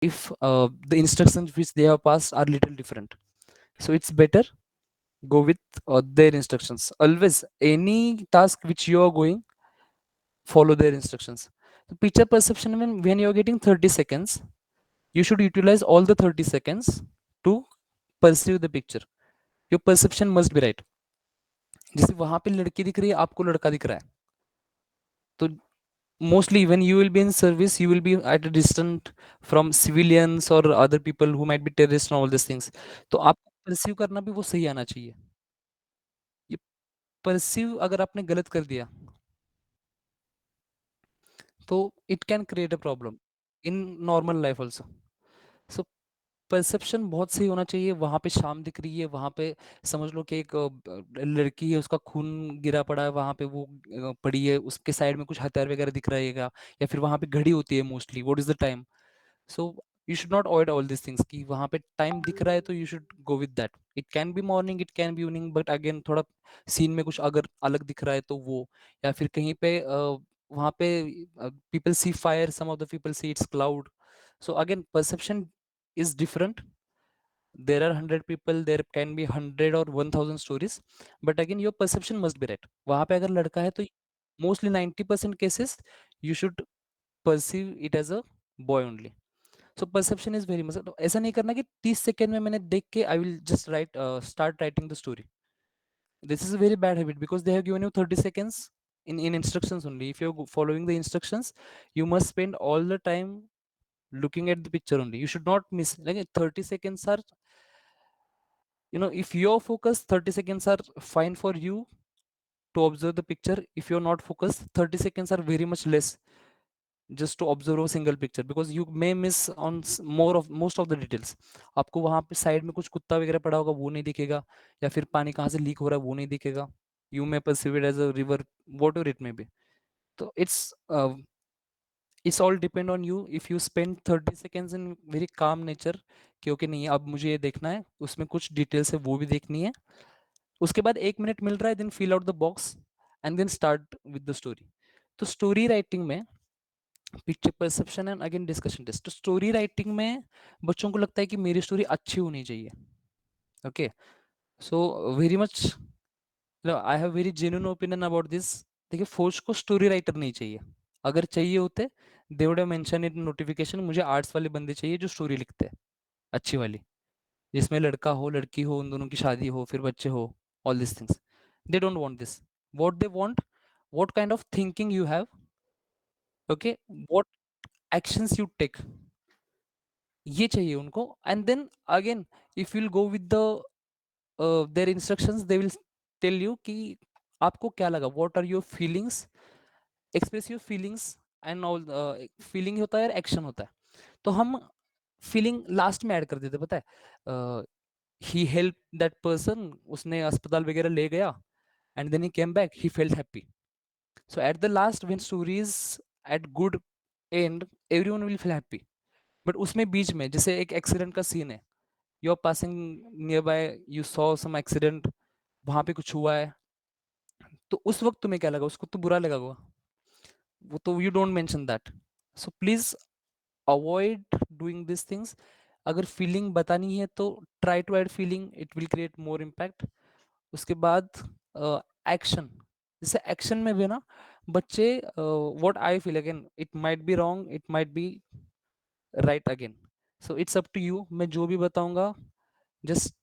if the instructions which they have passed are little different. So it's better go with their instructions. Always any task which you are going, follow their instructions. So picture perception, when you're getting 30 seconds, you should utilize all the 30 seconds to perceive the picture. Your perception must be right. जैसे वहां पे लड़की दिख रही है, आपको लड़का दिख रहा है, तो mostly when you will be in service, you will be at a distant from civilians or other people who might be terrorists and all these things. तो आपको परसीव करना भी वो सही आना चाहिए. ये परसीव अगर आपने गलत कर दिया, तो it can create a problem in normal life also. So perception बहुत सही होना चाहिए. वहां पे शाम दिख रही है, वहां पे समझ लो कि एक लड़की है, उसका खून गिरा पड़ा है वहां पे, वो पड़ी है, उसके साइड में कुछ हथियार वगैरह दिख रहेगा, या फिर वहां पे घड़ी होती है mostly, what is the time. So you should not avoid all this things कि वहां पे टाइम दिख रहा है तो you should go with that. It can B morning, it can B evening, but again थोड़ा सीन में कुछ अगर अलग दिख रहा है तो वो, या फिर कहीं पे वहां पे people see fire, some of the people see it's cloud. So again perception is different. There are 100 people, there can be 100 or 1000 stories, but again your perception must be right. वहां पे अगर लड़का है तो mostly 90% cases you should perceive it as a boy only. So perception is very much. तो ऐसा नहीं करना कि 30 सेकेंड में मैंने देख के I will just write start writing the story. This is a very bad habit because they have given you 30 seconds in instructions only. If you're following the instructions, you must spend all the time looking at the picture only. You should not miss. Like 30 seconds are, if you're focused, 30 seconds are fine for you to observe the picture. If you're not focused, 30 seconds are very much less just to observe a single picture, because you may miss on more of most of the details. आपको वहां पे side में कुछ कुत्ता वगैरह पड़ा होगा वो नहीं दिखेगा, या फिर पानी कहाँ से लीक हो रहा है वो नहीं दिखेगा. You may perceive it as a river, whatever it may be. So it's all depend on you. If you spend 30 seconds in very calm nature कि ओके नहीं अब मुझे ये देखना है, उसमें कुछ डिटेल्स है वो भी देखनी है, उसके बाद 1 मिनट मिल रहा है, then fill out the box and then start with the story. तो स्टोरी राइटिंग में picture perception and again discussion test. तो स्टोरी राइटिंग में बच्चों को लगता है कि मेरी स्टोरी अच्छी होनी चाहिए. Okay, so very much I have very genuine opinion about this. देखिए फोर्स को स्टोरी राइटर नहीं चाहिए. अगर चाहिए होते they would have mention in notification, मुझे आर्ट्स वाले बंदे चाहिए जो स्टोरी लिखते हैं अच्छी वाली, जिसमें लड़का हो लड़की हो, उन दोनों की शादी हो, फिर बच्चे हो, all this things. They don't want this. What they want, what kind of thinking you have, okay, what actions you take, ये चाहिए उनको. And then again if will go with the their instructions, they will tell you कि आपको क्या लगा, what are your feelings, express your feelings and all. Feeling होता है और एक्शन होता है. तो हम फीलिंग लास्ट में ऐड कर देते, पता है. ही हेल्प दैट पर्सन, उसने अस्पताल वगैरह ले गया, and then he came back, he felt happy. So at the last when story is at good end, everyone will feel happy. But उसमें बीच में जैसे एक एक्सीडेंट का सीन है, you are passing nearby, you saw some accident, वहां पे कुछ हुआ है, तो उस वक्त तुम्हें क्या लगा, उसको तो बुरा लगा होगा, वो तो you don't mention that. So please avoid doing this things. अगर फीलिंग बतानी है तो try to add feeling, it will create more impact. उसके बाद एक्शन, जैसे एक्शन में भी ना बच्चे, what I feel, again it might be wrong, it might be right again. So it's up to you. मैं जो भी बताऊंगा, just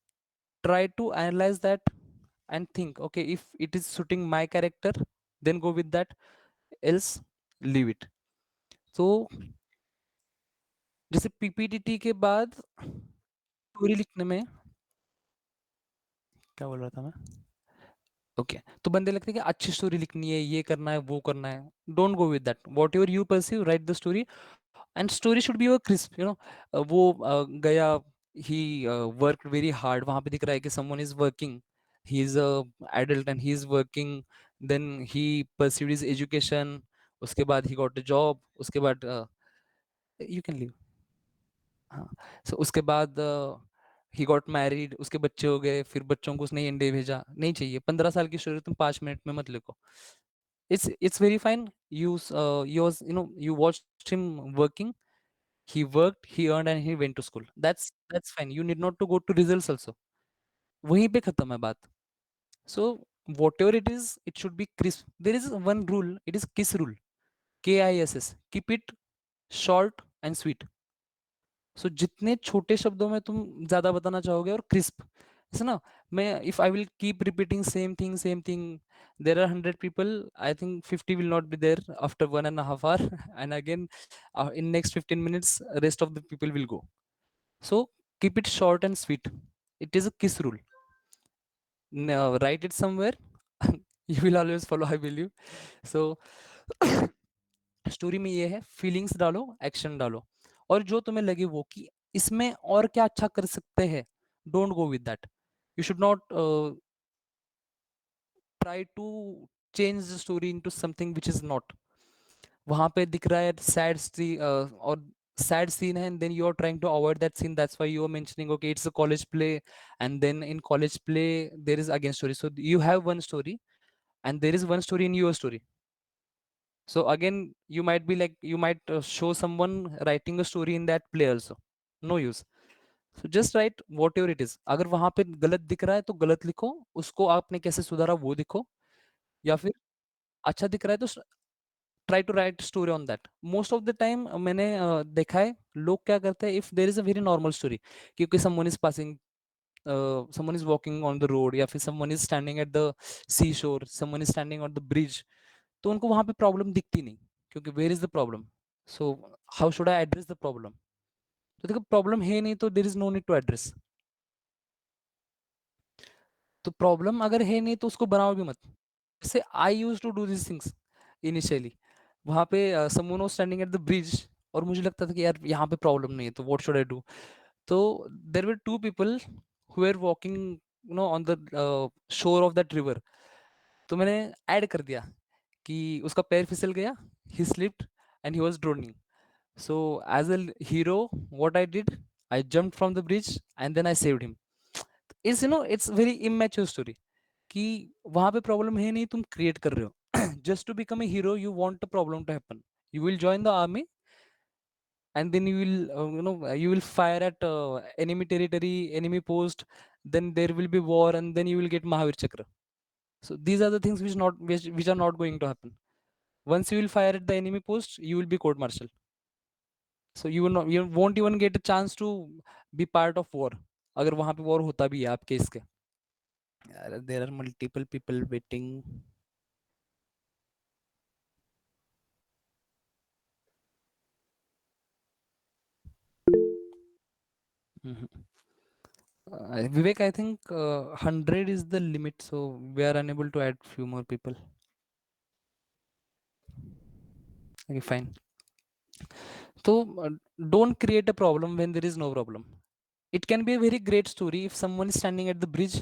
try to analyze that and think, okay, if it is suiting my character, then go with that, else leave it. तो जैसे पीपीटीटी के बाद story लिखने में, क्या बोल रहा था मैं, ओके, तो बंदे लगते हैं कि अच्छी स्टोरी लिखनी है, ये करना है वो करना है. Don't go with that. What ever you perceive, right the story. And story should be crisp, वो गया, ही वर्क वेरी हार्ड, वहां पे दिख रहा है कि someone is working, he is a adult and he is working, then he pursued his education, उसके बाद ही गॉट अ जॉब, उसके बाद यू कैन लिव. हाँ, सो उसके बाद ही गॉट मैरिड, उसके बच्चे हो गए, फिर बच्चों को उसने इंडिया भेजा. नहीं चाहिए. 15 साल की स्टोरी तुम 5 मिनट में मत लिखो. It's very fine. You watched him working, he worked, he earned, and he went to school. That's fine. You need not to go to results also. वहीं पे खत्म है बात. So whatever it is, it should be crisp. There is one rule. It is KISS rule. KISS. Keep it short and sweet. सो जितने छोटे शब्दों में तुम ज्यादा बताना चाहोगे और क्रिस्प, है ना. मैं if I will keep repeating same thing, there are 100 people, I think 50 will not be there after 1.5 hour and again in next 15 minutes rest of the people will go. So keep it short and sweet. It is a KISS rule. Now, write it somewhere. You will always follow, I believe. So story में ये है, feelings डालो, action डालो, और जो तुम्हें लगे वो कि इसमें और क्या अच्छा कर सकते हैं, don't go with that. You should not try to change the story into something which is not. वहां पे दिख रहा है सैड और सैड सीन है, and then you are trying to avoid that scene. That's why you are mentioning okay it's a college play, and then in college play there is again story. So you have one story and there is one story in your story. So again you might be like, you might show someone writing a story in that play also. No use. So just write whatever it is. अगर वहां पे गलत दिख रहा है तो गलत लिखो, उसको आपने कैसे सुधारा वो दिखो, या फिर अच्छा दिख रहा है तो try to write story on that. Most of the time मैंने देखा है लोग क्या करते हैं, if there is a very normal story, क्योंकि someone is passing, someone is walking on the road, या फिर someone is standing at the seashore, someone is standing on the bridge, तो उनको वहां पे प्रॉब्लम दिखती नहीं, क्योंकि where is the problem. So how should I address the problem. तो देखो प्रॉब्लम है नहीं तो there is no need to address. तो प्रॉब्लम अगर है नहीं तो उसको बनाओ भी मत. जैसे I use to do this things initially. वहां पे someone was standing at the bridge, और मुझे लगता था कि यार यहाँ पे प्रॉब्लम नहीं है तो व्हाट शुड आई डू. तो there were two people who were walking on the shore of that river. तो मैंने ऐड कर दिया कि उसका पैर फिसल गया, ही slipped and he was droning. So as a hero, what I did, I jumped from the bridge and then I saved him. It's it's very immature story. कि वहां पे प्रॉब्लम है नहीं, तुम क्रिएट कर रहे हो. Just to become a hero you want a problem to happen. You will join the army and then you will you will fire at enemy territory, enemy post, then there will be war and then you will get Mahavir Chakra. So these are the things which are not going to happen. Once you will fire at the enemy post, you will be court martial. So you won't even get a chance to be part of war. अगर वहां पे war होता भी है आपके इसके. यार, there are multiple people waiting. Mhm. Vivek, I think 100 is the limit, so we are unable to add few more people. Okay, fine. So don't create a problem when there is no problem. It can be a very great story if someone is standing at the bridge.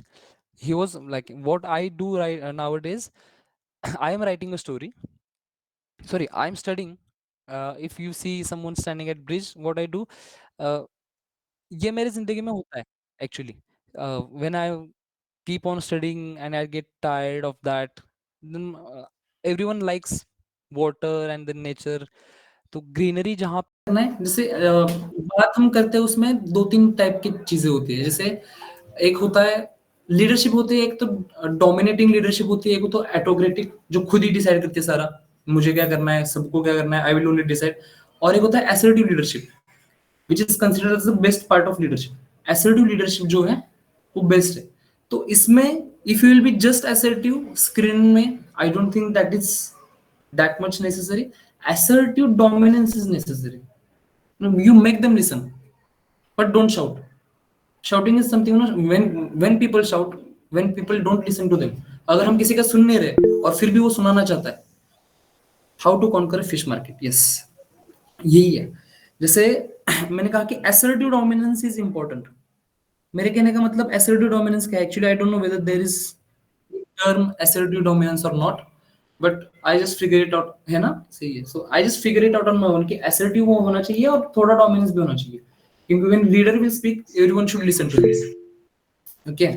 He was like, what I do right nowadays, I am writing a story. Sorry, I'm studying. If you see someone standing at bridge, what I do, uh, ये मेरी जिंदगी में होता है actually. When I keep on studying and I get tired of that, then everyone likes water and the nature. तो greenery जहाँ करना है, जैसे बात हम करते हैं उसमें 2-3 टाइप की चीजें होती है. जैसे एक होता है लीडरशिप होती है, एक तो डोमिनेटिंग लीडरशिप होती है, एक तो ऑटोक्रेटिक जो खुद ही डिसाइड करती है सारा, मुझे क्या करना है, सबको क्या करना है, आई विल ओनली डिसाइड. और एक होता है assertive leadership which is considered as the best part of leadership. Assertive leadership जो है वो बेस्ट है. तो इसमें if you will be just assertive screen में, I don't think that is that much necessary. Assertive dominance is necessary. You make them listen, but don't shout. Shouting is something, when people shout, when people don't listen to them. अगर हम किसी का सुन नहीं रहे और फिर भी वो सुनाना चाहता है, how to conquer a fish market. Yes, यही है. जैसे मैंने कहा कि assertive dominance is important. मेरे कहने का मतलब assertive dominance क्या है? Actually, I don't know whether there is term assertive dominance or not, but I just figure it out, है ना? सही है. So I just figure it out on my own कि assertive वो होना चाहिए और थोड़ा dominance भी होना चाहिए. क्योंकि when leader will speak, everyone should listen to him. Okay?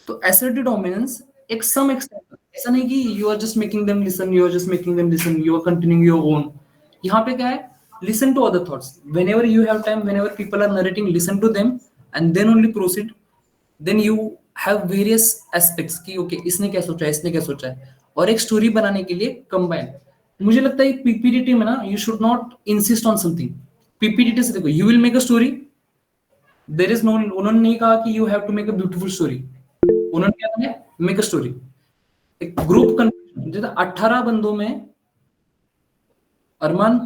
तो assertive dominance एक some extent, ऐसा नहीं कि you are just making them listen, you are just making them listen, you are continuing your own. यहाँ पे क्या है? listen to other thoughts whenever you have time, whenever people are narrating, listen to them and then only proceed. Then you have various aspects कि okay इसने क्या सोचा है, इसने क्या सोचा है, और एक स्टोरी बनाने के लिए कंबाइन. मुझे लगता है पीपीडीटी में ना you should not insist on something. PPDT से देखो, you will make a story, there is no, उन्होंने नहीं कहा कि you have to make a beautiful story. उन्होंने क्या कहा, मेक अ स्टोरी. एक ग्रुप कन्फ्यूजन, जैसे 18 बंदों में अरमान,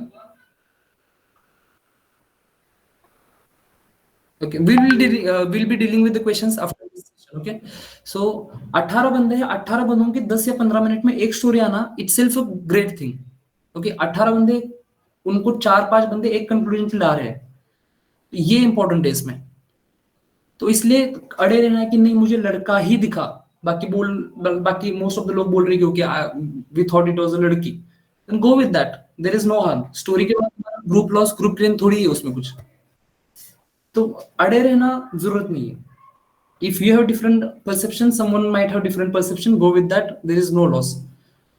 okay, we'll be dealing with the questions after this session. Okay, so 18 बंदे हैं, 18 बंदों के 10 या 15 मिनट में एक स्टोरी आना, itself a great thing. Okay, 18 बंदे, उनको 4-5 बंदे एक कंक्लूजन पे ला रहे हैं, ये इंपॉर्टेंट है इसमें. तो इसलिए अड़े रहना है कि नहीं मुझे लड़का ही दिखा, बाकी मोस्ट ऑफ द लोग बोल रहे हैं कि we thought it was a लड़की, then go with that, there is no harm. Story के बाद ग्रुप लॉस, ग्रुप गेन थोड़ी है उसमें कुछ. तो अड़े रहना जरूरत नहीं है. If you have different perception, someone might have different perception, go with that, there is no loss.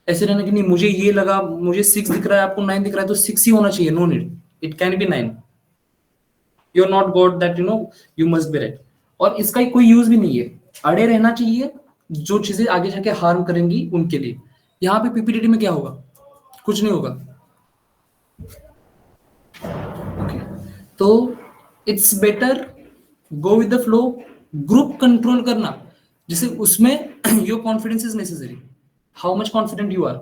ऐसे रहना कि नहीं मुझे ये लगा, मुझे 6 दिख रहा है, आपको 9 दिख रहा है, तो 6 ही होना चाहिए. No need, it can be 9. You are not God that you must be right. और इसका कोई यूज भी नहीं है. अड़े रहना चाहिए जो चीजें आगे जाके हार्म करेंगी उनके लिए. यहाँ पे पीपीटीटी में क्या होगा, कुछ नहीं होगा. ओके, तो it's better go with the flow. Group control करना, जैसे उसमें your confidence is necessary. How much confident you are,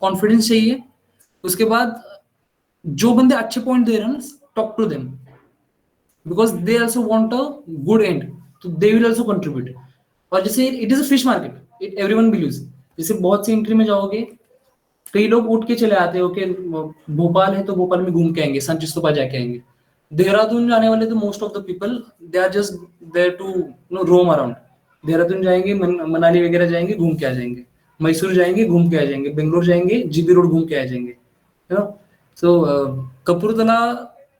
confidence चाहिए. उसके बाद जो बंदे अच्छे पॉइंट दे रहे हैं ना, talk to them, because they also want a good end, so they will also contribute. और जैसे it is a fish market, it everyone believes. जैसे बहुत सी एंट्री में जाओगे, कई लोग उठ के चले आते हो कि भोपाल है तो भोपाल में घूम के आएंगे, सन चिस्तोपा जाके आएंगे. देहरादून जाने वाले तो most of the people they are just there to roam around. Dehradun जाएंगे, मनाली वगैरह जाएंगे, घूम के आ जाएंगे. मैसूर जाएंगे, घूम के आ जाएंगे. बेंगलोर जाएंगे, जीबी रोड घूम के आ जाएंगे. यू नो, सो कपूरथला,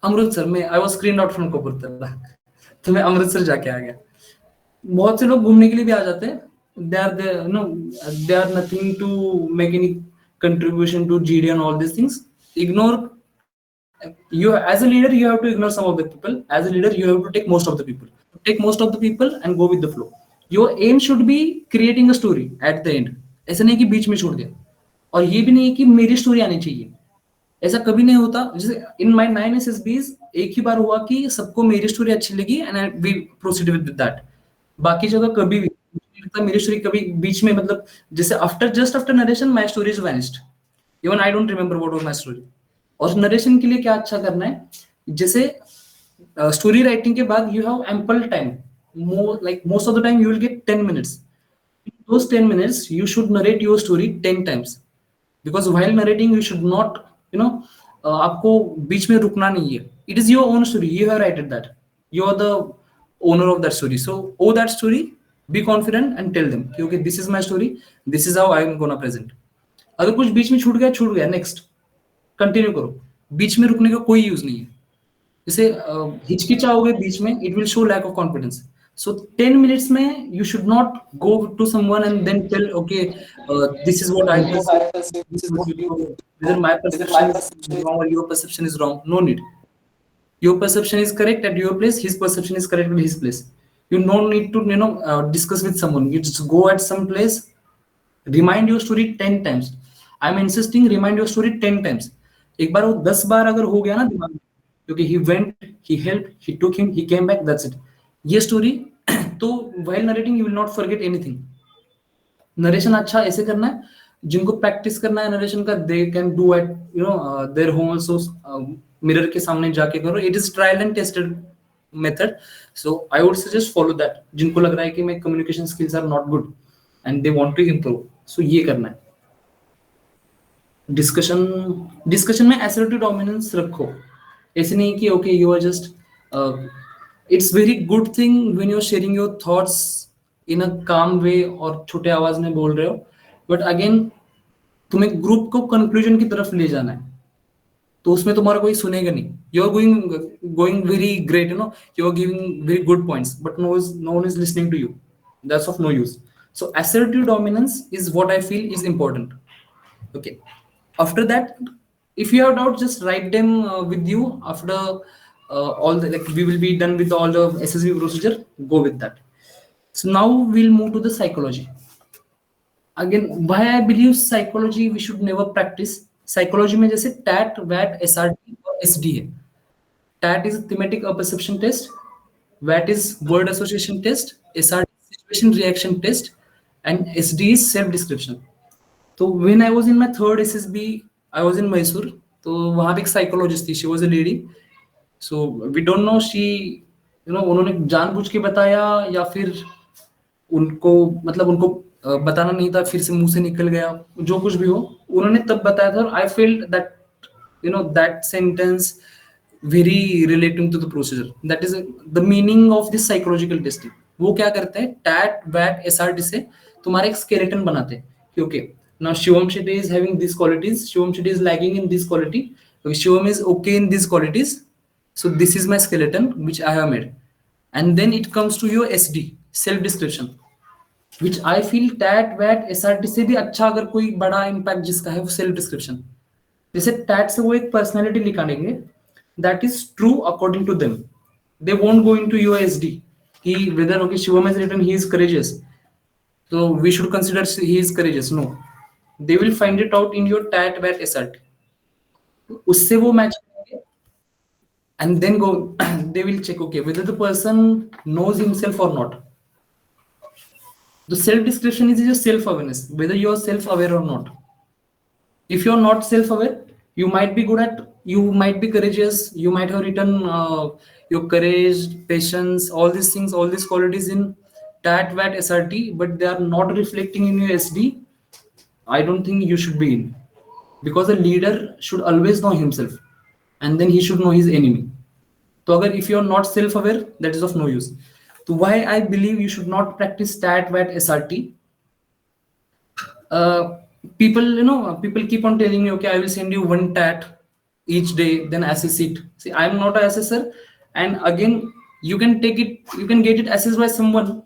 अमृतसर में I was screen out from Kapurthala, तो मैं अमृतसर जाके आ गया. बहुत से लोग घूमने के लिए भी आ जाते हैं. They are nothing to make any contribution to GD and all this things. Ignore, you as a leader you have to ignore some of the people. As a leader you have to take most of the people, and go with the flow. Your aim should be creating a story at the end. ऐसा नहीं कि बीच में छोड़ दिया, और ये भी नहीं कि मेरी स्टोरी आनी चाहिए. ऐसा कभी नहीं होता. जैसे इन माय 9 SSBs एक ही बार हुआ कि सबको मेरी स्टोरी अच्छी लगी and we proceed with that. बाकी जगह कभी भी मुझे लगता है मेरी स्टोरी कभी बीच में, मतलब जैसे just after narration my story is vanished. Even I don't remember what was my story. और नरेशन के लिए क्या अच्छा करना है, जैसे स्टोरी राइटिंग के बाद you have ample time, like most of the time you will get 10 minutes. In those 10 minutes you should narrate your story 10 times, because while narrating you should not, आपको बीच में रुकना नहीं है. It is your own story, you have written that, you are the owner of that story, so owe that story, be confident and tell them कि okay this is my story, this is how I am gonna present. अगर कुछ बीच में छूट गया, next continue करो. बीच में रुकने का कोई यूज नहीं है. जैसे हिचकिचाओगे बीच में, it will show lack of confidence. So 10 minutes में you should not go to someone and then tell okay this is what I perceive, whether my perception is wrong or your perception is wrong. No need. Your perception is correct at your place, his perception is correct at his place. You no need to discuss with someone. You just go at some place, remind your story 10 times. I am insisting, remind your story 10 times. एक बार वो 10 बार अगर हो गया ना दिमाग में, क्योंकि he went, he helped, he took him, he came back, that's it. ये स्टोरी तो while narrating you will not forget anything. Narration अच्छा ऐसे करना है, जिनको प्रैक्टिस करना है नरेशन का, they can do at their home also, mirror के सामने जाके करो. It is trial and tested method, so I would suggest follow that. जिनको लग रहा है कि मैं communication skills are not good and they want to improve, so ये करना है. डिस्कशन में असर्टिव डोमिनेंस रखो. ऐसे नहीं कि okay you are just, it's very good thing when you are sharing your thoughts in a calm way और छोटे आवाज में बोल रहे हो, बट अगेन तुम्हें ग्रुप को कंक्लूजन की तरफ ले जाना है, तो उसमें तुम्हारा कोई सुनेगा नहीं. You are going very great, you are giving very good points, but no one is listening to you. That's of no use. So assertive dominance is what I feel is important. Okay, after that If you have doubt, just write them with you after all the, like, we will be done with all the SSB procedure. Go with that. So now we'll move to the psychology. Again, why I believe psychology we should never practice. Psychology में जैसे TET VAT SRT और SD है. TAT is a thematic perception test, WAT is word association test, SRT situation reaction test, and SD is self description. तो when I was in my third SSB, I was in Mysore. तो वहाँ पे एक psychologist थी, she was a lady. So we don't know she, उन्होंने जानबूझ के बताया या फिर उनको, मतलब उनको बताना नहीं था, फिर से मुंह से निकल गया, जो कुछ भी हो, उन्होंने तब बताया था. I feel that that sentence very relating to the procedure. That is the meaning of this psychological testing. वो क्या करते हैं, टैट वैट एसआरटी से तुम्हारा एक स्केलेटन बनाते हैं कि okay, now Shivam Shetty is having these qualities, Shivam Shetty is lagging in this quality, okay, Shivam is okay in these qualities, so this is my skeleton which I have made. And then it comes to your SD, self description, which I feel TAT वैट SRT से भी अच्छा अगर कोई बड़ा impact जिसका है वो सेल्फ डिस्क्रिप्शन. जैसे टैट से वो एक पर्सनैलिटी निकालेंगे that is true according to them. They won't go into your SD कि whether okay Shivam has written he is courageous, so we should consider he is courageous. No, they will find it out in your tat wet SRT. उससे वो match करेंगे and then go they will check okay whether the person knows himself or not. The self description is your self awareness, whether you are self aware or not. If you are not self aware, you might be good at, you might be courageous, you might have written your courage, patience, all these things, all these qualities in tat wat SRT, but they are not reflecting in your SD. I don't think you should be in, because a leader should always know himself and then he should know his enemy. So agar if you are not self aware, that is of no use. So why I believe you should not practice tat wat SRT. People, people keep on telling me, okay, I will send you one tat each day, then assess it. See, I'm not an assessor, and again, you can take it, you can get it assessed by someone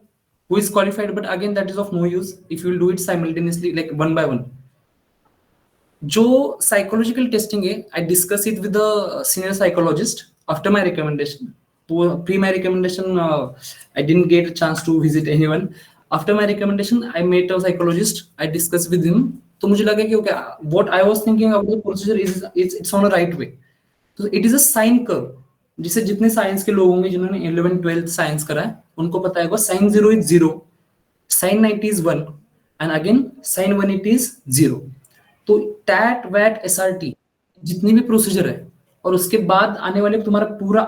who is qualified, but again, that is of no use if you will do it simultaneously, like one by one. जो psychological testing है, I discuss it with the senior psychologist after my recommendation. Pre my recommendation, I didn't get a chance to visit anyone. After my recommendation, I met a psychologist. I discussed with him. तो मुझे लगा कि okay, what I was thinking about the procedure is it's on a right way. So it is a sine curve. जिसे जितने science के लोग होंगे जिन्होंने 11th 12th साइंस करा है उनको पता है sin 0 is 0, sin 90 is 1, and again sin 180 is 0. तो टैट वैट एसआरटी जितनी भी प्रोसीजर है और उसके बाद आने वाले तुम्हारा पूरा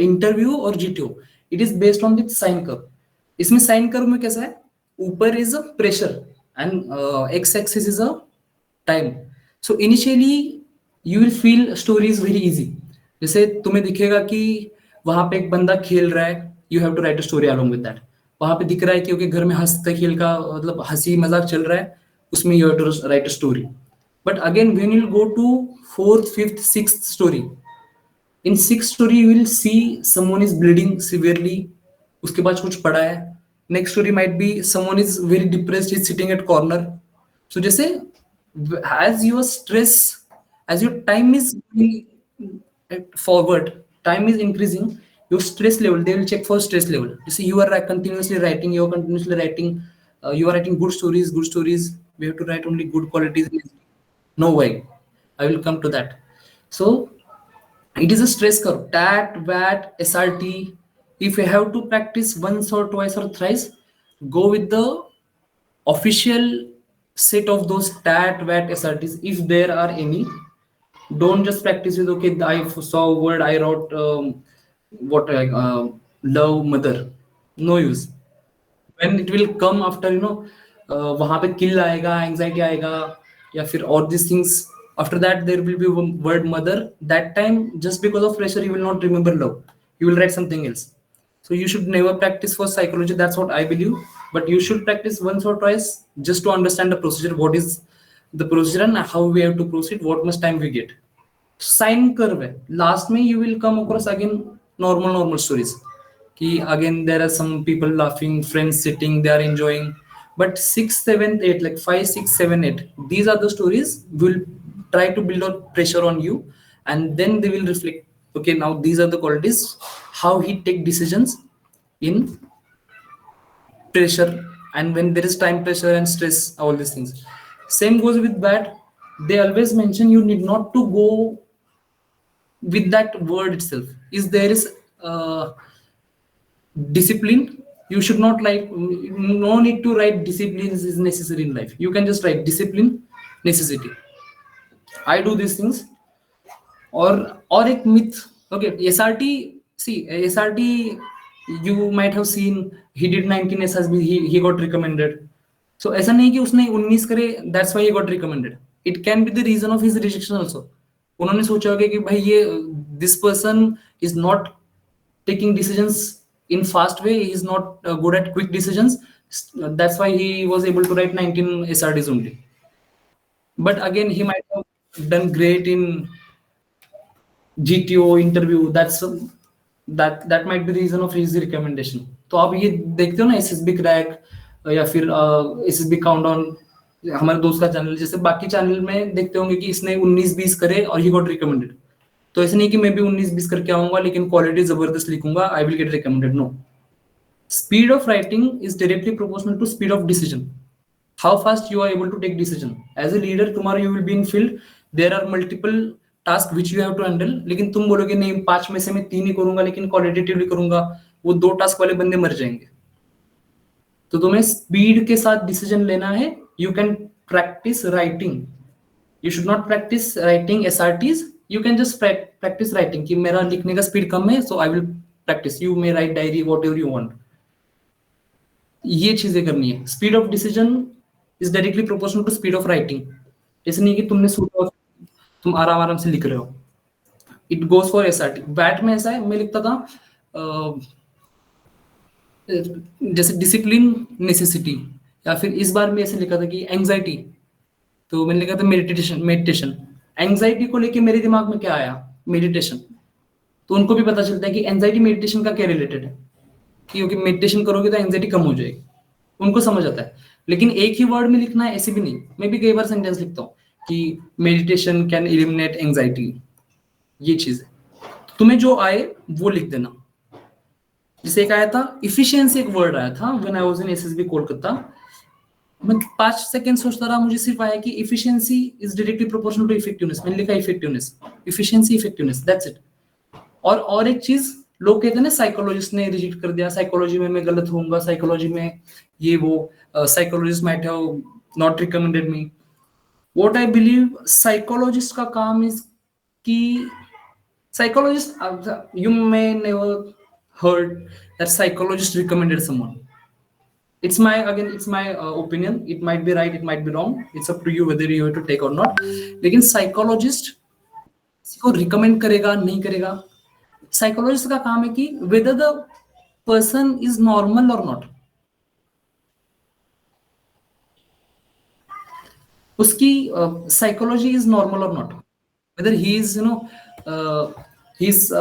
इंटरव्यू और GTO, it is based on this sine curve. इसमें साइन कर्व में कैसा है, ऊपर is a pressure and x axis is a time. So initially you will feel story is very easy. जैसे तुम्हें दिखेगा कि वहां पे एक बंदा खेल रहा है, you have to write a story along with that. वहां पे दिख रहा है कि ओके घर में हंसते खेल का मतलब हंसी मजाक चल रहा है, उसमें you have to write a story. But again, when you go to fourth, fifth, sixth story, in sixth story you will see someone is bleeding severely. उसके बाद कुछ पड़ा है. Next story might be someone is very depressed, is sitting at corner. So जैसे as your stress, as your time is forward, time is increasing, your stress level, they will check for stress level. You see, you are continuously writing, you are continuously writing, you are writing good stories, good stories. We have to write only good qualities. No way. I will come to that. So it is a stress curve. TAT, VAT, SRT. If you have to practice once or twice or thrice, go with the official set of those TAT, VAT, SRTs if there are any. Don't just practice with okay, I saw a word, I wrote what love mother. No use. When it will come after वहां पे किल आएगा, anxiety आएगा या फिर और these things, after that there will be word mother. That time just because of pressure you will not remember love, you will write something else. So you should never practice for psychology, that's what I believe. But you should practice once or twice just to understand the procedure, what is the procedure and how we have to proceed, what much time we get. Sine curve है, last में you will come across again normal stories कि again there are some people laughing, friends sitting, they are enjoying. But 6, 7, 8, like 5, 6, 7, 8, these are the stories will try to build out pressure on you, and then they will reflect, okay, now these are the qualities, how he take decisions in pressure, and when there is time pressure and stress, all these things. Same goes with that. They always mention you need not to go with that word itself. Is there is discipline, you should not like, no need to write discipline is necessary in life. You can just write discipline necessity. I do these things. Or एक myth. Okay, SRT. See, SRT, you might have seen, he did 19 SSB, he got recommended. So ऐसा नहीं कि उसने 19 करे, that's why he got recommended. It can be the reason of his rejection also. उन्होंने सोचा होगा कि भाई ये this person is not taking decisions in fast way, he is not good at quick decisions, that's why he was able to write 19 SRDs only. But again, he might have done great in GTO interview, that might be the reason of his recommendation. तो आप ये देखते हो ना, SSB crack या फिर SSB countdown, हमारे दोस्त का चैनल, जैसे बाकी चैनल में देखते होंगे कि इसने 19-20 करे और ही गॉट रिकमेंडेड. तो ऐसे नहीं कि मैं भी 19-20 करके आऊंगा लेकिन क्वालिटी जबरदस्त लिखूंगा, I will get recommended. No, speed of writing is directly proportional to speed of decision. How fast you are able to take decision. As a leader, tomorrow you will be in field, there are multiple tasks which you have to handle, लेकिन तुम बोलोगे नहीं 5 में से मैं 3 ही करूंगा लेकिन qualitatively करूंगा, वो 2 टास्क वाले बंदे मर जाएंगे. तो तुम्हें स्पीड के साथ डिसीजन लेना है. You can practice writing, you should not practice writing SRTs. You can just practice writing कि मेरा लिखने का स्पीड कम है, so I will practice. You may write diary, whatever you want. ये चीजें करनी है. Speed of decision is directly proportional to speed of writing. ऐसे नहीं कि तुमने सोचा तुम आराम आराम से लिख रहे हो. It goes for SRT. Bat में ऐसा है, मैं लिखता था जैसे डिसिप्लिन नेसेसिटी, या फिर इस बार में ऐसे लिखा था कि एंजाइटी, तो मैंने लिखा था मेडिटेशन. एंजाइटी को लेके मेरे दिमाग में क्या आया, मेडिटेशन. तो उनको भी पता चलता है कि एंजाइटी मेडिटेशन का क्या रिलेटेड है, क्योंकि मेडिटेशन करोगे तो एंजाइटी कम हो जाएगी. उनको समझ आता है. लेकिन एक ही वर्ड में लिखना है ऐसे भी नहीं. मैं भी कई बार सेंटेंस लिखता हूँ कि मेडिटेशन कैन एलिमिनेट एंजाइटी. ये चीज है, तुम्हें जो आए वो लिख देना. जैसे एक आया था इफिशियंसी, एक वर्ड आया था when I was in SSB Kolkata. मैं 5 सेकंड सोचता रहा, मुझे सिर्फ आया कि efficiency is directly proportional to effectiveness. मैंने लिखा effectiveness, efficiency effectiveness, that's it. और एक चीज लोग कहते हैं ना, साइकोलॉजिस्ट ने रिजेक्ट कर दिया, साइकोलॉजी में मैं गलत होऊंगा, साइकोलॉजी में ये वो, psychologist might have not recommended me. What I believe, psychologist का काम इज कि psychologist, you may never heard that psychologist recommended someone. It's my opinion. It might be right, it might be wrong. It's up to you whether you have to take or not. लेकिन psychologist किसी को recommend करेगा नहीं करेगा. Psychologist का काम है कि whether the person is normal or not. उसकी psychology is normal or not. Whether he is he's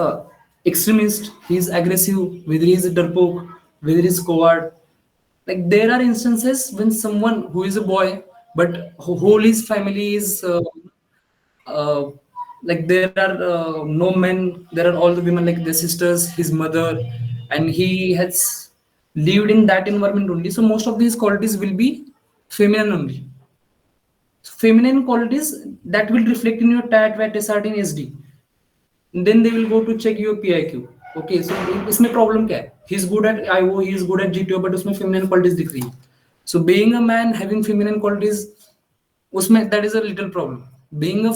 extremist, he's aggressive, whether he's a darpok, whether he's coward. Like there are instances when someone who is a boy but whole his family is like there are no men, there are all the women like their sisters, his mother, and he has lived in that environment only. So most of these qualities will be feminine only. So feminine qualities that will reflect in your TAT, VAT, SRT, and SD. Then they will go to check your PIQ. Okay, so इसमें problem क्या है? He is good at IO, he is good at GTO, but उसमें feminine qualities दिख रही है. So being a man having feminine qualities, उसमें that is a little problem. Being a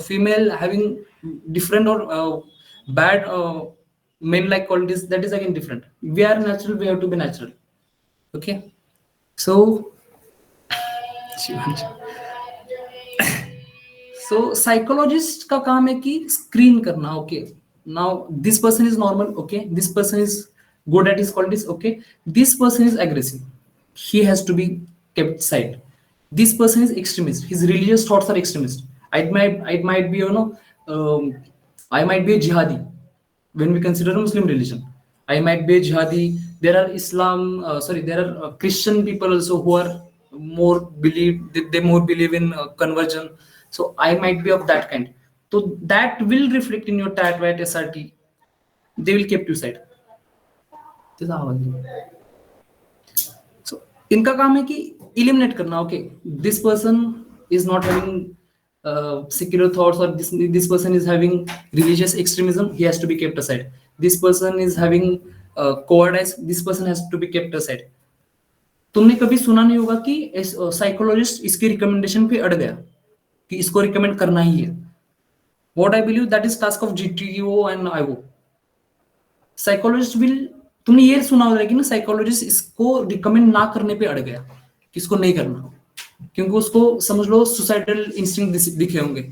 female having different or bad men-like qualities, that is again different. We are natural, we have to be natural. Okay, so so psychologist का काम है कि screen करना. Okay, now this person is normal. Okay, this person is good at his qualities. Okay, this person is aggressive, he has to be kept aside. This person is extremist, his religious thoughts are extremist. It might be I might be a jihadi when we consider a Muslim religion. I might be a jihadi. There are there are Christian people also who are more believe in conversion. So I might be of that kind. So that will reflect in your tat VAT SRT. They will keep you side. So इनका काम है कि eliminate करना. Okay, this person is not having secular thoughts, or this person is having religious extremism. He has to be kept aside. This person is having cowardice. This person has to be kept aside. तुमने कभी सुना नहीं होगा कि psychologist इसकी recommendation पे अड़ गया कि इसको रिकमेंड करना ही है. What I believe that is task of GTO and IO. Psychologist will, तुमने ये सुना होगा कि ना साइकोलॉजिस्ट इसको रिकमेंड ना करने पे अड़ गया कि इसको नहीं करना, क्योंकि उसको समझ लो सुसाइडल इंस्टिंक्ट दिखे होंगे.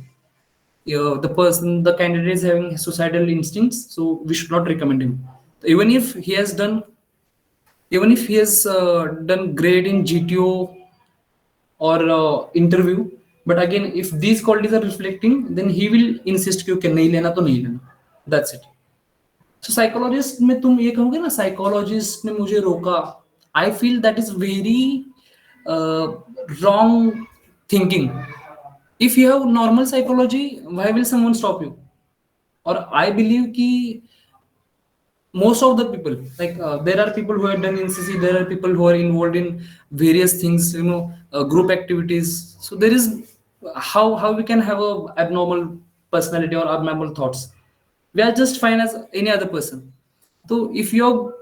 The candidate is having suicidal instincts, so we should not recommend him. Even if he has done great in GTO or interview, but again if these qualities are reflecting, then he will insist कि okay नहीं लेना तो नहीं लेना. That's it. So psychologist में तुम ये कहोगे ना psychologist ने मुझे रोका, I feel that is very wrong thinking. If you have normal psychology, why will someone stop you? Or I believe कि most of the people, like there are people who have done NCC, there are people who are involved in various things, group activities. So there is how we can have a abnormal personality or abnormal thoughts. We are just fine as any other person. So if you're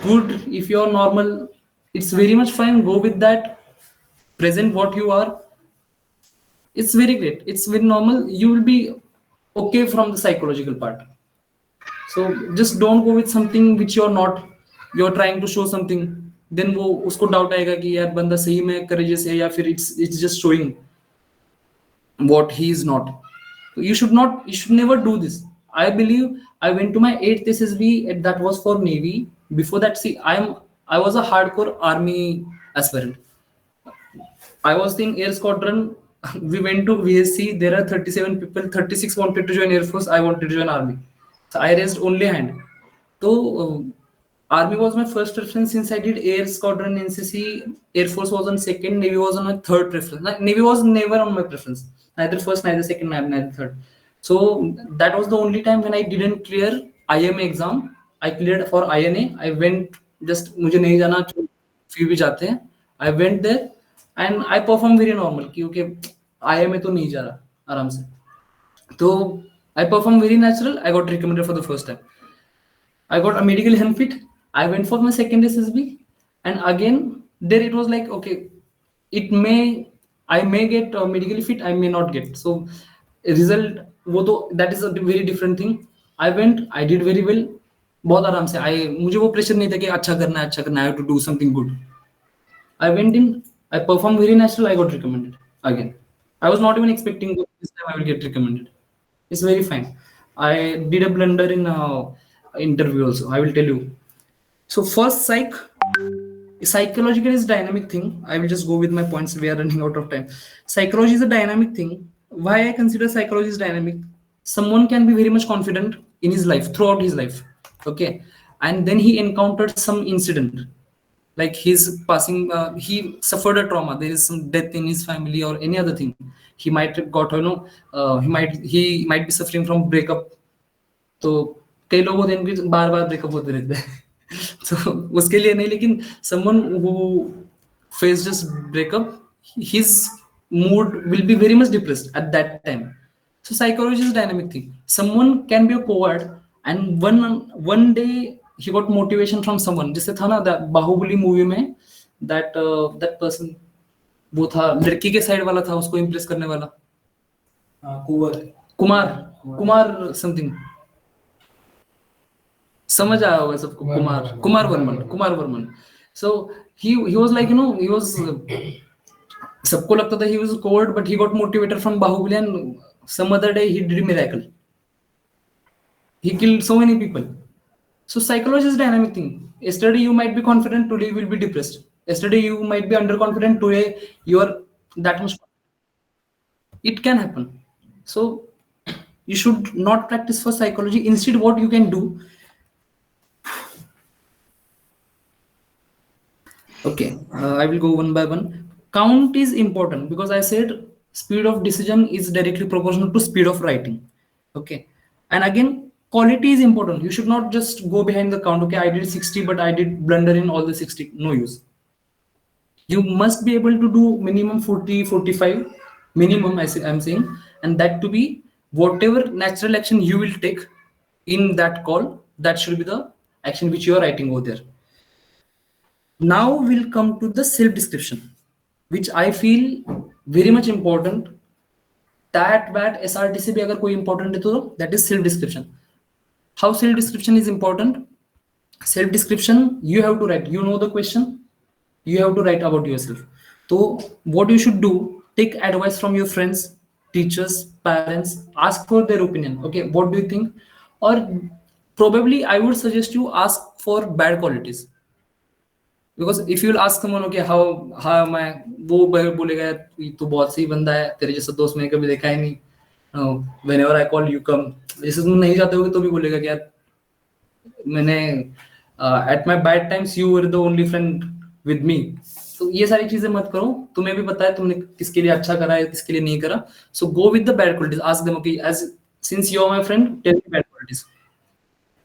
good, if you're normal, it's very much fine. Go with that. Present what you are. It's very great. It's very normal. You will be okay from the psychological part. So just don't go with something which you're not. You're trying to show something. Then वो उसको doubt आएगा कि यार बंदा सही में courageous है या फिर it's just showing what he is not. So you should never do this. I believe I went to my 8th SSB, and that was for Navy. Before that, see, I was a hardcore Army aspirant. I was in Air Squadron. We went to VSC. There are 37 people. 36 wanted to join Air Force. I wanted to join Army. So I raised only hand. So Army was my first preference since I did Air Squadron, NCC. Air Force was on second. Navy was on my third preference. Navy was never on my preference. Neither first, neither second, neither third. So that was the only time when I didn't clear IMA exam. I cleared for INA. I went just मुझे नहीं जाना, फिर भी जाते हैं. I went there and I performed very normal क्योंकि IMA तो नहीं जा रहा आराम से. तो I performed very natural. I got recommended for the first time. I got a medical benefit. I went for my second SSB, and again there it was like okay, I may get medically fit, I may not get. So result वो तो that is a very different thing. I went, I did very well. बहुत आराम से मुझे वो pressure नहीं था कि अच्छा करना है, I have to do something good. I went in, I performed very natural, I got recommended again. I was not even expecting this time I will get recommended. It's very fine. I did a blunder in interview also, I will tell you. So first psychological is dynamic thing. I will just go with my points, we are running out of time. Psychology is a dynamic thing. Why I consider psychology is dynamic? Someone can be very much confident in his life, throughout his life, okay, and then he encountered some incident, like he's passing he suffered a trauma, there is some death in his family or any other thing. He might have got he might be suffering from breakup. तो कई लोगों के बार बार breakup होते रहते हैं तो उसके लिए नहीं, लेकिन someone who faced this breakup, his mood will be very much depressed at that time. So psychology is a dynamic thing. Someone can be a coward and one day he got motivation from someone. जैसे था ना Baahubali movie में that person, वो था लड़की के side वाला था, उसको इम्प्रेस करने वाला कुमार समथिंग, समझ आया होगा सबको, Kumar Varman. So he was like he was सबको लगता था he was cold, but he got motivated from Bahubali, and some other day he did a miracle. He killed so many people. So psychology is a dynamic thing. Yesterday you might be confident, today you will be depressed. Yesterday you might be underconfident, today you are that much. It can happen. So you should not practice for psychology. Instead, what you can do, okay, I will go one by one. Count is important because I said Speed of decision is directly proportional to speed of writing. Okay. And again, quality is important. You should not just go behind the count. Okay, I did 60 but I did blunder in all the 60. No use. You must be able to do minimum 40, 45 minimum, I'm saying. And that to be whatever natural action you will take in that call, that should be the action which you are writing over there. Now we'll come to the self description, which I feel very much important. That SRTC भी अगर कोई important है तो that is self description. How self description is important? Self description, you have to write. You know the question, you have to write about yourself. So what you should do, take advice from your friends, teachers, parents, ask for their opinion. Okay, what do you think? Or probably I would suggest you ask for bad qualities. Because if you will ask someone, okay, how am I, वो बोलेगा "ये तो बहुत सही बंदा है, तेरे जैसा दोस्त मैंने कभी देखा ही नहीं, whenever I call you come", जैसे तुम नहीं जाते होगे तो भी बोलेगा कि यार मैंने at my bad times you were the only friend with me. तो ये सारी चीजें मत करो, तुम्हें भी पता है तुमने किसके लिए अच्छा करा है, किसके लिए नहीं करा. So go with the bad qualities. Ask them, okay, as since you are my friend, tell me bad qualities.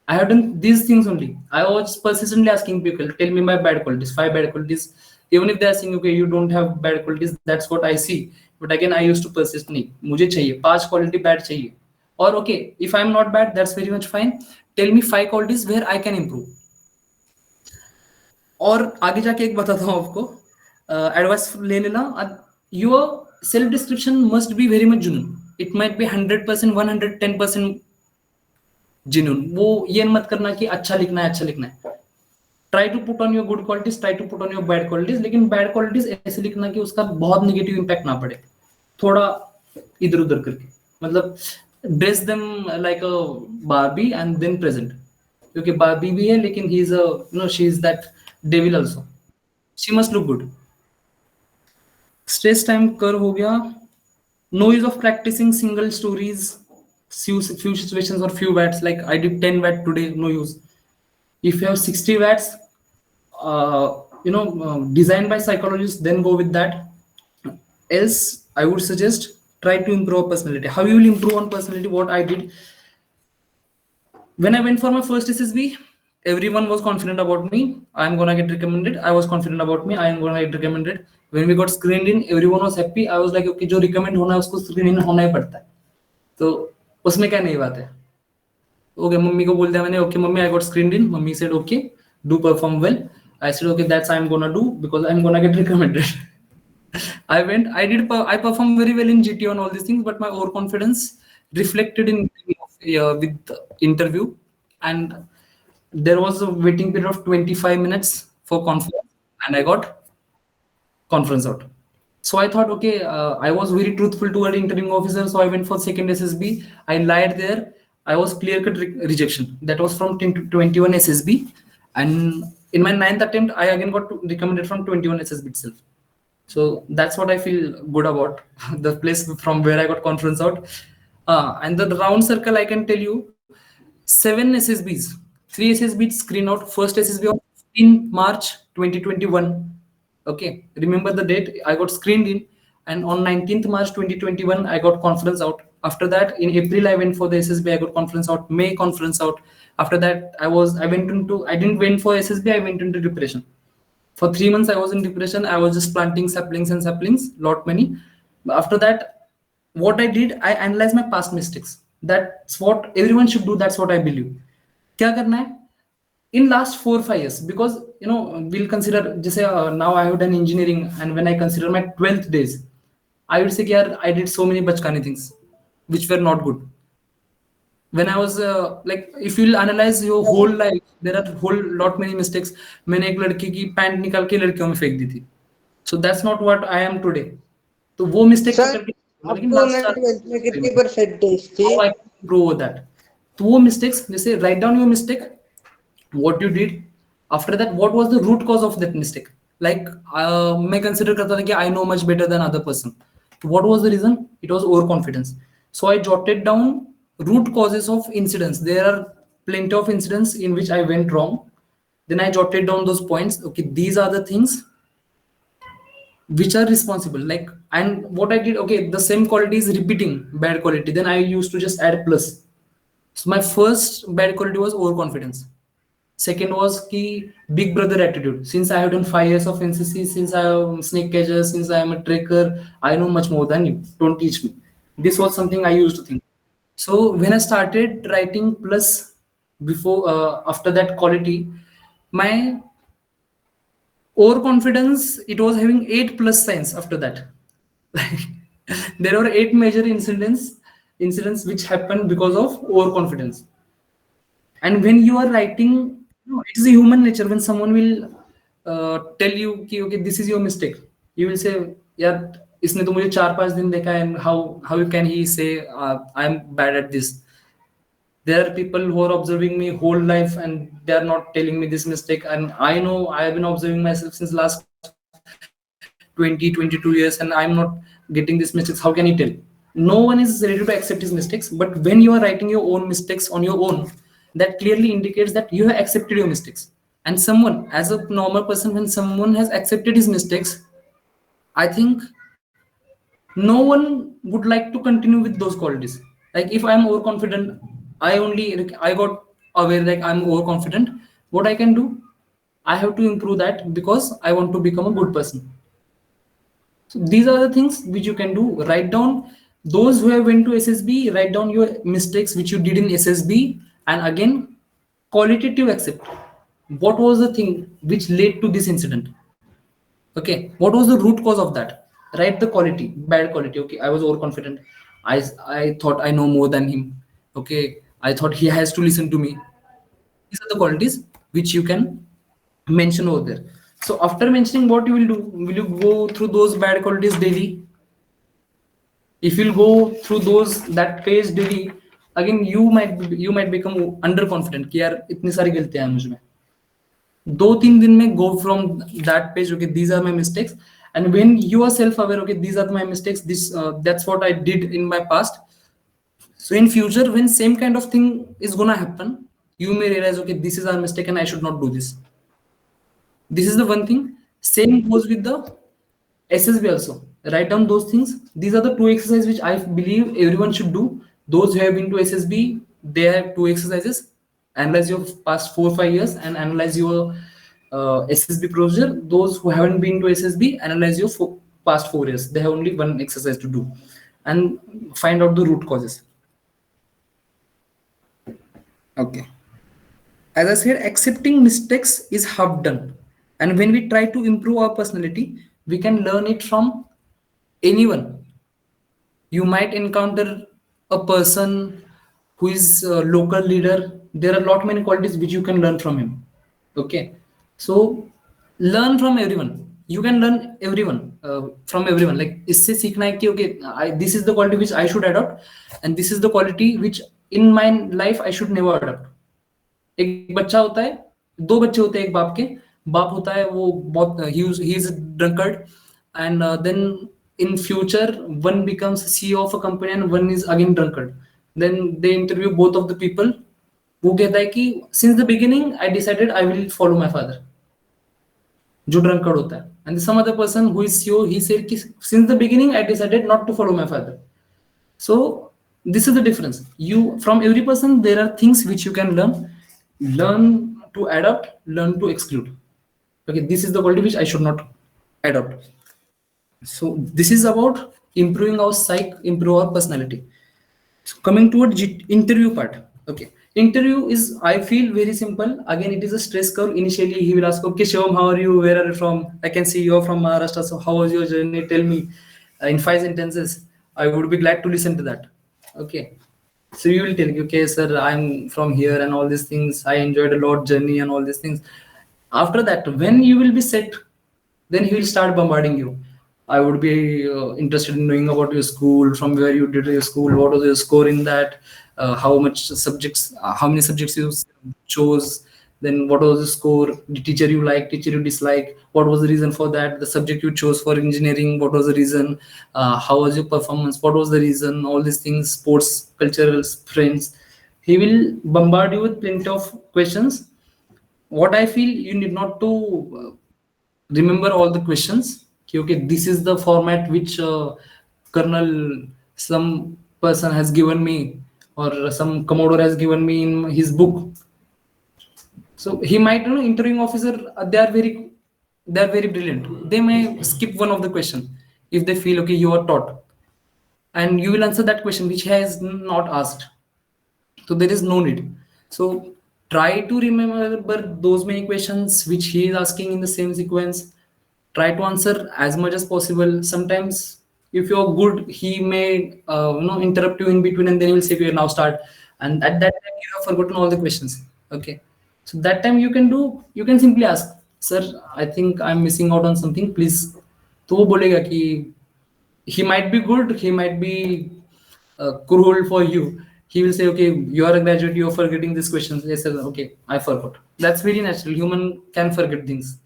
I have done these things only. I was persistently asking people, tell me my bad qualities, 5 bad qualities. Even if they are saying, okay, you don't have bad qualities, that's what I see. But again, I used to persist. नहीं, मुझे चाहिए 5 quality bad चाहिए. Or okay, if I'm not bad, that's very much fine. Tell me 5 qualities where I can improve. और आगे जाके एक बताता हूँ आपको, एडवाइस ले लेना. Your self description must be very much जुनून. इट माइट बी 100%, 110% जिन्हों. वो ये मत करना कि अच्छा लिखना है, अच्छा लिखना है. Try to put on your good qualities, try to put on your bad qualities. लेकिन बैड क्वालिटीज ऐसे लिखना कि उसका बहुत नेगेटिव इंपैक्ट ना पड़े. थोड़ा इधर उधर करके, मतलब dress them like a Barbie and then present. क्योंकि बारबी भी है लेकिन he is a, you know, she is that devil also. She must look good. Stress time कर हो गया. No use of practicing single stories, few situations or few watts. Like I did 10 watt today, no use. If you have 60 watts, designed by psychologists, then go with that. Else I would suggest try to improve personality. How you will improve on personality? What I did when I went for my first SSB, everyone was confident about me. I am gonna get recommended. I was confident about me. I am gonna get recommended. When we got screened in, everyone was happy. I was like, okay, जो recommend होना है उसको screen in होना ही पड़ता है. तो उसमें क्या नई बात है. ओके, मम्मी को बोल दिया मैंने, okay mummy, I got screened in. Mummy said okay, do perform well. I said okay, that's I am gonna do because I am gonna get recommended. I went, I performed very well in GT on all these things, but my overconfidence reflected in with the interview, and there was a waiting period of 25 minutes for conference, and I got conference out. So I thought, okay, I was very truthful to an interviewing officer, so I went for second SSB. I lied there. I was clear-cut rejection. That was from 10 to 21 SSB, and in my 9th attempt, I again got recommended from 21 SSB itself. So that's what I feel good about the place from where I got conference out. And the round circle, I can tell you, 7 SSBs, 3 SSBs screen out. First SSB on 15 March 2021. Okay, remember the date. I got screened in, and on 19th March 2021, I got conference out. After that, in April, I went for the SSB. I got conference out. May conference out. After that, I didn't went for SSB. I went into depression. For 3 months, I was in depression. I was just planting saplings and saplings, lot many. After that, what I did, I analyzed my past mistakes. That's what everyone should do. That's what I believe. क्या करना है? In last 4-5 years, because we'll consider, just now I have done engineering, and when I consider my 12th days, I would say, yeah, I did so many bachkani things which were not good. When I was like, if you'll analyze your whole life, there are whole lot many mistakes. मैंने एक लड़की की pant निकाल के लड़कियों में फेंक दी थी. So that's not what I am today. तो वो मिस्टेक करके, लेकिन लास्ट साल में कितनी परसेंटेज थी? how I can improve that. तो वो mistakes, जैसे write down your mistake, what you did. After that, what was the root cause of that mistake? Like मैं consider करता था कि I know much better than other person. What was the reason? It was overconfidence. So I jotted down root causes of incidents. There are plenty of incidents in which I went wrong. Then I jotted down those points. Okay, these are the things which are responsible. Like And what I did, okay, the same quality is repeating, bad quality, then I used to just add plus. So my first bad quality was overconfidence. Second was ki big brother attitude. Since I have done 5 years of NCC, since I am snake catcher, since I am a trekker, I know much more than you. Don't teach me. This was something I used to think. So when I started writing plus before after that quality, my overconfidence, it was having 8 plus signs after that. There were 8 major incidents which happened because of overconfidence. And when you are writing, it is a human nature. When someone will tell you कि okay, this is your mistake, you will say यार इसने तो मुझे 4-5 दिन देखा है, and how can he say I am bad at this. There are people who are observing me whole life and they are not telling me this mistake, and I know I have been observing myself since last 20-22 years and I'm not getting these mistakes. How can he tell? No one is ready to accept his mistakes. But when you are writing your own mistakes on your own, that clearly indicates that you have accepted your mistakes. And someone, as a normal person, when someone has accepted his mistakes, I think no one would like to continue with those qualities. Like if I'm overconfident, I got aware like I'm overconfident. What I can do, I have to improve that because I want to become a good person. So these are the things which you can do. Write down, those who have went to SSB, write down your mistakes which you did in SSB, and again qualitative accept. What was the thing which led to this incident? Okay, what was the root cause of that? Write the quality, bad quality. Okay, I was overconfident. I thought I know more than him. Okay, I thought he has to listen to me. These are the qualities which you can mention over there. So after mentioning, what you will do, will you go through those bad qualities daily? If you'll go through that page daily, again you might become underconfident कि यार इतनी सारी गलतियां हैं मुझ में. 2-3 दिन में go from that page, okay, these are my mistakes. And when you are self-aware, okay, these are my mistakes, that's what I did in my past. So in future, when same kind of thing is gonna happen, you may realize, okay, this is our mistake and I should not do this. This is the one thing. Same goes with the SSB also. Write down those things. These are the 2 exercises which I believe everyone should do. Those who have been to SSB, they have 2 exercises. Analyze your past 4-5 years and analyze your SSB procedure. Those who haven't been to SSB, analyze your past 4 years. They have only 1 exercise to do and find out the root causes. Okay. As I said, accepting mistakes is half done. And when we try to improve our personality, we can learn it from anyone. You might encounter a person who is a local leader. There are a lot many qualities which you can learn from him. Okay. So learn from everyone. You can learn from everyone. Like इससे सीखना है कि okay, this is the quality which I should adopt, and this is the quality which in my life I should never adopt. एक बच्चा होता है, 2 बच्चे होते हैं एक बाप होता है वो बहुत he is a drunkard, and then in future one becomes CEO of a company and one is again drunkard. Then they interview both of the people. वो कहता है कि since the beginning I decided I will follow my father, जो drunkard होता है. And some other person who is CEO, he said कि since the beginning I decided not to follow my father. So this is the difference. From every person there are things which you can learn to adapt, learn to exclude. Okay, this is the quality which I should not adopt. So this is about improving our psyche, improve our personality. So coming toward interview part. Okay, interview is, I feel, very simple. Again, it is a stress curve. Initially he will ask, okay Shivam, how are you, where are you from? I can see you're from Maharashtra, so how was your journey? Tell me in 5 sentences. I would be glad to listen to that. Okay, so you will tell me, okay sir, I'm from here and all these things, I enjoyed a lot journey and all these things. After that, when you will be set, then he will start bombarding you. I would be interested in knowing about your school, from where you did your school, what was your score in that, how many subjects you chose, then what was the score, the teacher you like, teacher you dislike, what was the reason for that, the subject you chose for engineering, what was the reason, how was your performance, what was the reason, all these things, sports, culturals, friends. He will bombard you with plenty of questions. What I feel, you need not to remember all the questions. कि okay, this is the format which Colonel some person has given me, or some Commodore has given me in his book. So he might, you know, interviewing officer, they are very brilliant. They may skip one of the question if they feel okay you are taught, and you will answer that question which has not asked. So there is no need. So try to remember those many questions which he is asking in the same sequence. Try to answer as much as possible. Sometimes if you're good, he may interrupt you in between, and then he will say, okay, now start. And at that time you have forgotten all the questions. Okay. So that time you can simply ask, sir, I think I'm missing out on something, please. तो वो बोलेगा कि he might be good, he might be cruel for you. He will say, okay, you are a graduate, you're forgetting these questions. Yes sir, okay, I forgot. That's very natural, human can forget things.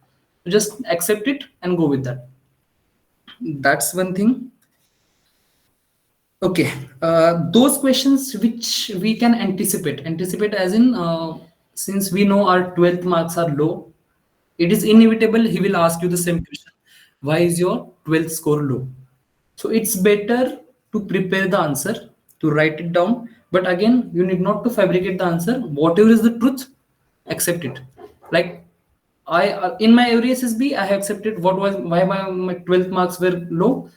Just accept it and go with that. That's one thing. Okay, those questions which we can anticipate as in, since we know our 12th marks are low, it is inevitable he will ask you the same question. Why is your 12th score low? So it's better to prepare the answer, to write it down. But again, you need not to fabricate the answer. Whatever is the truth, accept it. Like I in my every SSB, I have accepted what was why my 12th marks were low.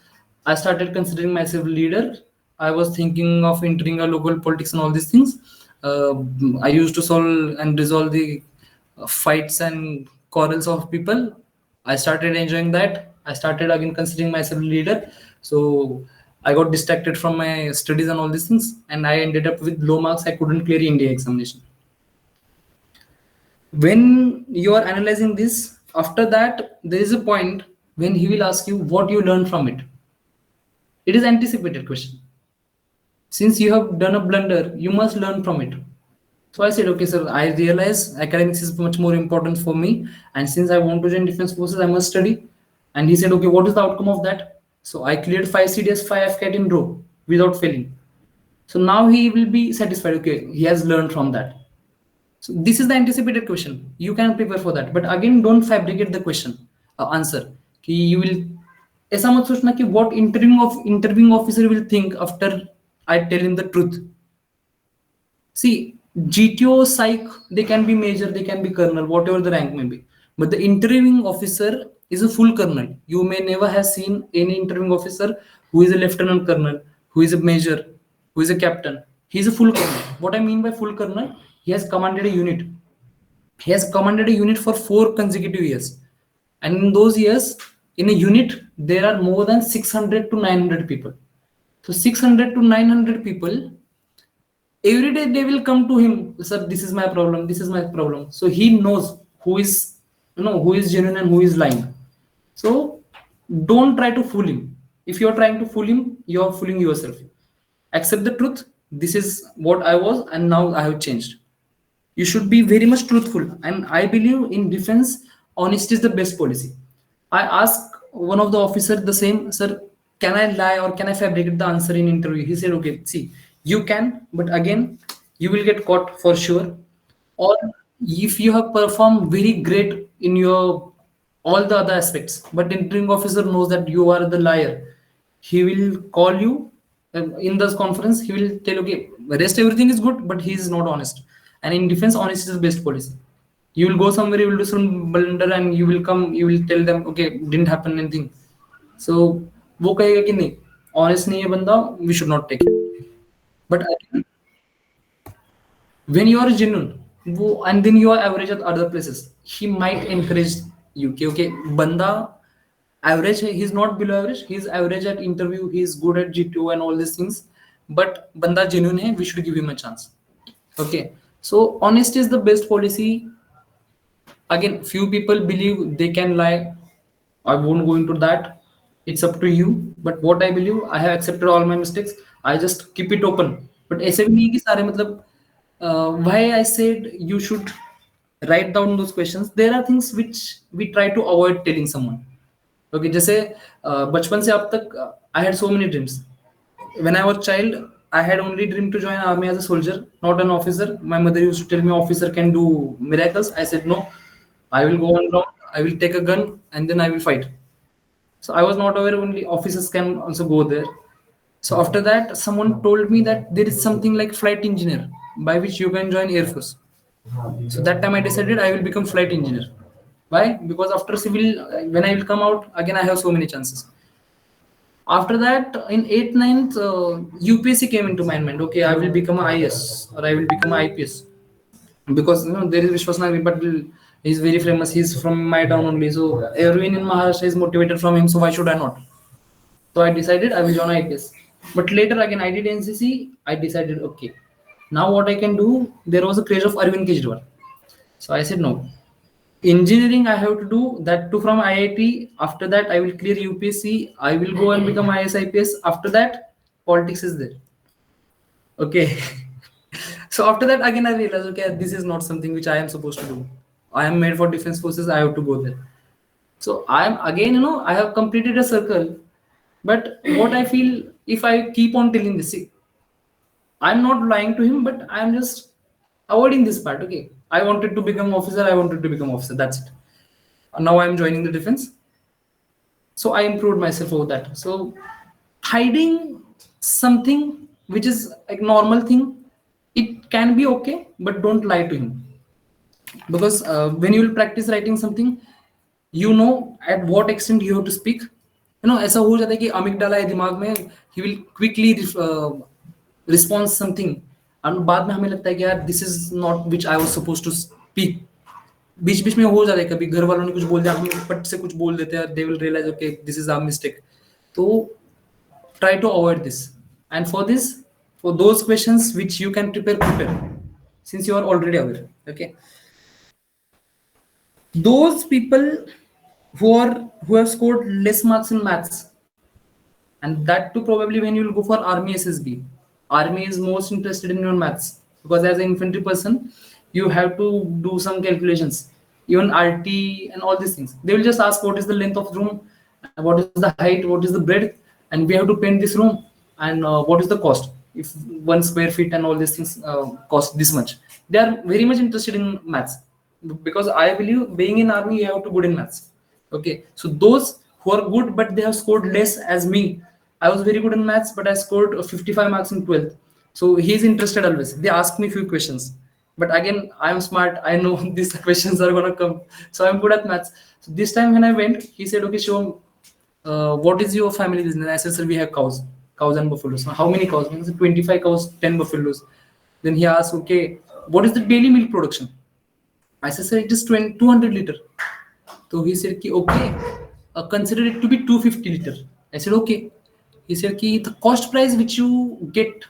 I started considering myself leader. I was thinking of entering a local politics and all these things. Uh, I used to solve and resolve the fights and quarrels of people. I started enjoying that. I started again considering myself leader. So I got distracted from my studies and all these things, and I ended up with low marks. I couldn't clear India examination. When you are analyzing this, after that, there is a point when he will ask you what you learned from it. It is anticipated question. Since you have done a blunder, you must learn from it. So I said, okay, sir, I realize academics is much more important for me. And since I want to join defense forces, I must study. And he said, okay, what is the outcome of that? So I cleared 5 CDS, 5 FCAT in row without failing. So now he will be satisfied. Okay, he has learned from that. So this is the anticipated question. You can prepare for that. But again, don't fabricate the question, answer. कि you will, ऐसा मत सोचना कि what interviewing officer will think after I tell him the truth. See, GTO, psych, they can be major, they can be colonel, whatever the rank may be. But the interviewing officer is a full colonel. You may never have seen any interviewing officer who is a lieutenant colonel, who is a major, who is a captain. He is a full colonel. What I mean by full colonel, he has commanded a unit. He has commanded a unit for 4 consecutive years. And in those years, in a unit, there are more than 600 to 900 people. So 600 to 900 people, every day they will come to him, sir, this is my problem, this is my problem. So he knows who is, who is genuine and who is lying. So don't try to fool him. If you're trying to fool him, you're fooling yourself. Accept the truth. This is what I was, and now I have changed. You should be very much truthful. And I believe in defense, honesty is the best policy. I asked one of the officers the same, sir, can I lie or can I fabricate the answer in interview? He said, okay, see, you can, but again, you will get caught for sure. Or if you have performed very great in your all the other aspects, but the interviewing officer knows that you are the liar, he will call you in this conference. He will tell, okay, rest everything is good, but he is not honest. And in defense, honesty is the best policy. You will go somewhere, you will do some blunder, and you will come, you will tell them, okay, didn't happen anything. So वो कहेगा कि नहीं, honest नहीं है बंदा, we should not take it. But again, when you are genuine, and then you are average at other places, he might encourage you. Okay, banda average, he's not below average, he's average at interview, he's good at GTO and all these things, but banda genuine hai, we should give him a chance. Okay, so honesty is the best policy. Again, few people believe they can lie. I won't go into that. It's up to you. But what I believe, I have accepted all my mistakes. I just keep it open. But ऐसे भी नहीं कि सारे मतलब why I said you should write down those questions. There are things which we try to avoid telling someone. Okay, जैसे बचपन से अब तक I had so many dreams. When I was child, I had only dream to join army as a soldier, not an officer. My mother used to tell me officer can do miracles. I said no. I will go on ground. I will take a gun and then I will fight. So I was not aware only officers can also go there. So after that, someone told me that there is something like flight engineer by which you can join Air Force. So that time I decided I will become flight engineer. Why? Because after civil, when I will come out again, I have so many chances. After that, in 8th, 9th, UPSC came into my mind. Okay, I will become a IS or I will become a IPS because there is Vishwas Nagri, but he's very famous. He's from my town only. So everyone in Maharashtra is motivated from him. So why should I not? So I decided I will join IPS. But later again, I did NCC. I decided, okay, now what I can do? There was a craze of Arvind Kejriwal. So I said no. Engineering I have to do that too from IIT. After that, I will clear UPSC. I will go and become IS IPS. After that, politics is there. Okay. So after that, again I realized, okay, this is not something which I am supposed to do. I am made for defense forces. I have to go there. So I am again, I have completed a circle. But what I feel, if I keep on telling this, see, I'm not lying to him, but I'm just avoiding this part. Okay, I wanted to become officer. I wanted to become officer. That's it. Now I'm joining the defense. So I improved myself over that. So hiding something which is like normal thing, it can be okay, but don't lie to him. Because when you will practice writing something, you know at what extent you have to speak. ऐसा हो जाता है कि amygdala है दिमाग में, he will quickly respond something, और बाद में हमें लगता है कि यार this is not which I was supposed to speak. बीच बीच में हो जाता है, कभी घर वालों ने कुछ बोल दिया, हम पट से कुछ बोल देते हैं, they will realize okay this is our mistake. तो try to avoid this. And for this, for those questions which you can prepare since you are already aware. Okay, those people who have scored less marks in maths, and that too probably when you will go for army SSB, army is most interested in your maths, because as an infantry person you have to do some calculations, even RT and all these things. They will just ask what is the length of room, what is the height, what is the breadth, and we have to paint this room, and what is the cost if 1 square feet and all these things cost this much. They are very much interested in maths, because I believe being in army you have to good in maths. Okay, so those who are good but they have scored less, as me, I was very good in maths but I scored 55 marks in 12th. So he's interested always. They ask me few questions, but again I'm smart, I know these questions are gonna come, so I'm good at maths. So this time when I went, he said, okay Shivam, what is your family business? I said, sir, we have cows and buffaloes. How many cows? I said, 25 cows, 10 buffaloes. Then he asked, okay, what is the daily milk production? I said, sir, it is 200 liter. So he said, okay, consider it to be 250 liter. I said, okay. He said, the cost price which you get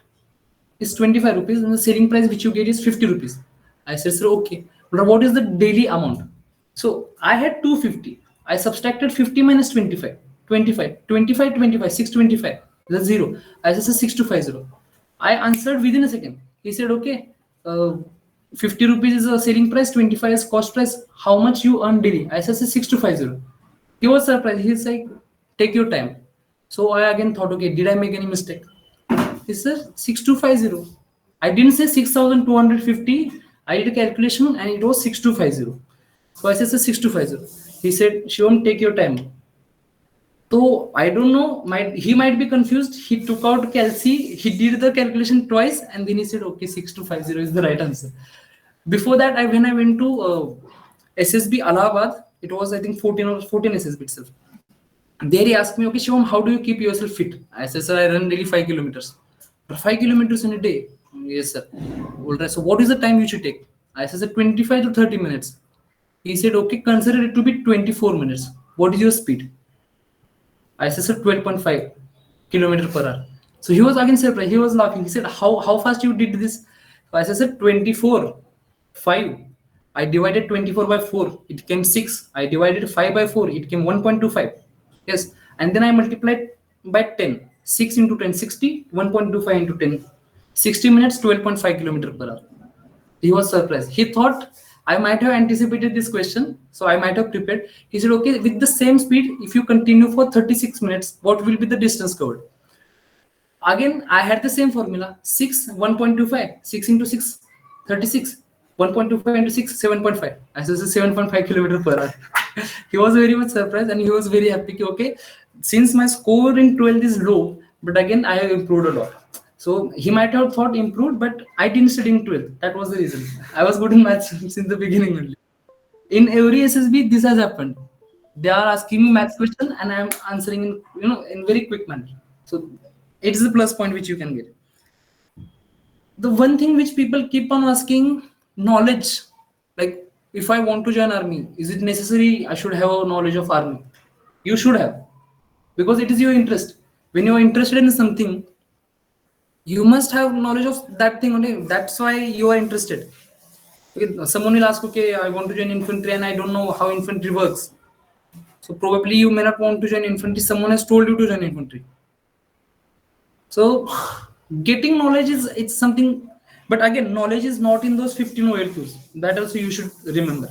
is 25 rupees and the selling price which you get is 50 rupees. I said, sir, okay. But what is the daily amount? So I had 250. I subtracted 50 minus 25. 25, 25, 25, 625. That's zero. I said, 6250. I answered within a second. He said, okay, 50 rupees is a selling price, 25 is cost price. How much you earn daily? I said 6250. He was surprised. He's like, take your time. So I again thought, okay, did I make any mistake? He said 6250. I didn't say 6250. I did a calculation and it was 6250. So I said 6250. He said, Shivam, take your time. So I don't know, he might be confused. He took out calci, he did the calculation twice, and then he said, okay, 6250 is the right answer. Before that, when I went to SSB Allahabad, it was I think 14 SSB itself. There he asked me, okay, Shivam, how do you keep yourself fit? I said, sir, I run daily 5 kilometers. 5 kilometers in a day? Yes, sir. All right. So what is the time you should take? I said, sir, 25 to 30 minutes. He said, okay, consider it to be 24 minutes. What is your speed? I said 12.5 kilometer per hour. So he was again surprised. He was laughing. He said, how fast you did this? So I said 24, 5. I divided 24 by 4. It came 6. I divided 5 by 4. It came 1.25. Yes. And then I multiplied by 10. 6 into 10, 60. 1.25 into 10. 60 minutes, 12.5 kilometer per hour. He was surprised. He thought I might have anticipated this question, so I might have prepared. He said, okay, with the same speed, if you continue for 36 minutes, what will be the distance covered? Again, I had the same formula. 6, 1.25, 6 into 6, 36. 1.25 into 6, 7.5. I said 7.5 kilometer per hour. He was very much surprised and he was very happy. Okay, since my score in 12th is low, but again I have improved a lot. So he might have thought improved, but I didn't study in 12th. That was the reason. I was good in maths since the beginning only. In every SSB, this has happened. They are asking me maths question, and I am answering in very quick manner. So it's the plus point which you can get. The one thing which people keep on asking, knowledge. Like, if I want to join army, is it necessary I should have a knowledge of army? You should have, because it is your interest. When you are interested in something, you must have knowledge of that thing only. That's why you are interested. Okay, someone will ask, okay, I want to join infantry and I don't know how infantry works. So probably you may not want to join infantry. Someone has told you to join infantry. So getting knowledge is, it's something, but again, knowledge is not in those 15 OLQs. That also you should remember.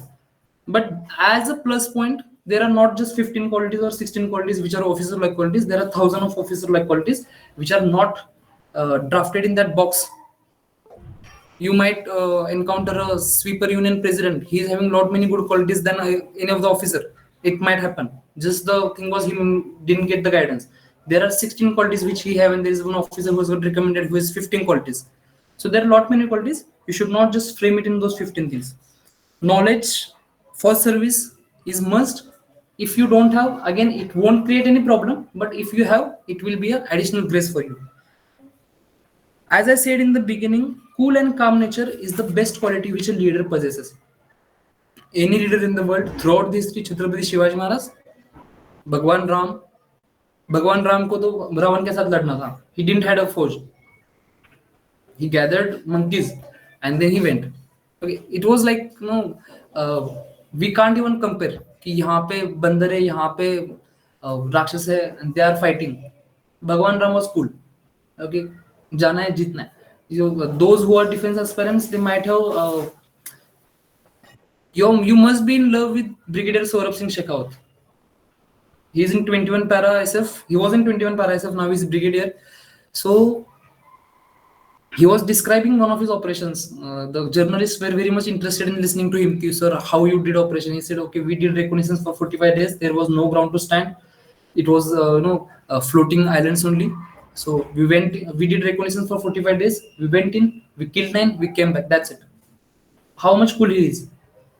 But as a plus point, there are not just 15 qualities or 16 qualities which are officer like qualities. There are thousands of officer like qualities which are not drafted in that box. You might encounter a sweeper union president. He is having lot many good qualities than any of the officer. It might happen. Just the thing was he didn't get the guidance. There are 16 qualities which he have, and there is one officer who has got recommended who has 15 qualities. So there are lot many qualities. You should not just frame it in those 15 things. Knowledge for service is must. If you don't have, again, it won't create any problem. But if you have, it will be an additional grace for you. As I said in the beginning, cool and calm nature is the best quality which a leader possesses. Any leader in the world throughout the history, Chhatrapati Shivaji Maharaj, Bhagwan Ram को तो रावण के साथ लड़ना था. He didn't had a force. He gathered monkeys and then he went. Okay, it was like we can't even compare कि यहाँ पे बंदर है, यहाँ पे राक्षस है, and they are fighting. Bhagwan Ram was cool. Okay, जाना है, जीतना है. Those who are defense aspirants, they might have you must be in love with Brigadier Saurabh Singh Shekhawat. He is in 21 para SF. He was in 21 para SF. Now he's brigadier. So he was describing one of his operations. The journalists were very much interested in listening to him. Sir, how you did operation? He said, okay, we did reconnaissance for 45 days. There was no ground to stand. It was floating islands only. So we did reconnaissance for 45 days. We went in, we killed 9, we came back. That's it. How much cool he is.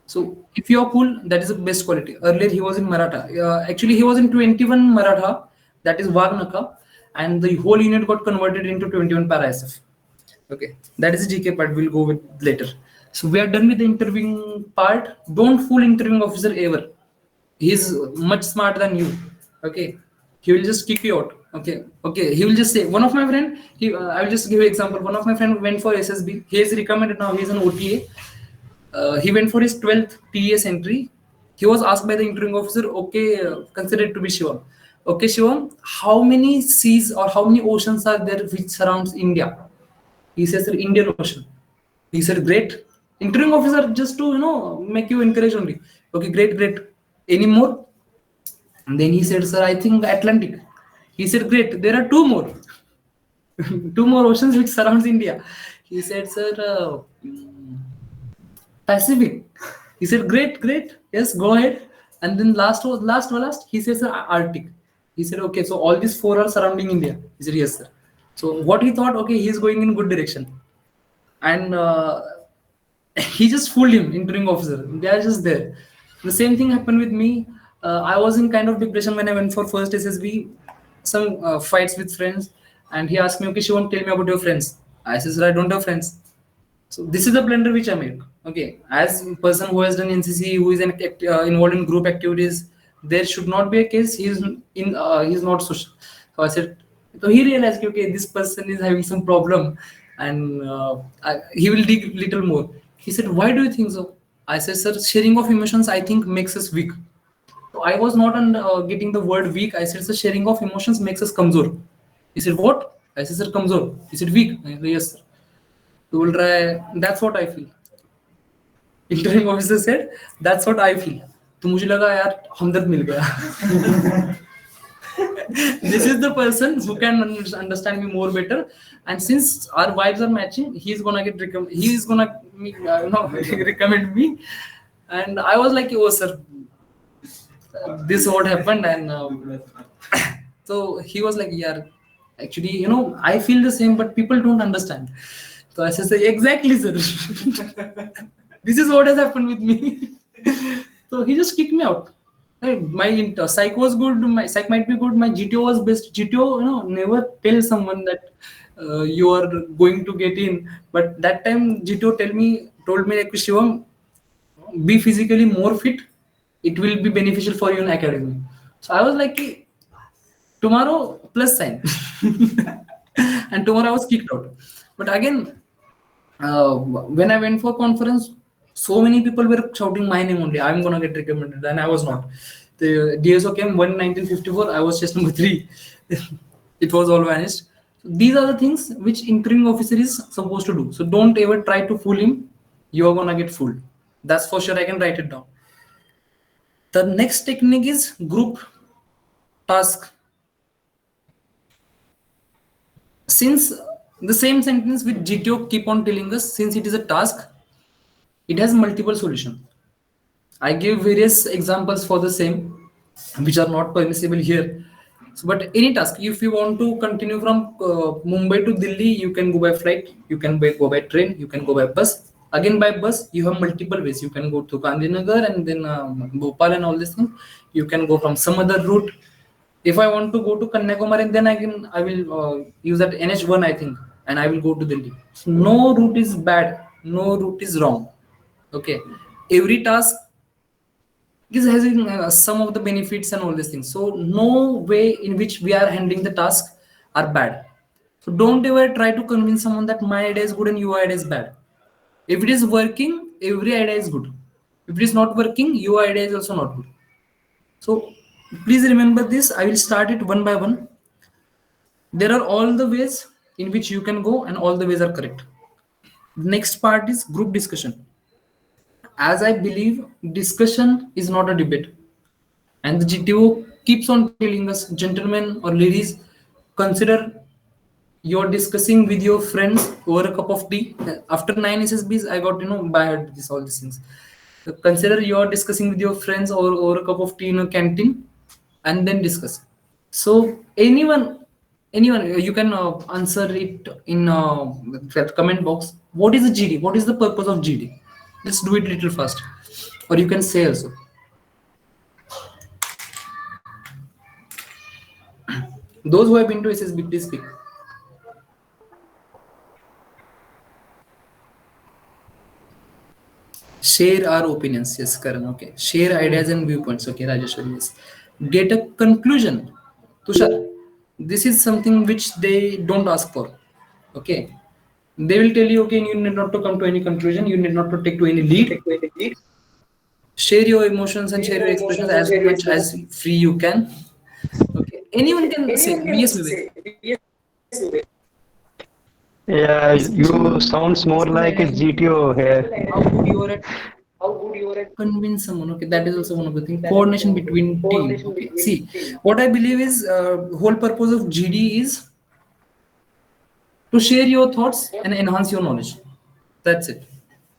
So if you're cool, that is the best quality. Earlier he was in Maratha. Actually, he was in 21 Maratha, that is Vagnaka, and the whole unit got converted into 21 para SF. Okay, that is the GK part. We'll go with later. So we are done with the interviewing part. Don't fool interviewing officer ever. He is much smarter than you. Okay, he will just kick you out. Okay. He will just say, one of my friend. I will just give you an example. One of my friend went for SSB. He is recommended now. He is an OTA. He went for his 12th TES entry. He was asked by the interviewing officer, okay, considered to be Shivam. Okay, Shivam, how many seas or how many oceans are there which surrounds India? He says, sir, Indian Ocean. He said, great. Interviewing officer, just to, make you encourage only. Okay, great. Any more? And then he said, sir, I think Atlantic. He said, great. There are 2 more. 2 more oceans which surrounds India. He said, sir, Pacific. He said, great. Yes, go ahead. And then last, he says, sir, Arctic. He said, okay, so all these 4 are surrounding India. He said, yes, sir. So what he thought, okay, he is going in good direction. And he just fooled him, interviewing officer. They are just there. The same thing happened with me. I was in kind of depression when I went for first SSB. Some fights with friends. And he asked me, okay, Shivam, tell me about your friends. I said, sir, I don't have friends. So this is the blunder which I made. Okay, as a person who has done NCC, who is involved in group activities, there should not be a case he's not social. So I said, so he realized, okay, this person is having some problem, and he will dig little more. He said, why do you think so? I said, sir, sharing of emotions, I think, makes us weak. So I was not getting the word weak. I said, sir, sharing of emotions makes us kamzor. He said, what? I said, sir, kamzor. He said, weak. I said, yes, sir. That's what I feel. Interviewing officer said, that's what I feel. तो मुझे लगा यार हमदर्द मिल गया. This is the person who can understand me more better, and since our vibes are matching, he's gonna recommend me. And I was like, oh sir, this is what happened, and So he was like, yeah, actually, I feel the same, but people don't understand. So I said, exactly, sir. This is what has happened with me. So he just kicked me out. Hey, my psych was good. My psych might be good. My GTO was best. GTO, never tell someone that you are going to get in. But that time, GTO told me like, Shivam, be physically more fit. It will be beneficial for you in academy. So I was like, tomorrow plus sign. And tomorrow I was kicked out. But again, when I went for conference, so many people were shouting my name only. I'm gonna get recommended, and I was not. The DSO came 1954. I was just number 3. It was all vanished. So these are the things which incoming officer is supposed to do. So don't ever try to fool him. You are gonna get fooled. That's for sure. I can write it down. The next technique is group task. Since the same sentence with GTO keep on telling us, since it is a task, it has multiple solutions. I give various examples for the same, which are not permissible here. So, but any task, if you want to continue from Mumbai to Delhi, you can go by flight, you can go by train, you can go by bus. Again, by bus, you have multiple ways. You can go to Gandhinagar and then Bhopal and all these things. You can go from some other route. If I want to go to Kanyakumari, then I will use that NH1, I think, and I will go to Delhi. So no route is bad, no route is wrong. Okay, every task is having some of the benefits and all these things. So no way in which we are handling the task are bad. So don't ever try to convince someone that my idea is good and your idea is bad. If it is working, every idea is good. If it is not working, your idea is also not good. So please remember this. I will start it one by one. There are all the ways in which you can go, and all the ways are correct. Next part is group discussion. As I believe, discussion is not a debate. And the GTO keeps on telling us, gentlemen or ladies, consider you're discussing with your friends over a cup of tea. After 9 SSBs, I got, by heart all these things. So consider you're discussing with your friends over a cup of tea in a canteen, and then discuss. So anyone, you can answer it in the comment box. What is the GD? What is the purpose of GD? Let's do it little fast, or you can say also. Those who have been to SSB, please speak. Share our opinions. Yes, Karan. Okay. Share ideas and viewpoints. Okay, Rajeshwari. Yes. Get a conclusion. Tushar, this is something which they don't ask for. Okay. They will tell you, okay, you need not to come to any conclusion. You need not to take to any lead. Share your emotions and share your expressions as much as free you can. Okay. Anyone can say. Yes, Vivek. Yeah, you sounds more like a GTO here. How good you are at convince someone. Okay, that is also one of the things. Coordination between team. Okay, see, what I believe is whole purpose of GD is to share your thoughts and enhance your knowledge. That's it.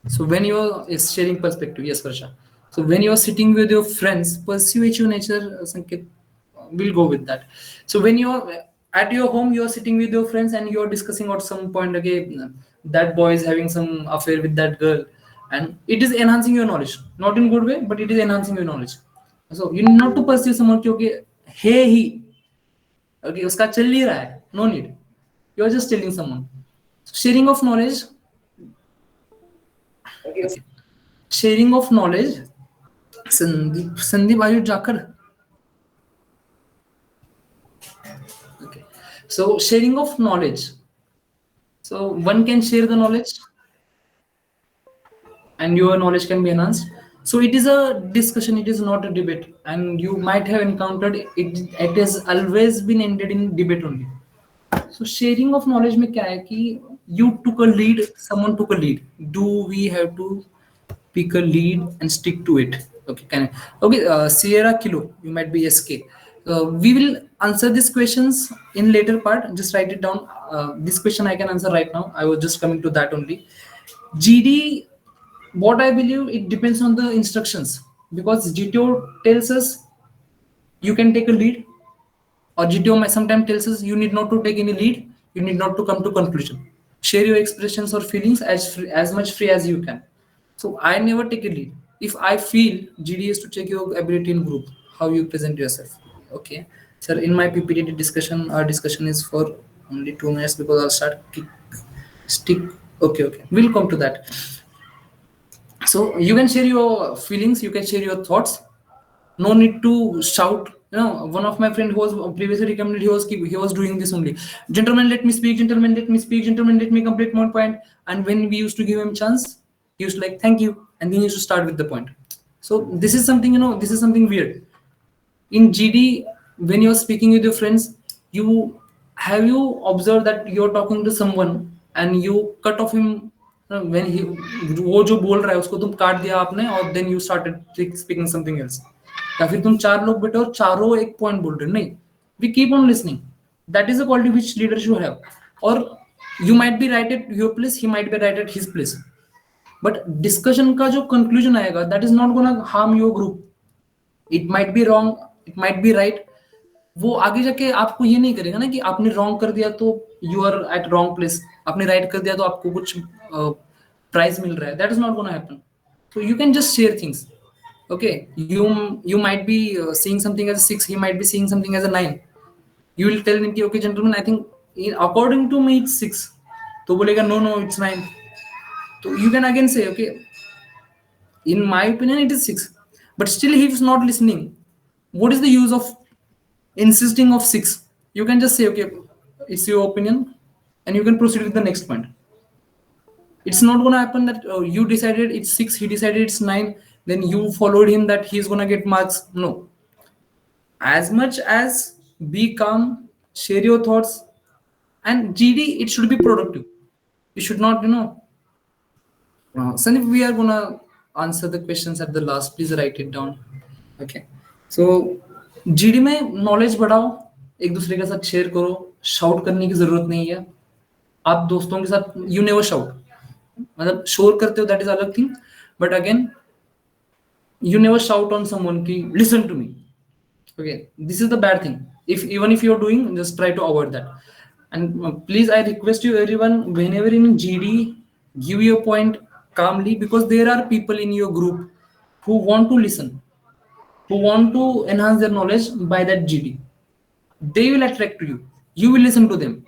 So when you're sharing perspective, yes, Varsha. So when you're sitting with your friends, persuasive nature, Sanket, we'll go with that. So when you're at your home, you're sitting with your friends and you're discussing at some point, okay, that boy is having some affair with that girl, and it is enhancing your knowledge, not in good way, but it is enhancing your knowledge. So you need not to pursue someone, okay, hey he, okay, uska chal nahi raha hai, no need. You're just telling someone. So sharing of knowledge. Okay. Sharing of knowledge. Sandeep, are you Jakar? Okay. So sharing of knowledge. So one can share the knowledge, and your knowledge can be enhanced. So it is a discussion. It is not a debate, and you might have encountered it. It has always been ended in debate only. So sharing of knowledge में क्या है कि you took a lead, someone took a lead. Do we have to pick a lead and stick to it? Okay, okay, Sierra Kilo, you might be SK. We will answer these questions in later part. Just write it down. This question I can answer right now. I was just coming to that only. GD, what I believe, it depends on the instructions, because GTO tells us you can take a lead, Or GTO sometimes tells us you need not to take any lead, you need not to come to conclusion. Share your expressions or feelings as much free as you can. So I never take a lead. If I feel GD is to check your ability in group, how you present yourself. Okay, sir. In my PPT discussion, our discussion is for only 2 minutes because I'll start stick. Okay. We'll come to that. So you can share your feelings, you can share your thoughts. No need to shout. One of my friend who was previously recommended, he was doing this only. Gentlemen, let me speak. Gentlemen, let me speak. Gentlemen, let me complete my point. And when we used to give him chance, he used to like thank you, and then he used to start with the point. So this is something, this is something weird. In GD, when you're speaking with your friends, you observed that you're talking to someone and you cut off him when he वो जो बोल रहा है उसको तुम काट दिया आपने और then you started speaking something else. या फिर तुम चार लोग बैठे और चारों एक पॉइंट बोल रहे हो. नहीं, we keep on listening. That is a quality which leader should have. Or you might be right at your place, he might be right at his place. But discussion का जो conclusion आएगा, that is not gonna harm your group. It might be wrong, it might be right. वो आगे जाके आपको ये नहीं करेगा ना कि आपने रॉन्ग कर दिया तो you are at wrong place, आपने राइट कर दिया तो आपको कुछ प्राइज मिल रहा है. That is not gonna happen. So you can just share things. Okay, you might be seeing something as a 6, he might be seeing something as a 9. You will tell him कि okay gentlemen, I think according to me it's 6. तो बोलेगा no it's 9. So you can again say okay, in my opinion it is 6, but still he is not listening. What is the use of insisting of 6? You can just say okay, it's your opinion, and you can proceed with the next point. It's not going to happen that you decided it's 6, he decided it's 9, then you followed him that he's going to get marks. No. As much as be calm, share your thoughts, and GD, it should be productive. You should not, Sanif, we are going to answer the questions at the last. Please write it down. Okay. So GD में knowledge बढ़ाओ, एक दूसरे के साथ share करो. Shout करने की जरूरत नहीं है. आप दोस्तों के साथ यू नेवर शाउट, मतलब शोर करते हो, दैट इज अलग thing. But again you never shout on someone ki listen to me. Okay, this is the bad thing. If you're doing, just try to avoid that. And please, I request you everyone, whenever in GD, give your point calmly, because there are people in your group who want to listen, who want to enhance their knowledge by that GD. They will attract to you, you will listen to them.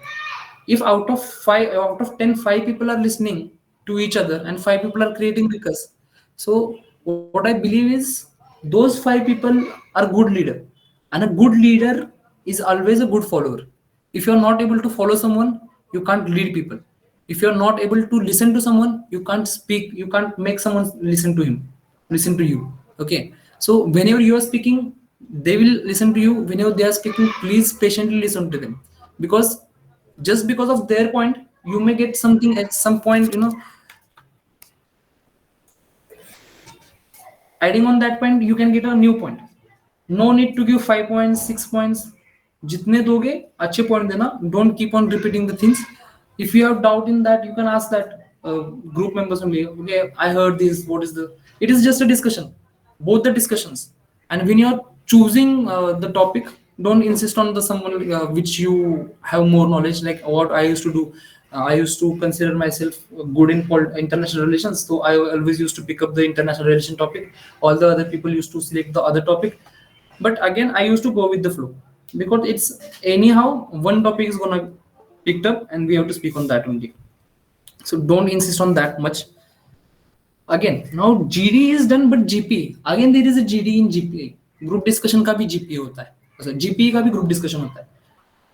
If out of 10 5 people are listening to each other and 5 people are creating because, so what I believe is those 5 people are good leader, and a good leader is always a good follower. If you're not able to follow someone, you can't lead people. If you're not able to listen to someone, you can't speak, you can't make someone listen to you. Okay, so whenever you are speaking, they will listen to you. Whenever they are speaking, please patiently listen to them, because just because of their point, you may get something at some point, adding on that point, you can get a new point. No need to give 5 points, 6 points. Jitne doge अच्छे point देना. Don't keep on repeating the things. If you have doubt in that, you can ask that group members only. Okay, I heard this. What is the? It is just a discussion. Both the discussions. And when you are choosing the topic, don't insist on the someone which you have more knowledge. Like what I used to do. I used to consider myself good in international relations, so I always used to pick up the international relation topic. All the other people used to select the other topic, but again I used to go with the flow, because it's anyhow one topic is gonna picked up and we have to speak on that only. So don't insist on that much. Again, now GD is done, but GP again there is a GD in GPA. Group discussion का भी GPA होता है, अच्छा GPA का भी group discussion होता है.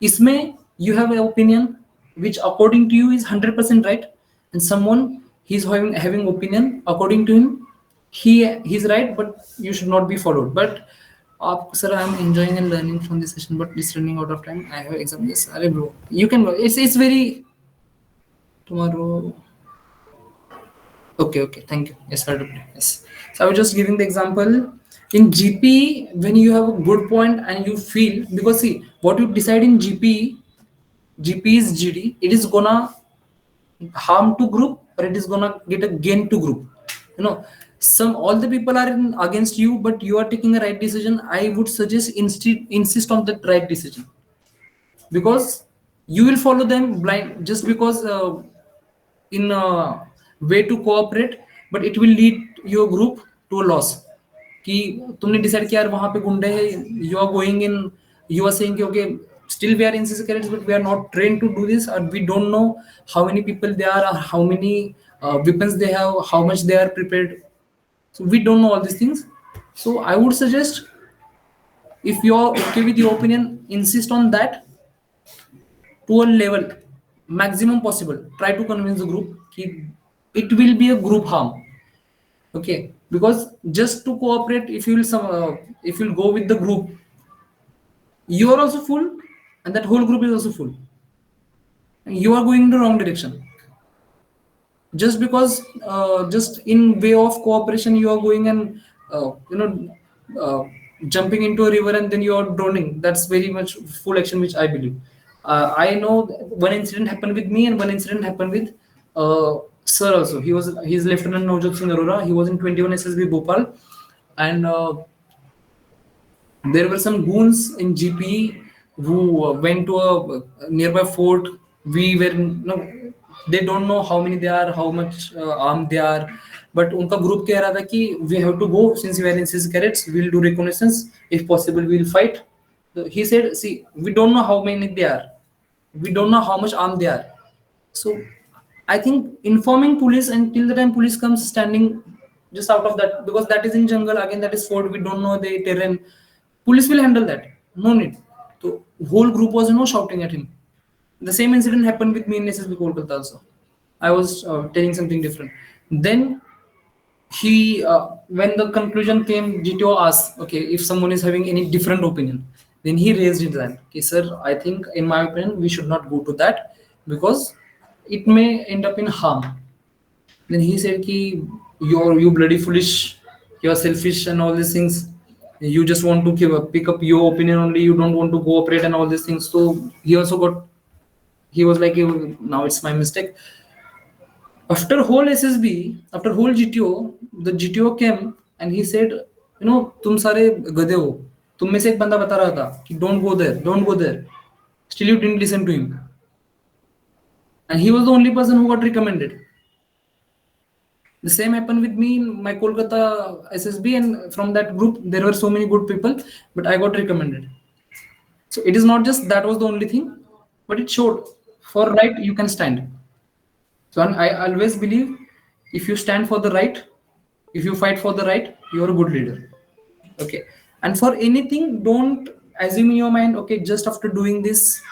इसमें you have an opinion which according to you is 100% right, and someone he's having opinion according to him he's right, but you should not be followed. But sir, I'm enjoying and learning from this session, but it's running out of time, I have exam. Yes, bro, you can go. It's very tomorrow. Okay, thank you. Yes, sir. Yes, so I was just giving the example in GP. When you have a good point and you feel, because see what you decide in GP is GD, it is gonna harm to group or it is gonna get a gain to group. All the people are against you, but you are taking a right decision. I would suggest insist on that right decision. because you will follow them blind just because in a way to cooperate, but it will lead your group to a loss. कि तुमने decide किया यार वहां पे गुंडे हैं, you are going in, you are saying कि okay still we are NCC cadets but we are not trained to do this, and we don't know how many people they are, or how many weapons they have, how much they are prepared. So we don't know all these things. So I would suggest, if you are okay with your opinion, insist on that to a level maximum possible. Try to convince the group कि it will be a group harm. Okay, because just to cooperate, if you will if you'll go with the group, you are also full and that whole group is also full, you are going in the wrong direction. Just because just in way of cooperation you are going and jumping into a river and then you are drowning, that's very much full action, which I believe. I know one incident happened with me and one incident happened with sir also. He's Lieutenant Navjot Singh Arora. He was in 21 SSB Bhopal, and there were some goons in GP who went to a nearby fort. We were they don't know how many they are, how much armed they are, but unka group कह रहा था कि we have to go, since we are in NCC cadets, we will do reconnaissance, if possible we will fight. So he said, see, we don't know how many they are, we don't know how much armed they are. So I think informing police until the time police comes standing just out of that, because that is in jungle, again that is fort, we don't know the terrain, police will handle that, no need. So whole group was shouting at him. The same incident happened with me in SSB Kolkata also. I was telling something different. Then he, when the conclusion came, GTO asked, okay, if someone is having any different opinion, then he raised his hand. Okay, sir, I think in my opinion, we should not go to that because it may end up in harm. Then he said, ki, you bloody foolish, you're selfish and all these things. You just want to pick up your opinion only, you don't want to cooperate and all these things. So he also got, he was like, now it's my mistake. After whole SSB, after whole GTO, the GTO came and he said, तुम सारे गधे हो, तुम में से एक बंदा बता रहा था कि don't go there, don't go there. Still you didn't listen to him. And he was the only person who got recommended. The same happened with me in my Kolkata SSB, and from that group, there were so many good people, but I got recommended. So it is not just that was the only thing, but it showed for right, you can stand. So I always believe if you stand for the right, if you fight for the right, you're a good leader. Okay. And for anything, don't assume in your mind, okay, just after doing this,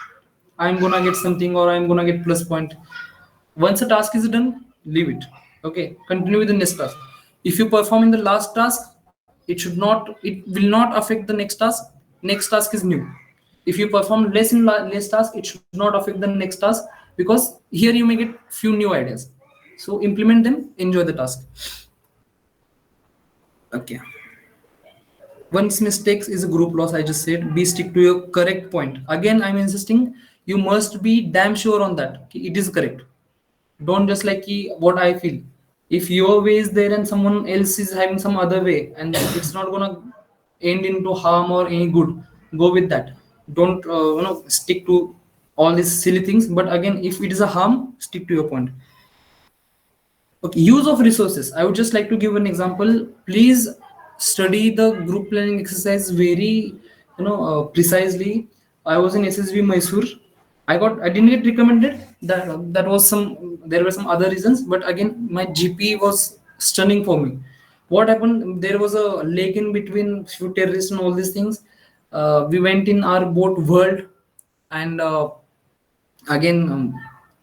I'm gonna get something or I'm gonna get plus point. Once a task is done, leave it. Okay, continue with the next task. If you perform in the last task, it will not affect the next task. Next task is new. If you perform less in less task, it should not affect the next task, because here you may get few new ideas. So implement them, enjoy the task. Okay. Once mistakes is a group loss, I just said, be stick to your correct point. Again, I'm insisting, you must be damn sure on that. It is correct. Don't just like what I feel. If your way is there and someone else is having some other way, and it's not gonna end into harm or any good, go with that. Don't stick to all these silly things. But again, if it is a harm, stick to your point. Okay, use of resources. I would just like to give an example. Please study the group planning exercise very precisely. I was in SSB Mysore. I didn't get recommended. There were some other reasons, but again my GP was stunning for me. What happened? There was a lake in between, few terrorists and all these things. We went in our boat World, and again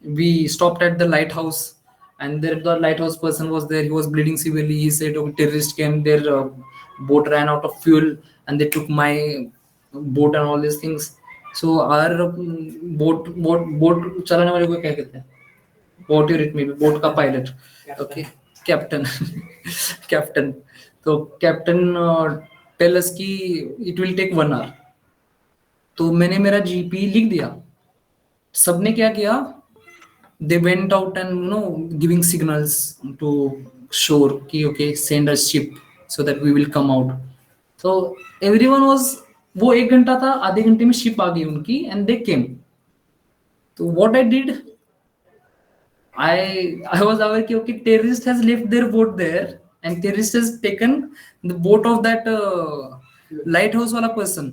we stopped at the lighthouse, and there the lighthouse person was there. He was bleeding severely. He said, "Okay, terrorists came. Their boat ran out of fuel, and they took my boat and all these things." So our boat चलाने वाले को क्या कहते हैं? What you read me? Boat का pilot. Okay, captain. Captain. So captain tell us कि it will take 1 hour. तो मैंने मेरा GP लिख दिया. सबने क्या किया? They went out and giving signals to shore कि okay, send a ship so that we will come out. So everyone was, वो 1 घंटा था, आधे घंटे में शिप आ गई उनकी, and they came. तो what I did, I was aware कि okay, terrorist has left their boat there and terrorist has taken the boat of that lighthouse वाला person.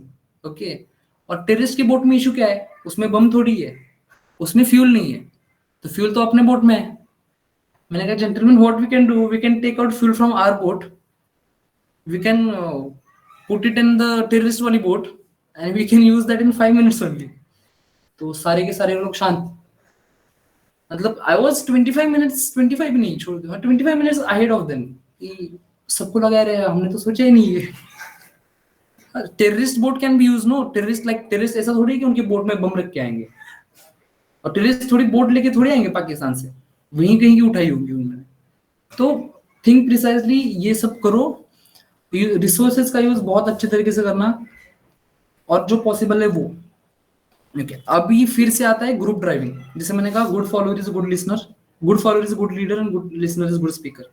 Okay, और terrorist की बोट में इशू क्या है? उसमें बम थोड़ी है, उसमें फ्यूल नहीं है, तो फ्यूल तो अपने बोट में है. मैंने कहा gentlemen, what we can do, we can take out fuel from our boat, we can put it in the terrorist वाली boat and we can use that in 5 minutes only. तो सारे के सारे लोग शांत. मतलब आई वाज 25 मिनट्स 25 भी नहीं छोड़ दो 25 मिनट्स अहेड ऑफ देम. सबको लगा रहे हमने तो सोचा ही नहीं है. Terrorist boat can be use no. Terrorist ऐसा थोड़ी कि उनके बोट में बम रख के आएंगे, और टेररिस्ट थोड़ी बोट लेके थोड़ी आएंगे पाकिस्तान से, वहीं कहीं की उठाई होगी उन्होंने. तो थिंक प्रिसाइजली, ये सब करो. रिसोर्सेज का यूज बहुत अच्छे तरीके से करना, और जो पॉसिबल है वो. Okay. अभी फिर से आता है ग्रुप ड्राइविंग. जैसे मैंने कहा, good follower is good listener, good follower is good leader and good listener is good speaker.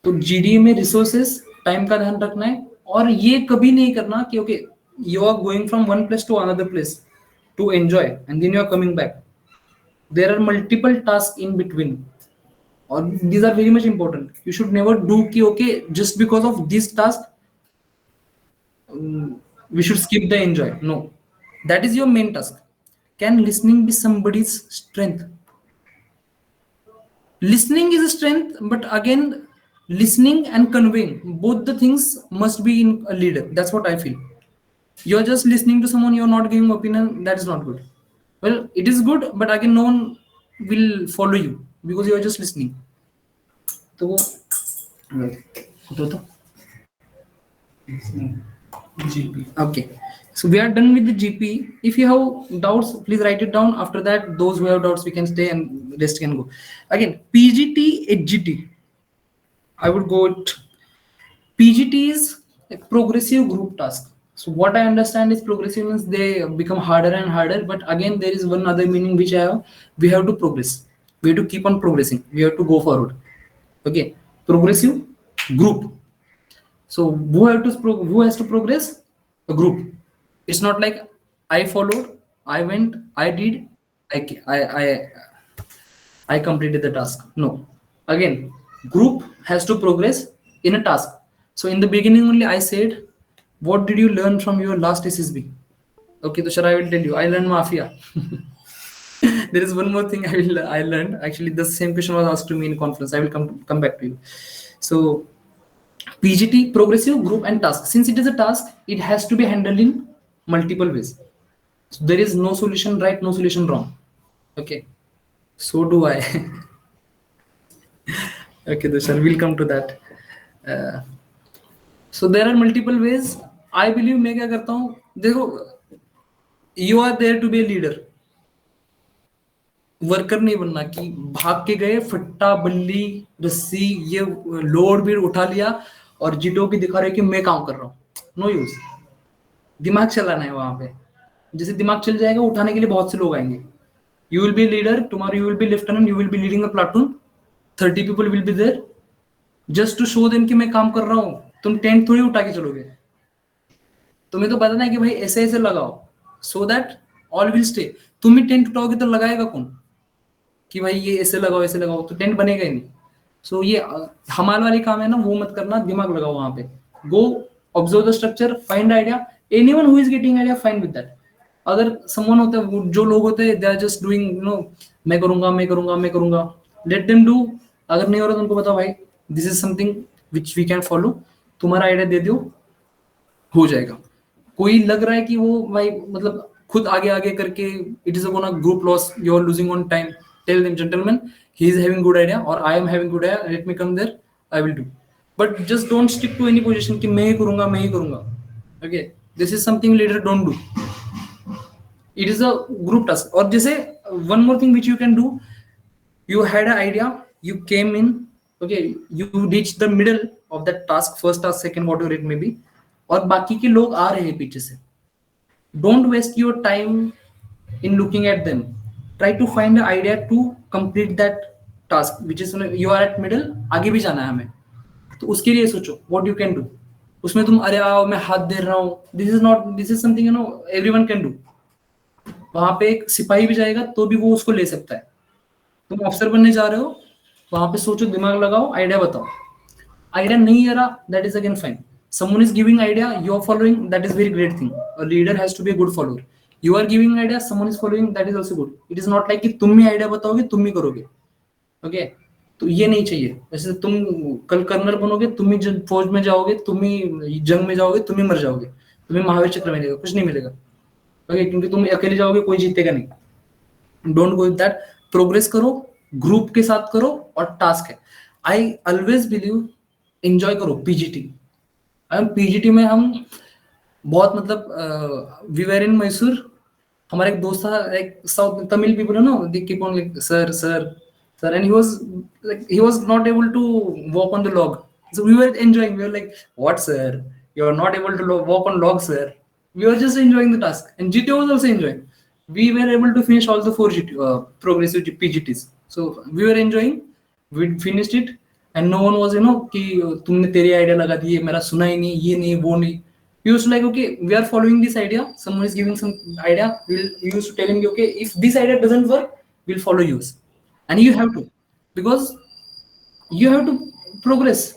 तो जीडीए में रिसोर्सेस, टाइम का ध्यान रखना है, और ये कभी नहीं करना कि okay you are going from one place to another place to enjoy and then you are coming back. There are multiple task in between, और these are very much important. You should never do कि okay just because of this task we should skip the enjoy. No, that is your main task. Can listening be somebody's strength? Listening is a strength, but again, listening and conveying, both the things must be in a leader. That's what I feel. You're just listening to someone, you're not giving opinion, that is not good. Well, it is good, but again, no one will follow you because you're just listening. So GP. Okay, so we are done with the GP. If you have doubts, please write it down. After that, those who have doubts, we can stay and rest can go. Again, PGT, HGT. I would go with PGT is a progressive group task. So what I understand is progressive means they become harder and harder. But again, there is one other meaning which I have. We have to progress. We have to keep on progressing. We have to go forward. Okay, progressive group. So who has to progress? A group. It's not like I followed, I went, I did, I completed the task. No. Again, group has to progress in a task. So in the beginning only I said, what did you learn from your last SSB? Okay, so I will tell you. I learned mafia. There is one more thing I learned. Actually, the same question was asked to me in conference. I will come back to you. So PGT, progressive group and task. Since it is a task, it has to be handled in multiple ways. So there is no solution right, no solution wrong. Okay, so do I. Okay, Dushar, we'll come to that. So there are multiple ways. I believe मैं क्या करता हूँ, देखो, you are there to be a leader. Worker नहीं बनना कि भाग के गए, फट्टा बल्ली रस्सी ये लोड भी उठा लिया और जिटो भी दिखा रहे कि मैं काम कर रहा हूँ. No use. दिमाग चलाना है वहां पे. जैसे दिमाग चल जाएगा, उठाने के लिए बहुत से लोग आएंगे. You will be leader, tomorrow you will be lieutenant, you will be leading a platoon, 30 people will be there just to show them कि मैं काम कर रहा हूँ. तुम टेंट थोड़ी उठा के चलोगे. तुम्हें तो बताना है कि भाई ऐसे ऐसे लगाओ, so that all will stay. तुम ही टेंट उठाओगे तो लगाएगा कौन कि भाई ये ऐसे लगाओ, तो टेंट बनेगा ही नहीं. सो ये हमारे वाली काम है ना, वो मत करना. दिमाग लगाओ वहां पे. Go observe the structure, find idea. Anyone who is getting idea, fine with that. अगर समवन होता है, जो लोग होते हैं, दे आर जस्ट डूइंग मैं करूंगा, लेट देम डू. अगर नहीं हो रहा तो उनको बताओ भाई this is something which we can follow. तुम्हारा आइडिया दे दो, हो जाएगा. कोई लग रहा है कि वो भाई मतलब खुद आगे करके it is a group loss, you are losing on time. Tell them, gentlemen, he is having good idea or I am having good idea, let me come there, I will do. But just don't stick to any position कि मैं ही करूंगा. Okay, this is something leader don't do. It is a group task. और जैसे one more thing which you can do, you had an idea, you came in, okay, you reached the middle of that task, first task, second, whatever it may be, और बाकी के लोग आ रहे हैं पीछे से. Don't waste your time in looking at them. Try to find an idea to complete that task which is you are at middle. आगे भी जाना है हमें, तो उसके लिए सोचो what you can do. उसमें तुम अरे आओ मैं हाथ दे रहा हूँ, this is something everyone can do. वहां पे एक सिपाही भी जाएगा तो भी वो उसको ले सकता है। तुम अफसर बनने जा रहे हो, वहां पे सोचो, दिमाग लगाओ, आइडिया बताओ। आइडिया नहीं आ रहा, that is again fine. Someone is giving idea, you are following, that is very great thing. A leader has to be a good follower. You are giving idea, someone is following, that is also good. It is not like कि तुम ही idea बताओगे तुम ही करोगे, okay? तो ये नहीं चाहिए। वैसे तुम कल कर्नल बनोगे, तुम ही फौज में जाओगे, तुम ही जंग में जाओगे, तुम ही मर जाओगे, तुम्हें महावीर चक्र मिलेगा, कुछ नहीं मिलेगा, ओके? क्योंकि तुम अकेले जाओगे, कोई जीतेगा नहीं। Don't go with that. Progress करो, ग्रुप के साथ करो, और टास्क है। आई ऑलवेज बिलीव एंजॉय करो पीजीटी। पीजीटी में हम बहुत मतलब वी वर इन मैसूर, हमारा एक दोस्त था, एक साउथ तमिल पीपल है ना, they keep on like sir sir sir, and he was not able to walk on the log, so we were enjoying, we were like, what sir, you are not able to walk on log sir. We were just enjoying the task, and GTO was also enjoying. We were able to finish all the 4 progressive PGTs, so we were enjoying, we finished it, and no one was कि तुमने तेरी idea लगा दी है, मेरा सुना ही नहीं, ये नहीं वो नहीं. We used to like, okay, we are following this idea, someone is giving some idea, we used to tell him, okay, if this idea doesn't work, we'll follow yours, and you have to, because you have to progress.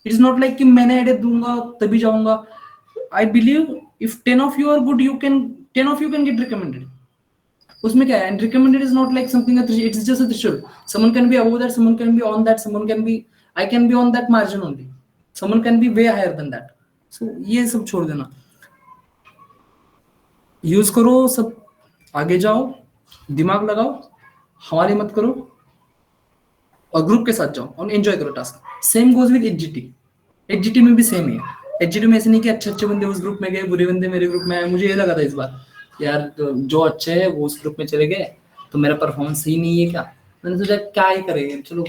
It is not like कि मैंने idea दूंगा तभी जाऊंगा. I believe if 10 of you are good, 10 of you can get recommended. उसमें क्या है? And recommended is not like something that it's just a threshold. Someone can be above that, someone can be on that, someone can be, I can be on that margin only. Someone can be way higher than that. So ये सब छोड़ देना, use करो सब, आगे जाओ, दिमाग लगाओ, हमारी मत करो, और ग्रुप के साथ जाओ और एंजॉय करो task. Same goes with HGT. HGT में भी सेम है. एचजीटी में ऐसे नहीं कि अच्छे अच्छे बंदे उस ग्रुप में गए, बुरे बंदे मेरे ग्रुप में आए. मुझे ये लगा था इस बार, यार तो जो अच्छे है वो उस ग्रुप में चले गए, तो मेरा परफॉर्मेंस सही नहीं है क्या? मैंने सोचा क्या ही करेंगे, चलो.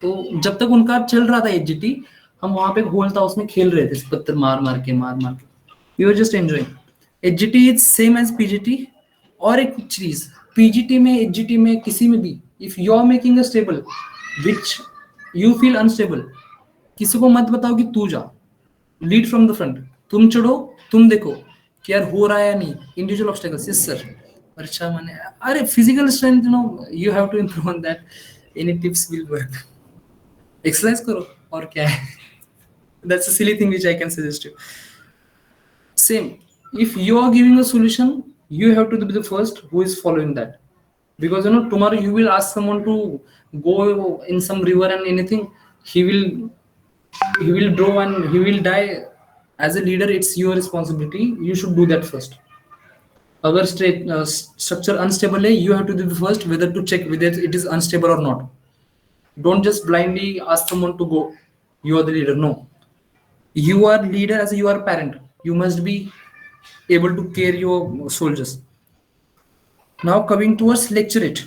तो जब तक उनका चल रहा था एचजीटी, हम वहां पे होल था उसमें खेल रहे थे, पत्थर मार मार के. We were just enjoying. HGT is same as PGT. और एक चीज, पीजीटी में, एचजीटी में, किसी में भी, if you are making a stable which you feel unstable, किसी को मत बताओ कि तू जा, लीड फ्रॉम द फ्रंट. तुम चढ़ो, तुम देखो कि यार हो रहा है या नहीं. Individual obstacles, yes sir. अच्छा माने, अरे physical strength, you have to improve on that. Any tips will work. Exercise करो, और क्या है. That's a silly thing which I can suggest you. Same, if you are giving a solution, you have to be the first who is following that, because tomorrow you will ask someone to go in some river and anything, he will draw and he will die. As a leader, it's your responsibility, you should do that first. अगर structure unstable है, you have to do the first, whether to check whether it is unstable or not. Don't just blindly ask someone to go, you are the leader. No, you are leader as you are parent, you must be able to care your soldiers. Now coming towards lecturate.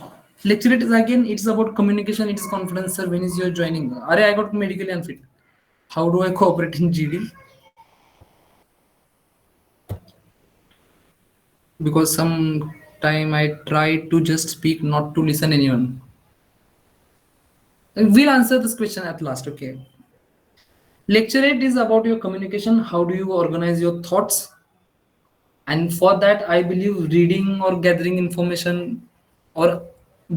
Lecturate is again, it's about communication, it is confidence. Sir, when is your joining? Are I got medically unfit, how do I cooperate in GD? Because some time I try to just speak, not to listen anyone. We'll answer this question at last, okay? Lecturate is about your communication, how do you organize your thoughts. And for that, I believe reading or gathering information or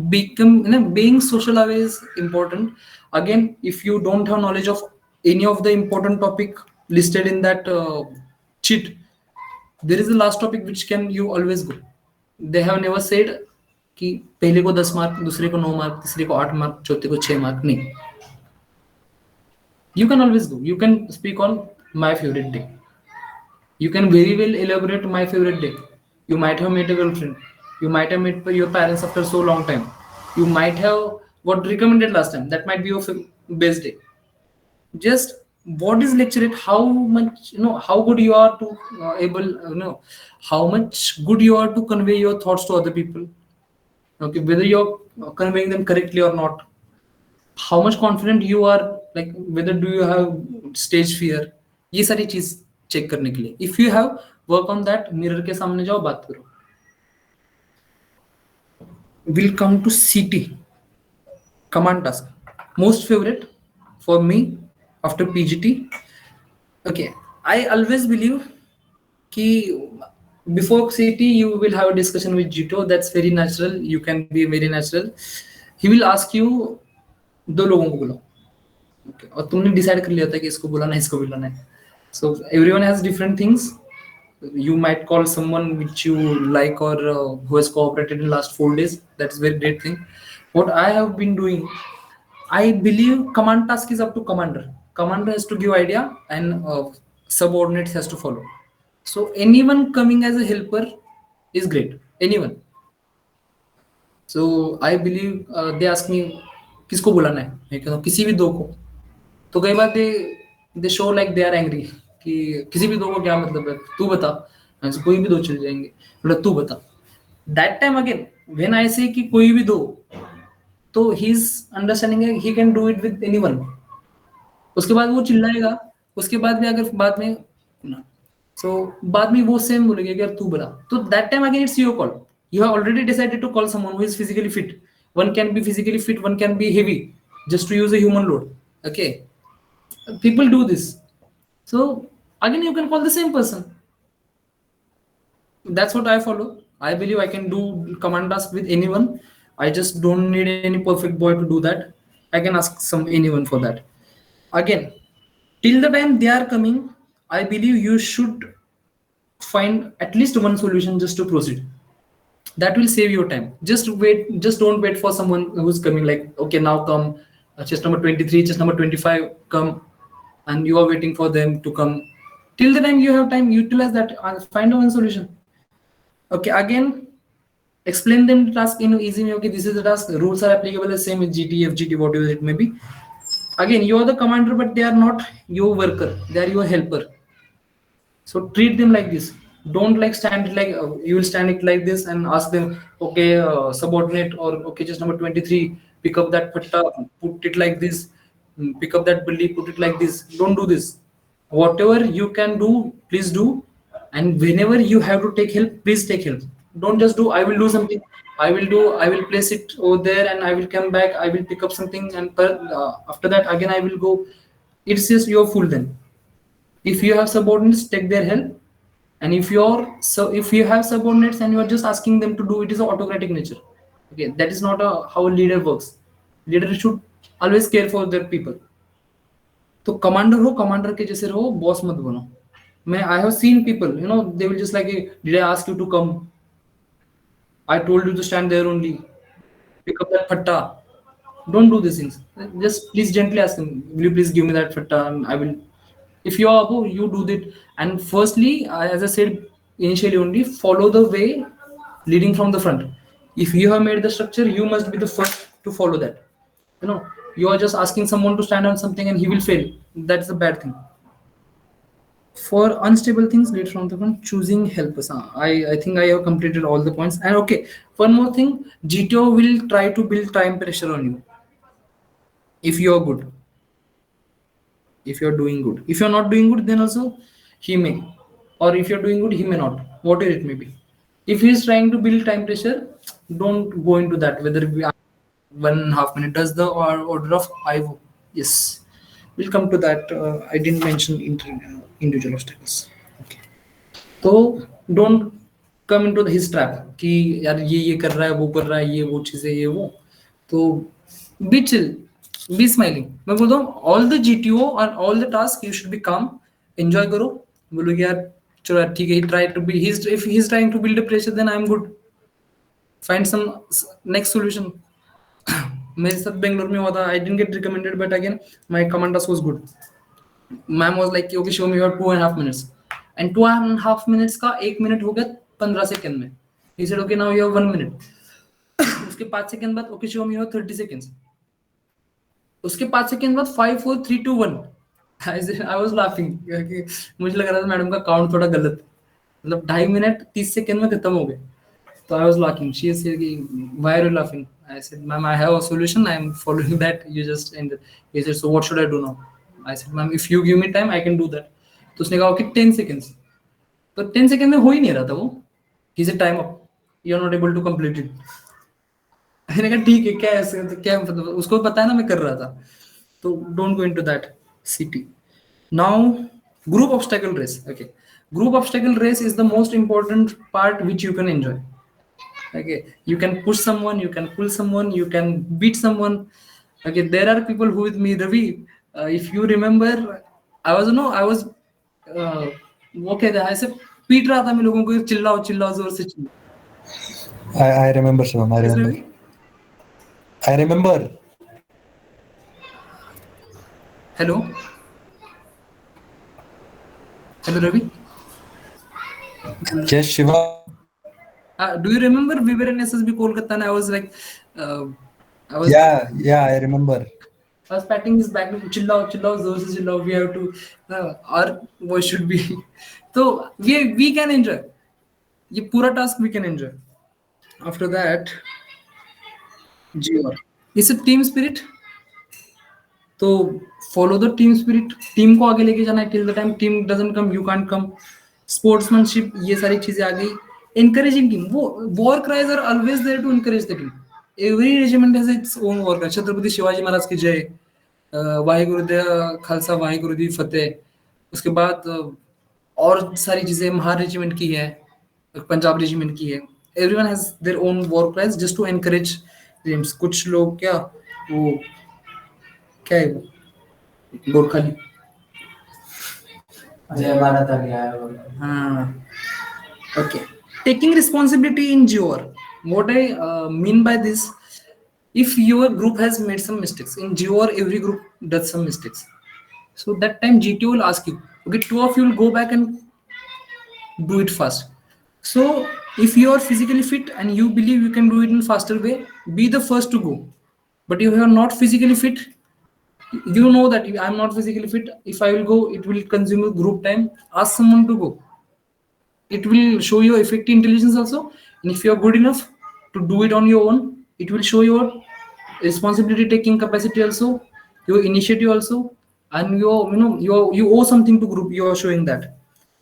being social aware is important. Again, if you don't have knowledge of any of the important topic listed in that cheat, there is the last topic which can you always go. They have never said कि पहले को 10 mark, दूसरे को 9 mark, तीसरे को 8 mark, चौथे को 6 mark. नहीं, you can always go. You can speak on my favorite day. You can very well elaborate my favorite day. You might have met a girlfriend. You might have met your parents after so long time. You might have got recommended last time. That might be your best day. Just what is lecturate? How much, how good you are to how much good you are to convey your thoughts to other people. Okay, whether you're conveying them correctly or not. How much confident you are, like whether do you have stage fear. ये सारी चीज check करने के लिए, if you have work on that, mirror के सामने जाओ, बात करो. विल कम टू सीटी, command task, most favourite for me after PGT. Okay, I always believe कि before CT you will have a discussion with Jito. That's very natural. You can be very natural. He will ask you दो लोगों को बुलाओ, okay, और तुमने decide कर लिया था कि इसको बुलाना है इसको बुलाना है. So everyone has different things. You might call someone which you like or who has cooperated in last 4 days. That's a very great thing. What I have been doing, I believe command task is up to commander. Commander has to give idea and subordinates has to follow. So anyone coming as a helper is great. Anyone. So I believe they ask me किसको बुलाना है, मैं कहता हूँ किसी भी दो को. तो कई बार they show like they are angry कि किसी भी दो को क्या मतलब है, तू बता. ऐसे कोई भी दो चल जाएंगे, मतलब तू बता. That time again when I से कि कोई भी दो, तो ही इज अंडरस्टैंडिंग है he can do it with anyone. उसके बाद वो चिल्लाएगा, उसके बाद भी अगर बाद में ना, सो बाद में वो सेम बोलेगा कि यार तू बता. तो that time again it's your call. You have already decided to call someone who is physically fit. One can be physically fit, one can be heavy, just to use a human load. Okay, people do this. So again, you can call the same person. That's what I follow. I believe I can do command task with anyone. I just don't need any perfect boy to do that. I can ask anyone for that. Again, till the time they are coming, I believe you should find at least one solution just to proceed. That will save your time. Just wait, just don't wait for someone who's coming like, okay, now come, chest number 23, chest number 25 come, and you are waiting for them to come. Till the time you have time, utilize that, find one solution. Okay, again, explain them the task in easy way. Okay, this is the task, rules are applicable the same with GT, FGT, whatever it may be. Again, you are the commander, but they are not your worker, they are your helper. So treat them like this. Don't like stand it like you will stand it like this and ask them, okay, subordinate, or okay, just number 23, pick up that patta, put it like this. Pick up that bully, put it like this. Don't do this. Whatever you can do, please do. And whenever you have to take help, please take help. Don't just do, I will do something, I will place it over there and I will come back, I will pick up something, and after that again I will go. It's just you're full then. If you have subordinates, take their help. And if you have subordinates and you are just asking them to do, it is an autocratic nature. Okay, that is not how a leader works. Leader should always care for their people. तो commander हो, commander के जैसे रहो, boss मत बनो. I have seen people, they will just like, did I ask you to come? I told you to stand there only. Pick up that fatta. Don't do these things. Just please gently ask them, will you please give me that fatta, and I will. If you are above, you do that. And firstly, as I said initially only, follow the way leading from the front. If you have made the structure, you must be the first to follow that. You are just asking someone to stand on something and he will fail. That's a bad thing. For unstable things, lead from the front, choosing helpers. I think I have completed all the points. And okay, one more thing, GTO will try to build time pressure on you if you are good. If you're doing good, if you're not doing good, then also he may, or if you're doing good, he may not, whatever it may be. If he's trying to build time pressure, don't go into that. Whether we 1.5 minutes does the order of IVO. Yes, we'll come to that. I didn't mention individual obstacles. Okay, so don't come into his trap कि यार ये कर रहा है, वो कर रहा है, ये वो चीजें, ये वो. तो be chill, be smiling. मैं बोलता हूँ all the GTO and all the tasks you should be calm, enjoy करो. बोलो कि यार चलो यार ठीक है, he try to be, if he's trying to build a pressure, then I'm good. Find some next solution. मेरे साथ बेंगलोर में हुआ था. I didn't get recommended, but again my command task was good. Ma'am was like, okay, show me your 2.5 minutes, and 2.5 minutes का 1 minute हो गया 15 second में. He said, okay, now you have 1 minute. उसके 5 सेकंड बाद, okay, show me your 30 seconds. उसके 5 second बाद 5 4 3 2 1. I was laughing. मुझे लग रहा था मैडम का काउंट थोड़ा गलत, मतलब 2.5 मिनट 30 सेकंड में खत्म हो गए. So I was laughing. She said, why are you laughing? I said, ma'am, I have a solution. I am following that. You just ended. He said, so what should I do now? I said, ma'am, if you give me time, I can do that. तो उसने कहा, okay, 10 seconds. तो 10 seconds में हो ही नहीं रहा था वो. He said, time up. You are not able to complete it. मैंने कहा ठीक है, क्या ऐसे, तो क्या मतलब, उसको पता है ना मैं कर रहा था. तो don't go into that city. Now, group obstacle race. Okay. Group obstacle race is the most important part which you can enjoy. Okay, you can push someone, you can pull someone, you can beat someone. Okay, there are people who with me, Ravi. If you remember, I was वो कहते हैं ऐसे पीट रहा था मैं लोगों को, चिल्लाओ चिल्लाओ जोर से चिल्लाओ. I remember, Shivam. I Yes, remember. Ravi? I remember. Hello, hello, Ravi. Yes, Shiva. Do you remember we were in SSB Kolkata and I was like, I was Yeah, I remember. I was patting his back, चिल्लाओ चिल्लाओ जोर से चिल्लाओ. We have to, our voice should be. So we can enjoy. ये पूरा task we can enjoy. After that, GR. Is it team spirit? तो follow the team spirit. Team को आगे लेके जाना है. Till the time team doesn't come, you can't come. Sportsmanship, ये सारी चीजें आ गई. Encouraging team. वो war cries are always there to encourage the team. Every regiment has its own war cry. Chhatrapati Shivaji Maharaj की जय, वाहिगुरुदेव खालसा वाहिगुरु दी फतेह. उसके बाद और सारी चीजें महार रेजिमेंट की है, पंजाब रेजिमेंट की है. Everyone has their own war cries just to encourage teams. कुछ लोग क्या वो क्या है वो गोरखाली जय भारत आ गया है वो. हाँ, okay. Taking responsibility in GOR. What I mean by this, if your group has made some mistakes in GOR, every group does some mistakes. So that time GTO will ask you, okay, two of you will go back and do it fast. So if you are physically fit and you believe you can do it in faster way, be the first to go. But if you are not physically fit, you know that I'm not physically fit. If I will go, it will consume a group time. Ask someone to go. It will show your effective intelligence also. And if you are good enough to do it on your own, it will show your responsibility taking capacity also, your initiative also, and you owe something to group. You are showing that.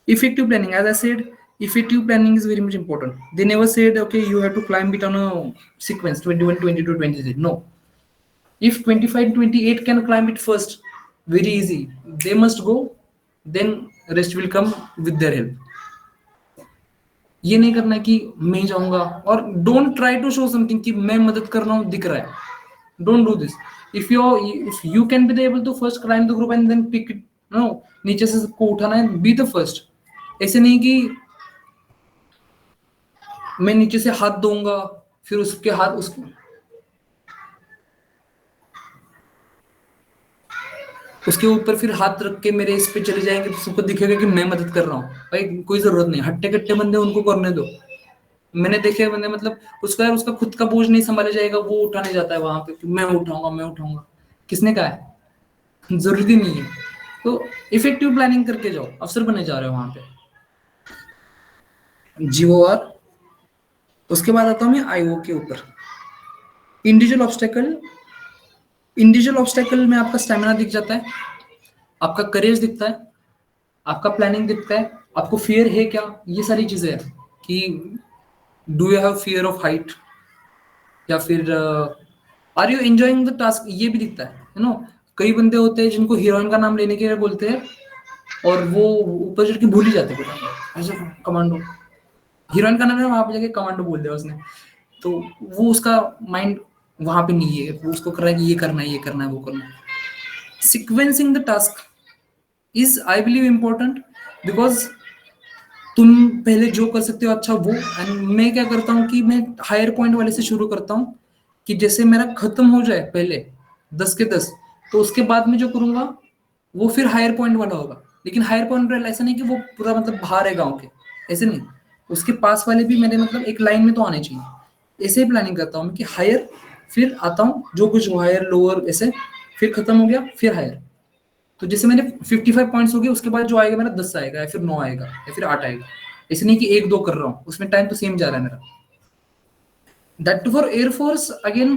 Effective planning, as I said, effective planning is very much important. They never said, okay, you have to climb it on a sequence 21, 22, 23. No. If 25, 28 can climb it first, very easy. They must go, then rest will come with their help. ये नहीं करना कि मैं जाऊंगा. और don't try to show something कि मैं मदद कर रहा हूं दिख रहा है. Don't do this. If you can be able to first climb the group and then pick it. No, नीचे से सबको उठाना है. Be the first. ऐसे नहीं कि मैं नीचे से हाथ दूंगा फिर उसके हाथ उसके ऊपर फिर हाथ रख के मेरे इस पे चले जाएंगे तो सबको दिखेगा कि मैं मदद कर रहा हूँ. भाई कोई जरूरत नहीं. हट्टे कट्टे बंदे उनको करने दो. मैंने देखे बंदे मतलब उसका खुद का बोझ नहीं संभाला जाएगा, वो उठाने जाता है वहां पे कि मैं उठाऊंगा. किसने कहा है? जरूरी नहीं है. तो इफेक्टिव प्लानिंग करके जाओ. अफसर बने जा रहे हो वहां पे. GOR. उसके बाद आता हूं मैं IO के ऊपर. इंडिविजुअल ऑब्स्टेकल में आपका स्टैमिना दिख जाता है, आपका करेज दिखता है, आपका प्लानिंग दिखता है, आपको फियर है क्या, ये सारी चीजें हैं कि do you have fear of height या फिर are you enjoying the task, ये भी दिखता है. कई बंदे होते हैं जिनको हीरोइन का नाम लेने के लिए बोलते हैं और वो ऊपर चढ़ के भूल ही जाते हैं. कमांडो हीरोइन का नाम है, वहां पे जाके कमांडो बोल दिया उसने, तो वो उसका माइंड वहां पे नहीं है. वो उसको कर रहा है कि ये करना है वो करना है. Sequencing the task is I believe important because तुम पहले जो कर सकते हो अच्छा वो. एंड मैं क्या करता हूँ कि मैं हायर पॉइंट वाले से शुरू करता हूँ कि जैसे मेरा खत्म हो जाए पहले 10 के 10, तो उसके बाद में जो करूंगा वो फिर हायर पॉइंट वाला होगा. लेकिन हायर पॉइंट वाला ऐसा नहीं कि वो पूरा मतलब बाहर है गाँव के, ऐसे नहीं. उसके पास वाले भी मेरे मतलब एक लाइन में तो आने चाहिए. ऐसे ही प्लानिंग करता हूँ कि हायर फिर आता हूँ जो कुछ हायर लोअर ऐसे, फिर खत्म हो गया फिर हायर. तो जैसे मैंने 55 पॉइंट्स हो गए, उसके बाद जो आएगा मेरा 10 आएगा या फिर 9 आएगा या फिर 8 आएगा. ऐसे नहीं कि 1-2 कर रहा हूँ, उसमें टाइम तो सेम जा रहा है मेरा. That too for air force again.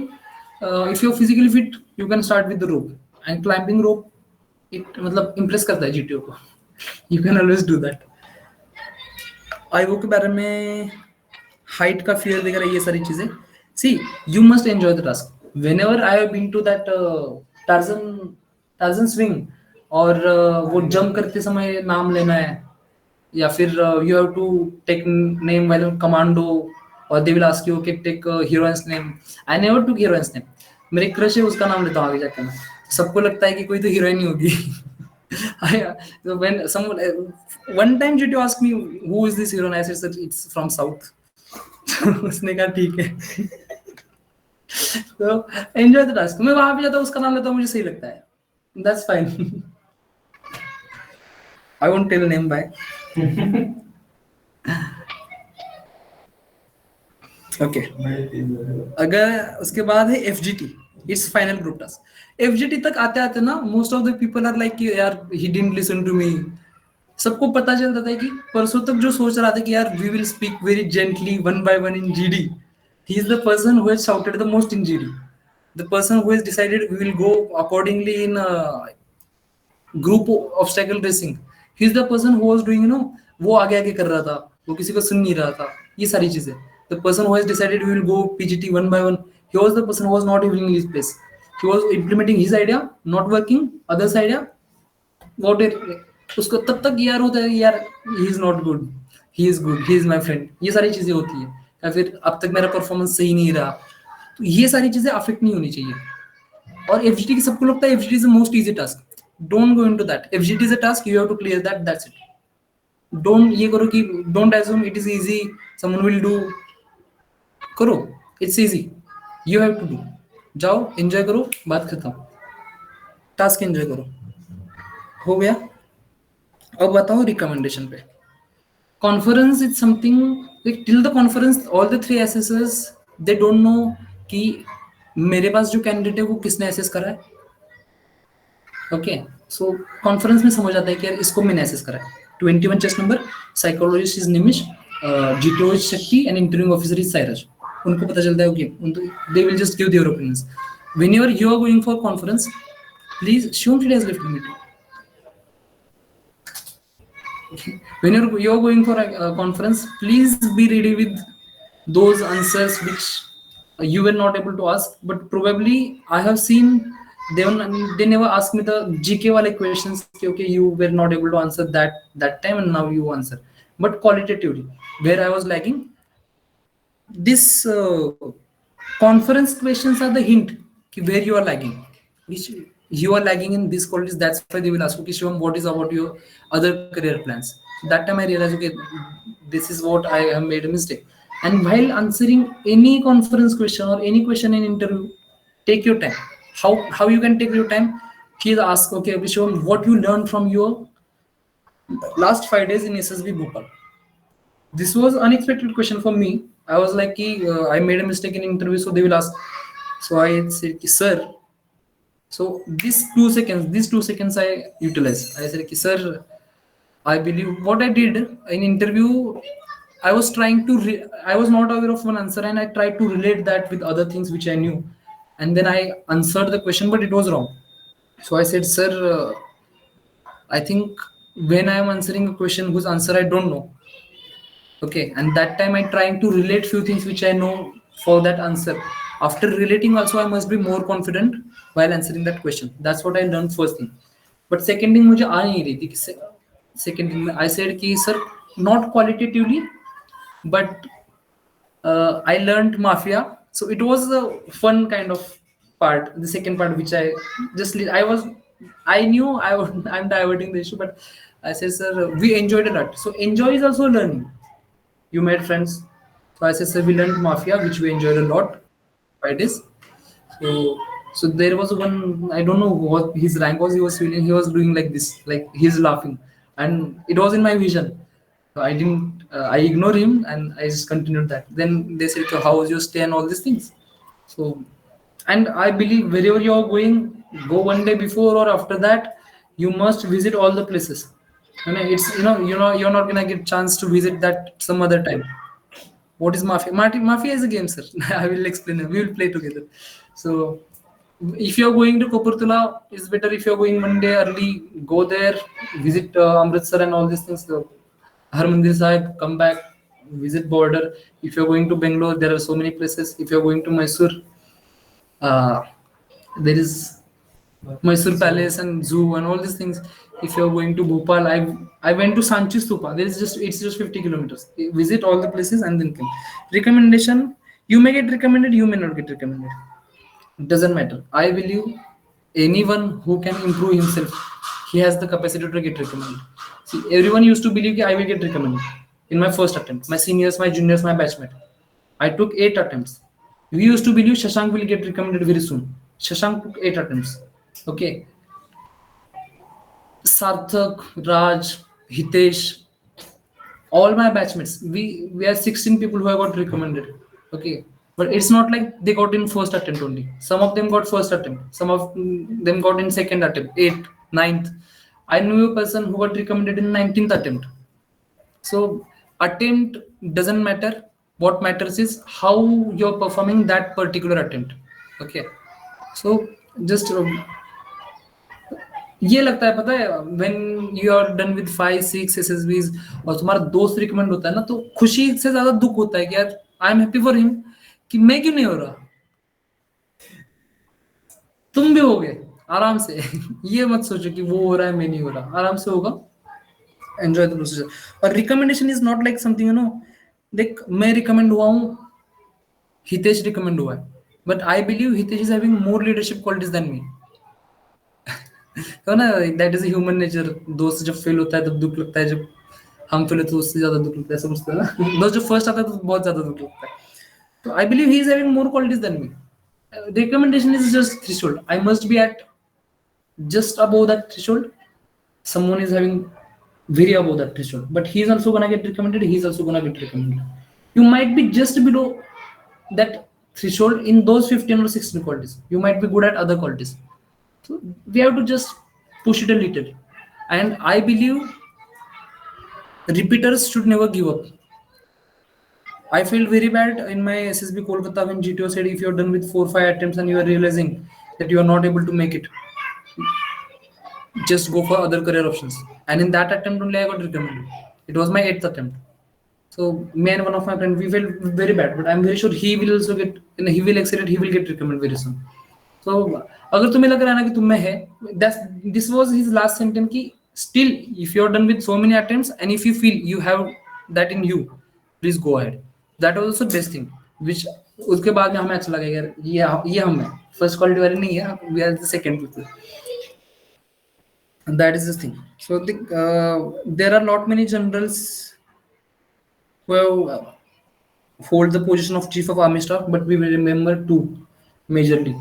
If you are physically fit you can start with the rope and climbing rope. It मतलब इंप्रेस करता है GTO को. You can always do that. IO के बारे में हाइट का फियर वगैरह ये सारी चीजें. See you must enjoy the task. Whenever I have been to that Tarzan swing और वो जंप करते समय नाम लेना है, या फिर you have to take name while commando, or they will ask you okay take heroine's name. I never took heroine's name. मेरे क्रश है उसका नाम लेता हूँ आगे जाके मैं. सबको लगता है कि कोई तो हीरोइन ही होगी. So when someone one time did you ask me who is this heroine, I said it's from south. उसने कहा ठीक है. So enjoy the task. मैं वहां पे जाता हूँ उसका नाम लेता हूँ, मुझे सही लगता है. That's fine. I won't tell name by. Okay. अगर उसके बाद है FGT, it's final group task. FGT तक आते आते ना most of the people are like यार he didn't listen to me. सबको पता चलता था कि परसों तक जो सोच रहा था कि यार we will speak very gently one by one in GD. He is the person who has shouted the most in GD. The person who has decided we will go accordingly in group obstacle racing. He is the person who was doing वो आगे आगे कर रहा था, वो किसी को सुन नहीं रहा था, ये सारी चीजें. The person who has decided we will go PGT one by one, he was the person who was not even in his place. He was implementing his idea, not working others idea. What it, उसको तब तक यार होता है यार he is not good, he is good, he is my friend, ये सारी चीजें होती है. या फिर अब तक मेरा परफॉर्मेंस सही नहीं रहा, तो ये सारी चीजें अफेक्ट नहीं होनी चाहिए. और FGT की सबको लगता है FGT is the most easy task. Don't go into that. FGT is a task, you have to clear that, that's it. Don't ये करो कि don't assume it is easy, someone will do. करो, it's easy, you have to do. जाओ enjoy करो, बात खत्म. Task enjoy करो. हो गया. अब बताओ रिकमेंडेशन पे. Conference is something like till the conference all the three assessors they don't know कि मेरे पास जो कैंडिडेट है वो किसने असेस करा है. ओके, सो कॉन्फ्रेंस में समझ आता है कि यार इसको मैंने असेस करा है. 21 chest number, psychologist is Nimish, GTO is Shakti and interviewing officer is Sairaj. उनको पता चलता है okay, they will just give their opinions. Whenever you are going for conference, please Shivam today has left meeting. Whenever you are going for a conference, please be ready with those answers which you were not able to ask. But probably I have seen they never ask me the GK wale questions. Okay, you were not able to answer that time, and now you answer. But qualitatively, where I was lagging, this conference questions are the hint where you are lagging. Which you are lagging in these qualities, that's why they will ask, okay Shivam, what is about your other career plans? That time I realized, okay, this is what I have made a mistake. And while answering any conference question or any question in interview, take your time. How you can take your time? Please ask, okay Shivam, what you learned from your last 5 days in SSB Bhopal? This was unexpected question for me. I was like I made a mistake in interview, so they will ask. So I said, sir, so these 2 seconds I utilized. I said, sir, I believe what I did in interview, I was trying to I was not aware of one answer, and I tried to relate that with other things which I knew, and then I answered the question, but it was wrong. So I said, sir, I think when I am answering a question whose answer I don't know, okay, and that time I trying to relate few things which I know for that answer. After relating also, I must be more confident while answering that question. That's what I learned first thing. But second thing मुझे आ नहीं रही थी. Second thing I said कि sir, not qualitatively, but I learned mafia. So it was a fun kind of part. The second part which I just I knew I'm diverting the issue, but I said, sir, we enjoyed a lot. So enjoy is also learning. You made friends. So I said, sir, we learned mafia, which we enjoyed a lot. 5 days. So there was one, I don't know what his rank was. He was feeling, he was doing like this, like he's laughing, and it was in my vision. So I didn't, I ignored him and I just continued that. Then they said, so how was your stay and all these things. So, and I believe wherever you are going, go one day before or after that, you must visit all the places. I mean, it's you're not gonna get chance to visit that some other time. What is mafia? Mafia is a game, sir. I will explain it. We will play together. So if you're going to Kapurthala, it's better if you're going Monday early, go there, visit Amritsar and all these things. So, Harmandir Sahib, come back, visit border. If you're going to Bangalore, there are so many places. If you're going to Mysore, there is Mysore Palace and zoo and all these things. If you're going to Bhopal, I went to Sanchi Stupa. There is it's just 50 kilometers. Visit all the places and then come. Recommendation, you may get recommended, you may not get recommended. It doesn't matter. I believe anyone who can improve himself, he has the capacity to get recommended. See, everyone used to believe that I will get recommended in my first attempt. My seniors, my juniors, my batchmate. I took 8 attempts. We used to believe Shashank will get recommended very soon. Shashank took 8 attempts. Okay. Sarthak, Raj, Hitesh, all my batchmates. We are 16 people who have got recommended. Okay. But it's not like they got in first attempt only. Some of them got first attempt. Some of them got in second attempt, 8th, 9th. I knew a person who got recommended in 19th attempt. So attempt doesn't matter. What matters is how you're performing that particular attempt. Okay. So just ये लगता है पता है when you are done with 5-6 SSBs और तुम्हारा दोस्त recommend होता है ना तो खुशी से ज्यादा दुख होता है कि यार I am happy for him कि मैं क्यों नहीं हो रहा तुम भी हो गए आराम से ये मत सोचो कि वो हो रहा है मैं नहीं हो रहा आराम से होगा एंजॉय द प्रोसीजर और recommendation is not like something you know देख मैं रिकमेंड हुआ हूँ हितेश रिकमेंड हुआ है but I believe Hitesh is having more leadership qualities than me तो ना दैट इज ह्यूमन नेचर दोस्त जब फेल होता है तब दुख लगता है जब हम फेल होते हैं उससे ज्यादा दुख लगता है समझते हो ना दोस्त जब फर्स्ट आता है तो बहुत ज्यादा दुख लगता है तो I believe he is having more qualities than me recommendation is just threshold. I must be at just above that threshold. Someone is having very above that threshold, but he is also gonna get recommended. He is also gonna get recommended. You might be just below that threshold in those 15 or 16 qualities. You might be good at other qualities. So we have to just push it a little. And I believe repeaters should never give up. I felt very bad in my SSB Kolkata when GTO said if you're done with 4-5 attempts and you are realizing that you are not able to make it, just go for other career options. And in that attempt only I got recommended. It was my 8th attempt. So me and one of my friends, we felt very bad, but I'm very sure he will also get, he will accelerate, he will get recommended very soon. So अगर तुम्हें लग रहा है ना कि तुम में है, this was his last sentence कि still if you're done with so many attempts and if you feel you have that in you, please go ahead. That was also best thing which उसके बाद में हमें अच्छा लगा यार ये हम है फर्स्ट क्वालिटी वाले नहीं है we are the second people and that is the thing. So there are not many generals who have hold the position of chief of army staff but we will remember two majorly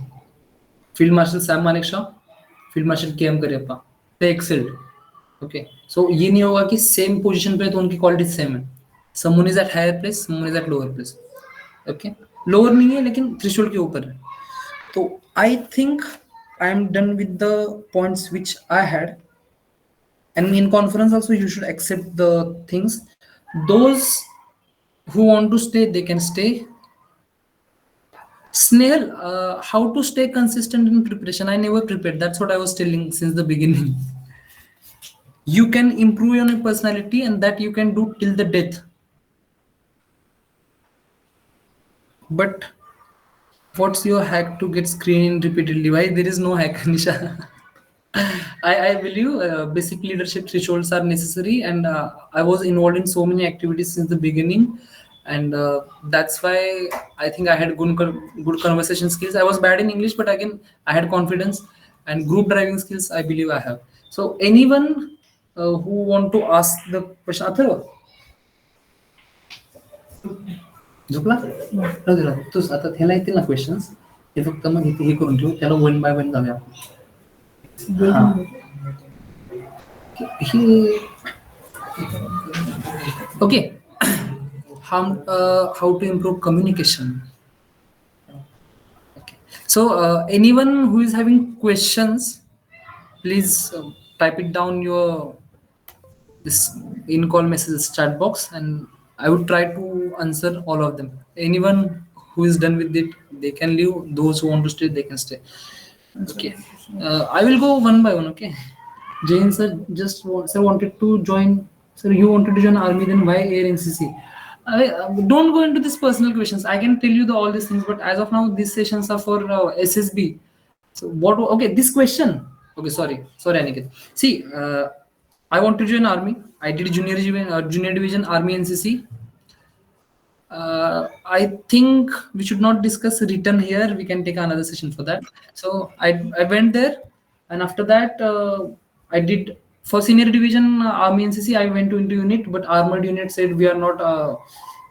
Field Marshal Sam Manekshaw, Field Marshal KM Karyappa. They excelled. Okay. So ये नहीं होगा कि same position पे तो उनकी qualities same है. Someone is at higher place, someone is at lower place. Okay. Lower नहीं है लेकिन threshold के ऊपर है. तो I think I am done with the points which I had. And in conference also you should accept the things. Those who want to stay, they can stay. Snehal, how to stay consistent in preparation? I never prepared. That's what I was telling since the beginning. You can improve on your personality and that you can do till the death. But what's your hack to get screened repeatedly? Why there is no hack, Nisha? I believe basic leadership thresholds are necessary and I was involved in so many activities since the beginning. And that's why I think I had good conversation skills. I was bad in English, but again, I had confidence and group driving skills. I believe I have. So anyone who want to ask the question, Atharva? झोपला तू आता त्याला येतील ना questions हे फक्त मग इथे हे करून ठेवू त्याला वन बाय वन जाऊया okay how to improve communication. Okay. So anyone who is having questions, please type it down your this in call messages chat box and I would try to answer all of them. Anyone who is done with it, they can leave. Those who want to stay, they can stay. Okay. I will go one by one. Okay. Jain sir just wanted to join. Sir, you wanted to join army, then why Air NCC? Don't go into these personal questions. I can tell you all these things, but as of now, these sessions are for SSB. So what? Okay, this question. Okay, sorry, Aniket. See, I want to join army. I did junior division army NCC. I think we should not discuss written here. We can take another session for that. So I went there, and after that I did for senior division army NCC. I went to into unit, but armored unit said we are not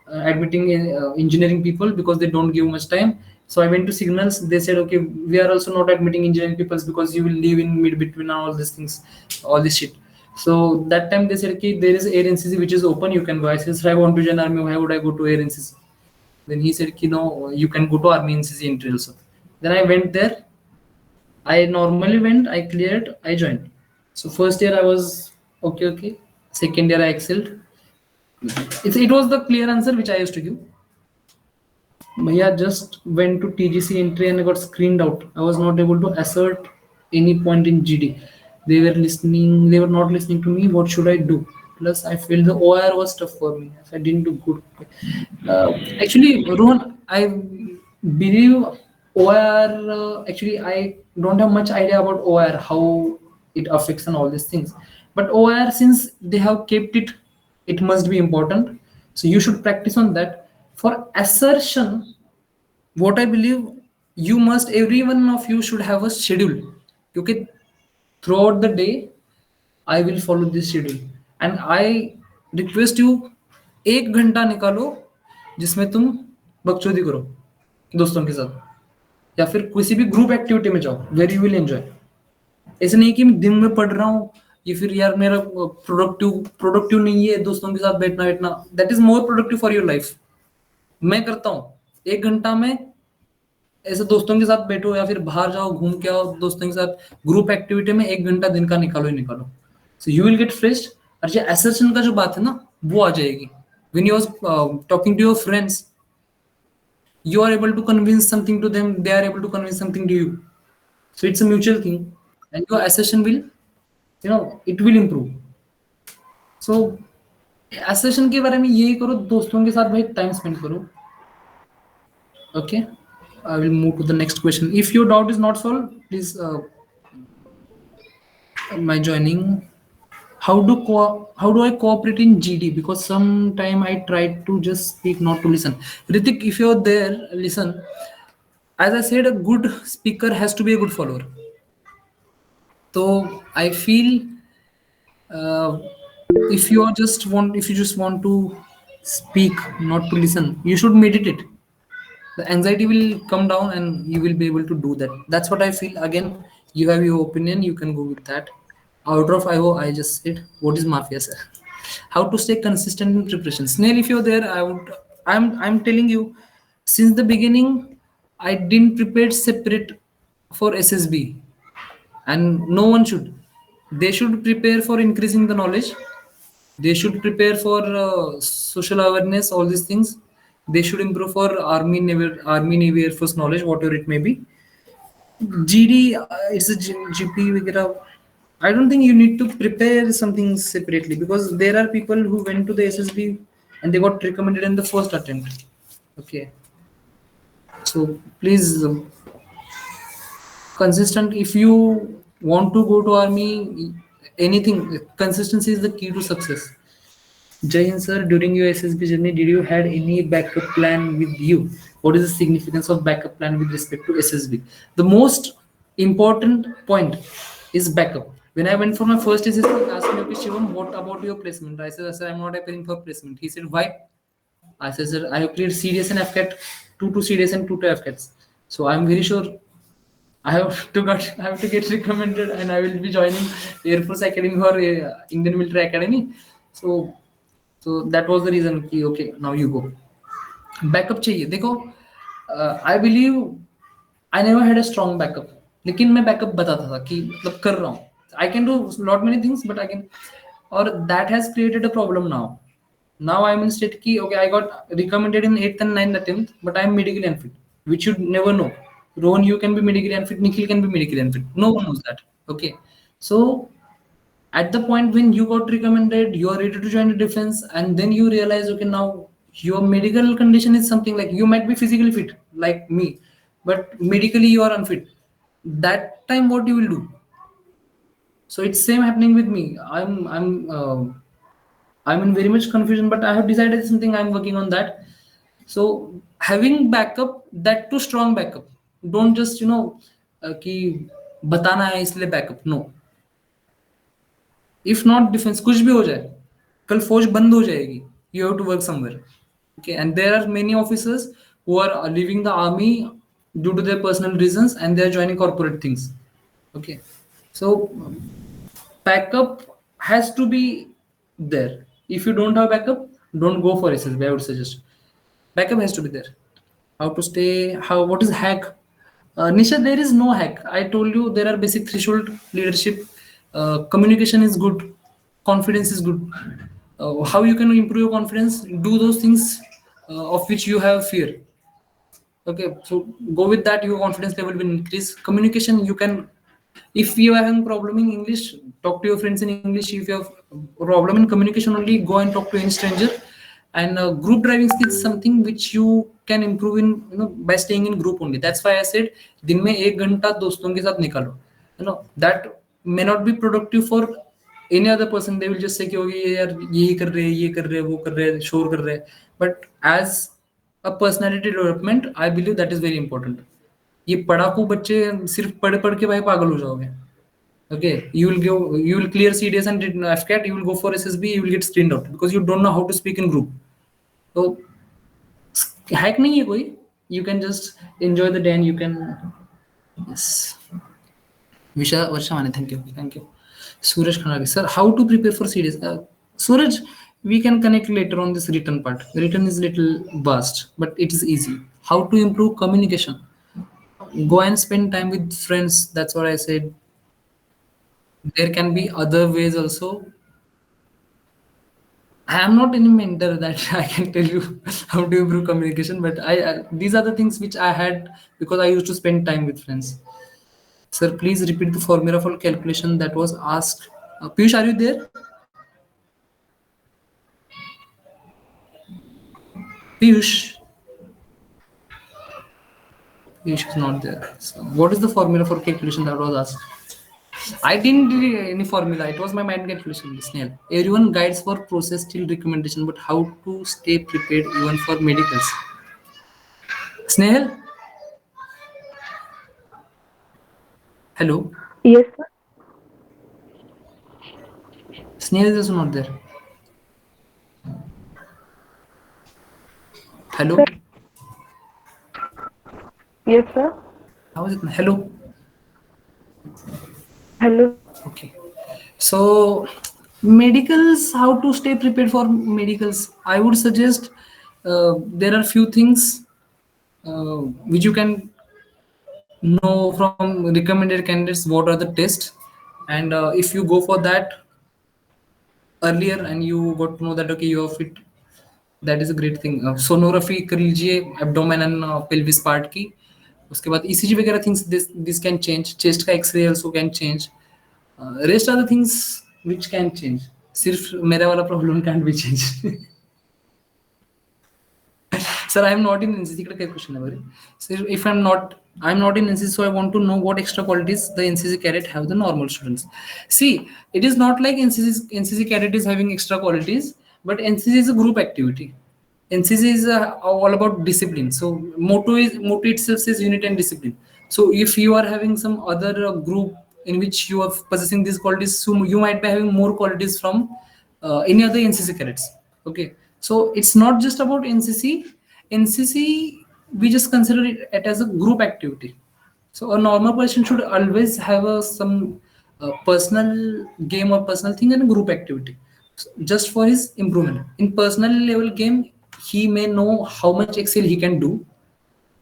admitting engineering people because they don't give much time. So I went to signals. They said, okay, we are also not admitting engineering people because you will live in mid between all these things, all this shit. So that time they said, okay, there is air NCC which is open. You can go. I said, sir, I want to join army. Why would I go to air NCC? Then he said, okay, no, you can go to army NCC entry also. Then I went there. I normally went. I cleared. I joined. So first year I was okay. Second year I excelled. It was the clear answer which I used to give. Bhaiya just went to TGC entry and I got screened out. I was not able to assert any point in GD. They were not listening to me. What should I do? Plus, I feel the OIR was tough for me. I didn't do good. Actually, Rohan, I believe OIR, actually, I don't have much idea about OIR, how it affects and all these things. But OIR, since they have kept it, it must be important. So you should practice on that. For assertion, what I believe, every one of you should have a schedule. Okay, throughout the day, I will follow this schedule, and I request you, 1 घंटा निकालो जिसमें तुम बकचोदी करो दोस्तों के साथ या फिर किसी भी ग्रुप एक्टिविटी में जाओ वेर यू विल एंजॉय. ऐसे नहीं कि मैं दिन में पढ़ रहा हूँ या फिर यार मेरा प्रोडक्टिव नहीं है दोस्तों के साथ बैठना. That is more productive for your life. मैं करता हूँ 1 घंटा में ऐसे दोस्तों के साथ बैठो या फिर बाहर जाओ घूम के आओ दोस्तों के साथ ग्रुप एक्टिविटी में 1 घंटा दिन का निकालो. So you will get fresh. और जो एसर्शन का जो बात है ना वो आ जाएगी. When you are talking to your friends, you are able to convince something to them, they are able to convince something to you. So it's a mutual thing, and your assertion will, it will improve. So assertion के बारे में यही करो, दोस्तों के साथ भाई time spend करो. Okay, I will move to the next question. If your doubt is not solved, please my joining. How do I cooperate in GD? Because sometime I try to just speak, not to listen. Ritik, if you're there, listen. As I said, a good speaker has to be a good follower. So I feel if you just want to speak, not to listen, you should meditate. The anxiety will come down and you will be able to do that. That's what I feel. Again, you have your opinion, you can go with that. Out of IO, I just said, what is mafia, sir? How to stay consistent in preparation? Snail, if you're there, I'm telling you, since the beginning, I didn't prepare separate for SSB, and no one should. They should prepare for increasing the knowledge. They should prepare for social awareness, all these things. They should improve for Army, Navy, Air Force knowledge, whatever it may be. GD, it's a GP, I don't think you need to prepare something separately, because there are people who went to the SSB and they got recommended in the first attempt. Okay. So please, consistent. If you want to go to army, anything, consistency is the key to success. Jai Hind sir, during your SSB journey, did you had any backup plan with you? What is the significance of backup plan with respect to SSB? The most important point is backup. When I went for my first SSB, he asked me, okay, Shivam, what about your placement? I said, sir, I'm not appearing for placement. He said, why? I said, sir, I have cleared CDS and FCAT, 2 to CDS and 2 to FCATs. So I'm very sure I have to get recommended, and I will be joining Air Force Academy or Indian Military Academy. So that was the reason. Okay, now you go. Backup चाहिए. देखो, I believe I never had a strong backup. लेकिन मैं backup बताता था कि मतलब कर रहा हूँ. I can do lot many things, but I can, or that has created a problem now. Now I'm in state key. Okay, I got recommended in 8th and 9th attempt, but I'm medically unfit, which you never know. Rohan, you can be medically unfit. Nikhil can be medically unfit. No one knows that. Okay, so at the point when you got recommended, you are ready to join the defense, and then you realize, okay, now your medical condition is something like you might be physically fit like me, but medically you are unfit. that time what you will do? So it's same happening with me. I'm in very much confusion, but I have decided something. I'm working on that. So having backup, that too strong backup. Don't just कि बताना है इसलिए backup. No. If not defense, कुछ भी हो जाए, कल फौज बंद हो जाएगी. You have to work somewhere. Okay, and there are many officers who are leaving the army due to their personal reasons, and they are joining corporate things. Okay, so backup has to be there. If you don't have backup, don't go for SSB. I would suggest backup has to be there. How to stay? What is hack? Nisha, there is no hack. I told you there are basic threshold leadership. Communication is good. Confidence is good. How you can improve your confidence? Do those things of which you have fear. Okay, so go with that. Your confidence level will increase. Communication, you can, if you are having problem in English, talk to your friends in English. If you have problem in communication only, go and talk to any stranger. And group driving skills is something which you can improve in by staying in group only. That's why I said दिन में 1 घंटा दोस्तों के साथ निकालो. That may not be productive for any other person. They will just say कि ये यार यही कर रहे हैं, ये कर रहे हैं, वो कर रहे हैं, शोर कर रहे हैं. But as a personality development, I believe that is very important. ये पढ़ाकू बच्चे सिर्फ पढ़ पढ़ के भाई पागल हो जाओगे. Okay, you will clear CDS and FCAT, you will go for SSB, you will get screened out because you don't know how to speak in group. So hack nahi hai koi. You can just enjoy the day and you can. Yes. Varshamani, thank you. Suraj Khanagi, sir, how to prepare for CDS? Suraj, we can connect later on this written part. Written is little vast, but it is easy. How to improve communication? Go and spend time with friends. That's what I said. There can be other ways also. I am not any mentor that I can tell you how to improve communication, but these are the things which I had because I used to spend time with friends. Sir, please repeat the formula for calculation that was asked. Piyush, are you there? Piyush is not there. So what is the formula for calculation that was asked? I didn't do any formula. It was my mind calculation. Snail. Everyone guides for process till recommendation, but how to stay prepared even for medicals? Snail? Hello? Yes, sir. Snail is also not there. Hello? Sir. Yes, sir. How is it? Hello? Hello. Okay. So, medicals, how to stay prepared for medicals? I would suggest there are few things which you can know from recommended candidates what are the tests, and if you go for that earlier and you got to know that okay you are fit, that is a great thing. Sonography कर लीजिए abdomen and pelvis part की, उसके बाद ECG वगैरह things this can change. Chest का X-ray also can change. Rest are the things which can change. सिर्फ मेरा वाला problem can't be changed. Sir, I am not in NCC. Question. Sir, if I'm not in NCC, so I want to know what extra qualities the NCC cadet have the normal students. See, it is not like NCC cadet is having extra qualities, but NCC is a group activity. NCC is all about discipline. So motto itself says unit and discipline. So if you are having some other group in which you are possessing these qualities, so you might be having more qualities from any other NCC cadets. Okay, so it's not just about NCC. NCC, we just consider it as a group activity. So a normal person should always have some personal game or personal thing and a group activity, so just for his improvement. In personal level game, he may know how much Excel he can do,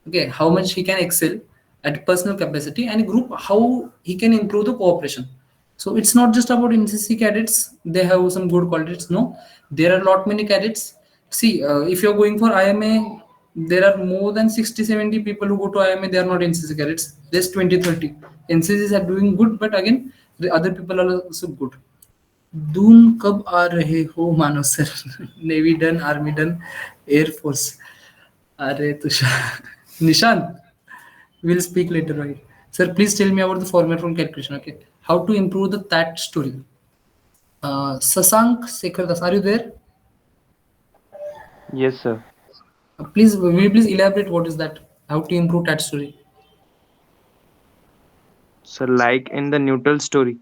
okay, how much he can excel at personal capacity, and group how he can improve the cooperation. So it's not just about NCC cadets, they have some good qualities. No, there are lot many cadets. See, if you're going for IMA, there are more than 60-70 people who go to IMA, they are not NCC cadets. There's 20-30 NCCs are doing good, but again the other people are also good. Doon कब आ रहे हो मानो sir? Navy done, army done, air force. अरे Tushar, Nishant, we'll speak later, right? Sir, please tell me about the format from calculation. Okay, how to improve the that story. Sasank Sekhardas, are you there? Yes, sir. Please, will you please elaborate what is that? How to improve that story? So, like in the neutral story.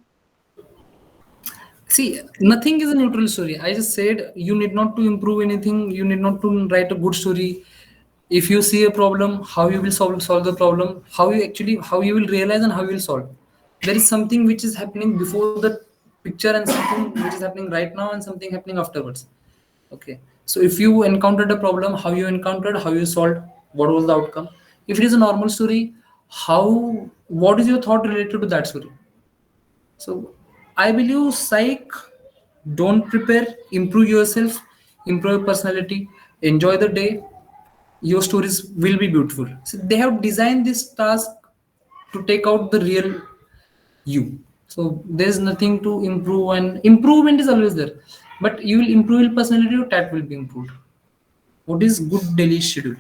See, nothing is a neutral story. I just said you need not to improve anything. You need not to write a good story. If you see a problem, how you will solve the problem, how you will realize and how you will solve. There is something which is happening before the picture and something which is happening right now and something happening afterwards. Okay. So if you encountered a problem, how you encountered, how you solved, what was the outcome. If it is a normal story, what is your thought related to that story? So I believe psych, don't prepare, improve yourself, improve your personality, enjoy the day, your stories will be beautiful. So they have designed this task to take out the real you. So there's nothing to improve, and improvement is always there. But you will improve your personality, that will be improved. What is good daily schedule?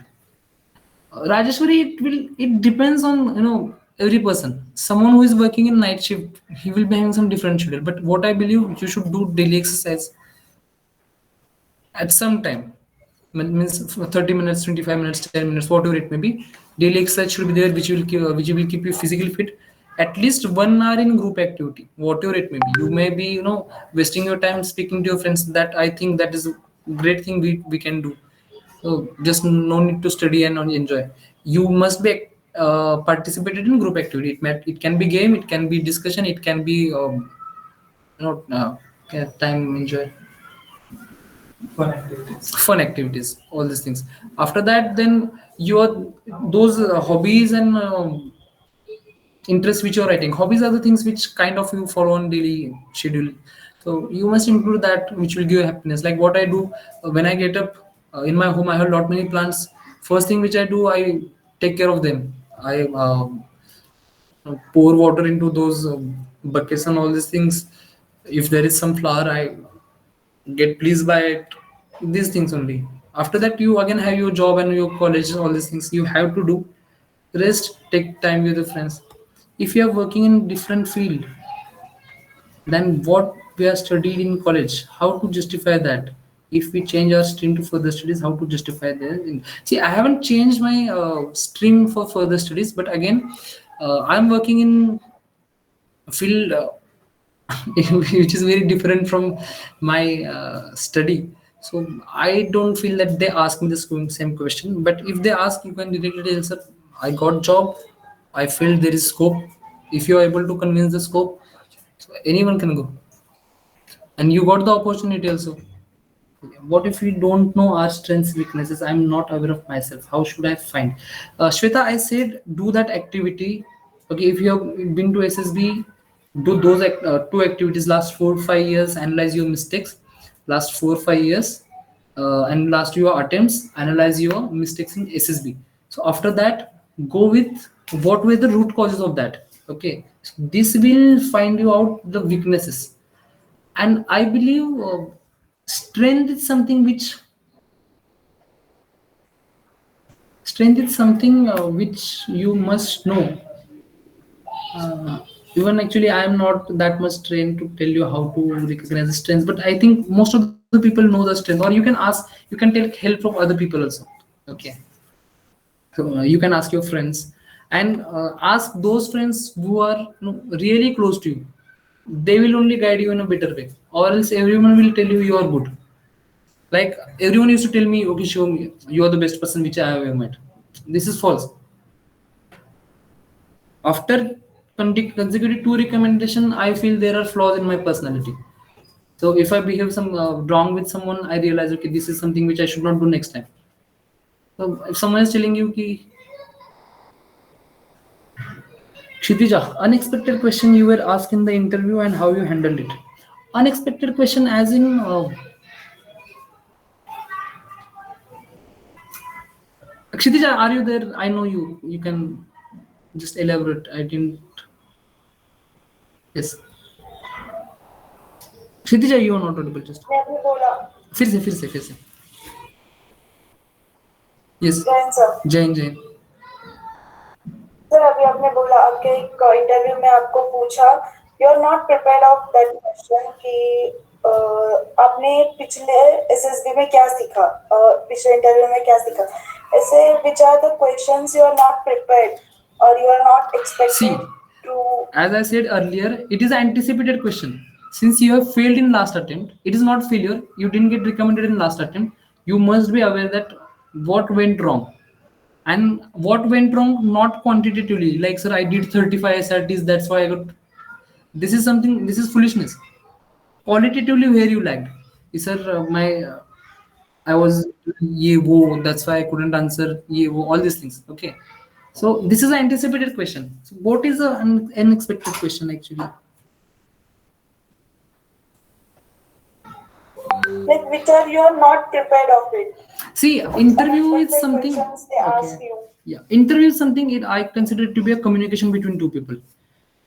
Rajeshwari, it depends on every person. Someone who is working in night shift, he will be having some different schedule. But what I believe, you should do daily exercise at some time. Means for 30 minutes, 25 minutes, 10 minutes, whatever it may be. Daily exercise should be there, which will keep you physically fit. At least 1 hour in group activity, whatever it may be. You may be wasting your time speaking to your friends. That I think that is a great thing we can do. So just no need to study and only enjoy. You must be participated in group activity. It can be game, it can be discussion, it can be time enjoy. Fun activities, all these things. After that, then your those hobbies and interests which you're writing. Hobbies are the things which kind of you follow on daily schedule. So you must include that which will give you happiness. Like what I do when I get up in my home, I have lot many plants. First thing which I do, I take care of them. I pour water into those buckets and all these things. If there is some flower, I get pleased by it. These things only. After that, you again have your job and your college, all these things you have to do. Rest, take time with your friends. If you are working in different field, then what we are studied in college, how to justify that? If we change our stream to further studies, how to justify that? See, I haven't changed my stream for further studies, but again, I'm working in a field which is very different from my study. So I don't feel that they ask me the same question. But if they ask, you can directly answer. I got job. I feel there is scope. If you are able to convince the scope, so anyone can go. And you got the opportunity also. What if we don't know our strengths, weaknesses? I'm not aware of myself. How should I find? Shweta, I said do that activity. Okay, if you have been to SSB, do those two activities last 4 5 years. Analyze your mistakes last 4 5 years, and last your attempts. Analyze your mistakes in SSB. So after that, go with what were the root causes of that. Okay, so this will find you out the weaknesses. And I believe strength is something which you must know. Even actually I am not that much trained to tell you how to recognize the strengths, but I think most of the people know the strength. Or you can take help from other people also. Okay, so you can ask your friends, and ask those friends who are really close to you. They will only guide you in a better way, or else everyone will tell you you are good. Like everyone used to tell me, okay, show me, you are the best person which I have ever met. This is false. After consecutive two recommendation, I feel there are flaws in my personality. So if I behave some wrong with someone, I realize, okay, this is something which I should not do next time. So if someone is telling you ki Kshitija, unexpected question you were asked in the interview and how you handled it. Unexpected question as in Kshitija, are you there? I know you. You can just elaborate. I didn't. Yes. Kshitija, you are not audible. Just. फिर से. Yes. Jain. Sir sir अभी आपने बोला आपके एक interview में आपको पूछा you are not prepared of that question कि आपने पिछले एसएसबी में क्या सीखा, पिछले इंटरव्यू में क्या सीखा, ऐसे which are the questions you are not prepared और you are not expected to. As I said earlier, it is an anticipated question. Since you have failed in last attempt, it is not failure. You didn't get recommended in last attempt. You must be aware that what went wrong. And what went wrong, not quantitatively. Like, sir, I did 35 SRTs, that's why I got. This is something, this is foolishness. Qualitatively, where you lagged. Sir, I was ye wo, that's why I couldn't answer ye wo, all these things. Okay. So this is an anticipated question. So what is an unexpected question actually? Like which are you are not prepared of it. See, interview is something. They ask you. Yeah, interview is something I consider to be a communication between two people.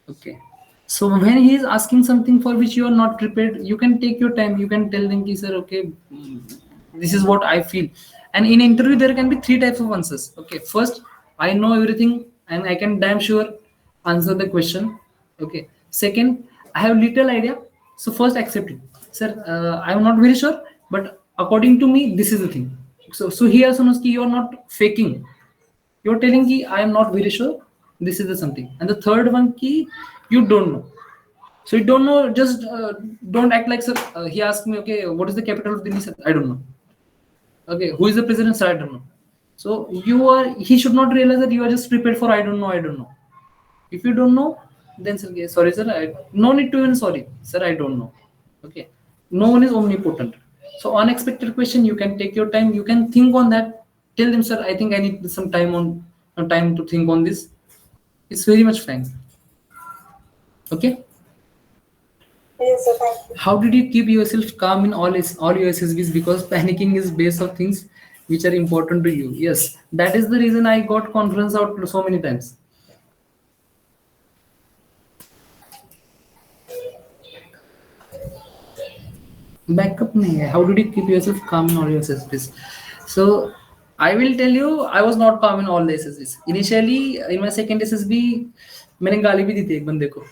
Okay. So when he is asking something for which you are not prepared, you can take your time. You can tell them, sir, okay, this is what I feel. And in interview, there can be 3 types of answers. Okay. First, I know everything and I can damn sure answer the question. Okay. Second, I have little idea. So first, accept it. Sir, I am not very sure, but according to me, this is the thing. So here, Sonoski, you are not faking. You are telling ki I am not very sure. This is the something. And the third one ki you don't know. So you don't know. Just don't act like, sir. He asked me, okay, what is the capital of Delhi? Sir, I don't know. Okay, who is the president? Sir, I don't know. So he should not realize that you are just prepared for I don't know. If you don't know, then sir, sorry sir, no need to even sorry. Sir, I don't know. Okay. No one is omnipotent. So unexpected question, you can take your time, you can think on that. Tell them, sir, I think I need some time to think on this. It's very much fine. Okay. Yes, sir, thank you. How did you keep yourself calm in all your SSBs? Because panicking is based on things which are important to you. Yes, that is the reason I got conference out so many times. Backup nahi hai. How did you keep yourself calm in all your SSBs? So I will tell you, I was not calm in all the SSBs. Initially, in my second SSB, मैंने गाली भी दी थी एक बंदे को.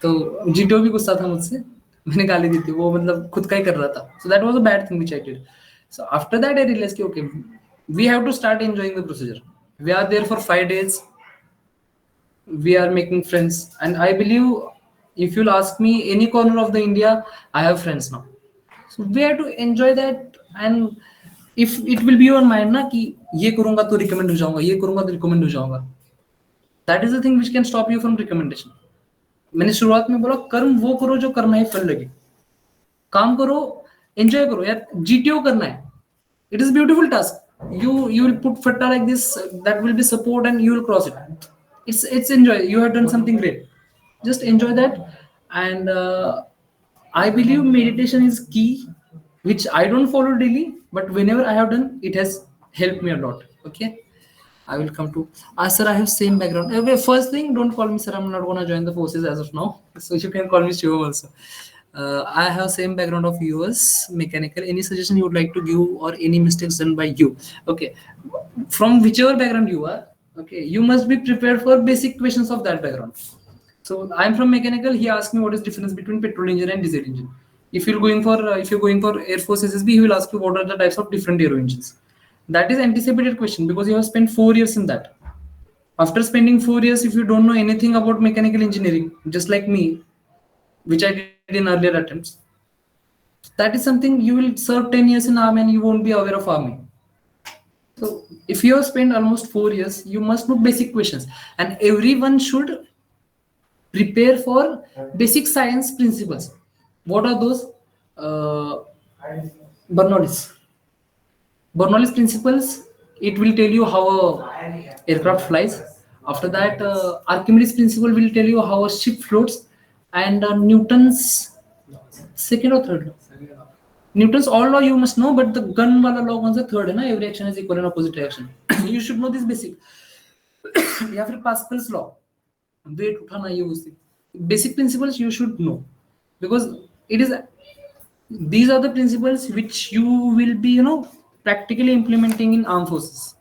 तो GTO भी गुस्सा था मुझसे, मैंने गाली दी थी, वो मतलब खुद का ही कर रहा था. So that was a bad thing which I did. So after that I realized कि okay, we have to start enjoying the procedure. We are there for 5 days. We are making friends, and I believe if you'll ask me any corner of the India, I have friends now. So we have to enjoy that, and if it will be your mind ना कि ये करूँगा तो recommend हो जाऊँगा, ये करूँगा तो recommend हो जाऊँगा. That is the thing which can stop you from recommendation. मैंने शुरुआत में बोला कर्म वो करो जो करना है फल लगे. काम करो, enjoy करो यार. GTO करना है. It is a beautiful task. You will put fatta like this, that will be support, and you will cross it. It's enjoy. You have done something great. Just enjoy that, and I believe meditation is key, which I don't follow daily, but whenever I have done, it has helped me a lot. Okay. I will come to sir, I have same background. Okay, first thing, don't call me sir, I'm not gonna join the forces as of now. So you can call me Shivam also. I have same background of yours, mechanical. Any suggestion you would like to give or any mistakes done by you? Okay, from whichever background you are, okay, you must be prepared for basic questions of that background. So I'm from mechanical. He asked me what is difference between petrol engine and diesel engine. If you're going for Air Force SSB, he will ask you what are the types of different aero engines. That is anticipated question because you have spent 4 years in that. After spending 4 years, if you don't know anything about mechanical engineering, just like me, which I did in earlier attempts, that is something you will serve 10 years in army and you won't be aware of army. So if you have spent almost 4 years, you must know basic questions, and everyone should prepare for basic science principles. What are those? Bernoulli's principles. It will tell you how a aircraft flies. After that, Archimedes principle will tell you how a ship floats, and Newton's second or third law. Newton's all law you must know, but the gun wala law was the third. Na? Every action is equal and opposite reaction. You should know this basic. या फिर Pascal's law. Weight उठाना ये उससे. Basic principles you should know, because these are the principles which you will be practically implementing in armed forces.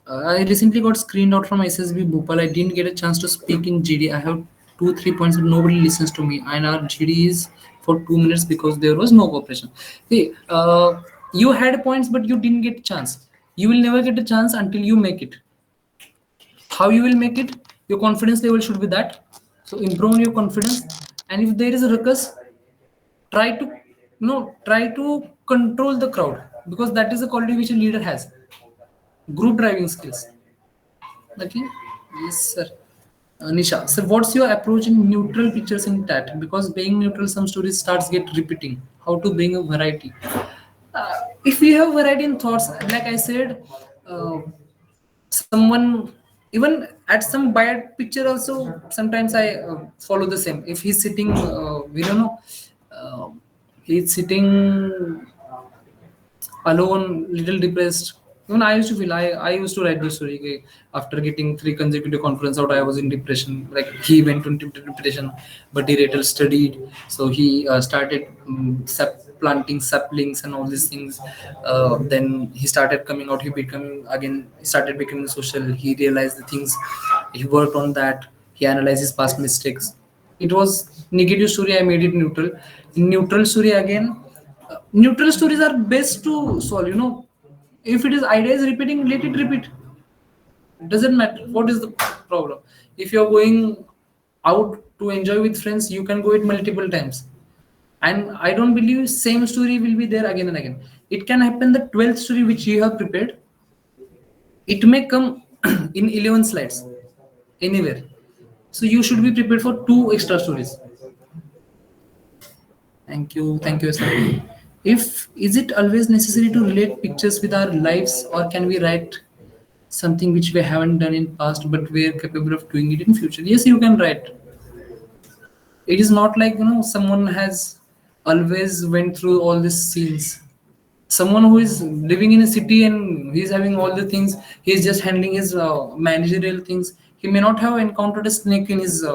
I recently got screened out from SSB Bhopal. I didn't get a chance to speak in GD. I have 2-3 points, but nobody listens to me. And our GD is for 2 minutes because there was no cooperation. See, you had points, but you didn't get a chance. You will never get a chance until you make it. How you will make it? Your confidence level should be that. So improve on your confidence. And if there is a ruckus, try to try to control the crowd, because that is the quality which a leader has. Group driving skills. Okay. Yes, sir. Nisha, sir, what's your approach in neutral pictures in TAT? Because being neutral, some stories starts get repeating. How to bring a variety? If we have variety in thoughts, like I said, someone, even at some bad picture also, sometimes I follow the same. If he's sitting, we don't know, uh, he's sitting alone, little depressed. Even I used to feel, I used to write the story. Okay, after getting 3 consecutive conference out, I was in depression. Like he went into depression, but he later studied. So he started planting saplings and all these things. Then he started coming out. He became again. He started becoming social. He realized the things. He worked on that. He analyzed his past mistakes. It was negative story. I made it neutral. In neutral story again, neutral stories are best to solve. If it is idea is repeating, let it repeat. Doesn't matter what is the problem. If you're going out to enjoy with friends, you can go it multiple times, and I don't believe same story will be there again and again. It can happen the 12th story which you have prepared, it may come in 11 slides anywhere. So you should be prepared for 2 extra stories. Thank you, sir. If is it always necessary to relate pictures with our lives, or can we write something which we haven't done in past but we are capable of doing it in future? Yes, you can write. It is not like someone has always went through all these scenes. Someone who is living in a city and he's having all the things, he's just handling his managerial things. He may not have encountered a snake in his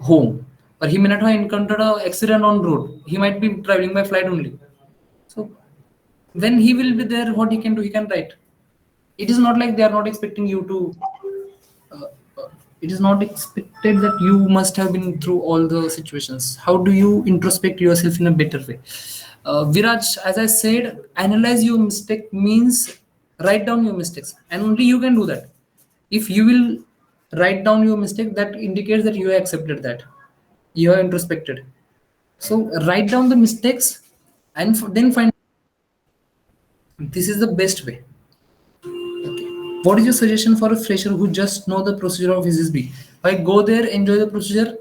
home, or he may not have encountered an accident on road. He might be traveling by flight only. So when he will be there, what he can do, he can write. It is not like they are not expecting you to. Uh, it is not expected that you must have been through all the situations. How do you introspect yourself in a better way? Viraj, as I said, analyze your mistake means write down your mistakes, and only you can do that. If you will write down your mistake, that indicates that you have accepted that you are introspected. So write down the mistakes, and then find. This is the best way. What is your suggestion for a fresher who just know the procedure of SSB? Like go there, enjoy the procedure.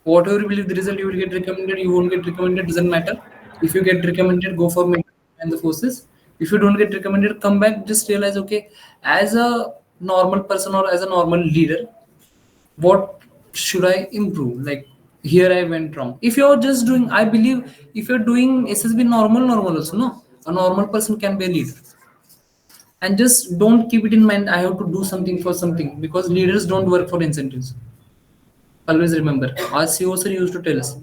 Whatever you believe the result, you will get recommended. You won't get recommended. Doesn't matter. If you get recommended, go for and the forces. If you don't get recommended, come back. Just realize, okay, as a normal person or as a normal leader, what should I improve? Like here I went wrong. If you're just doing, I believe if you're doing SSB normal also, no, a normal person can be a leader. And just don't keep it in mind, I have to do something for something, because leaders don't work for incentives. Always remember, our CEO sir used to tell us,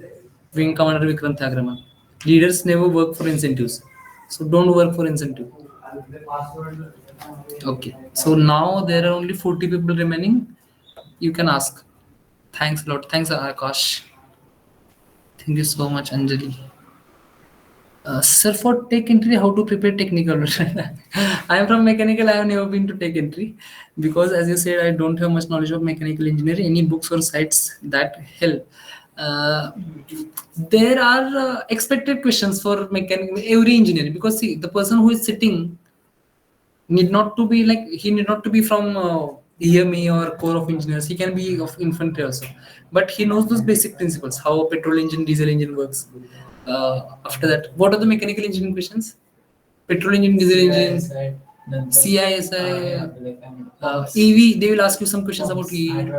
Wing Commander Vikram Thagraman, leaders never work for incentives. So don't work for incentive. Okay, so now there are only 40 people remaining. You can ask. Thanks a lot. Thanks, Akash. Thank you so much, Anjali. Sir, for tech entry, how to prepare technical? I am from mechanical. I have never been to tech entry because, as you said, I don't have much knowledge of mechanical engineering. Any books or sites that help? There are expected questions for mechanical every engineering, because see, the person who is sitting need not to be like, he need not to be from EME or core of engineers. He can be of infantry also, but he knows those basic principles, how a petrol engine, diesel engine works. After that, what are the mechanical engineering questions? Petrol engine, diesel engine, CISI, EV. They will ask you some questions about EV.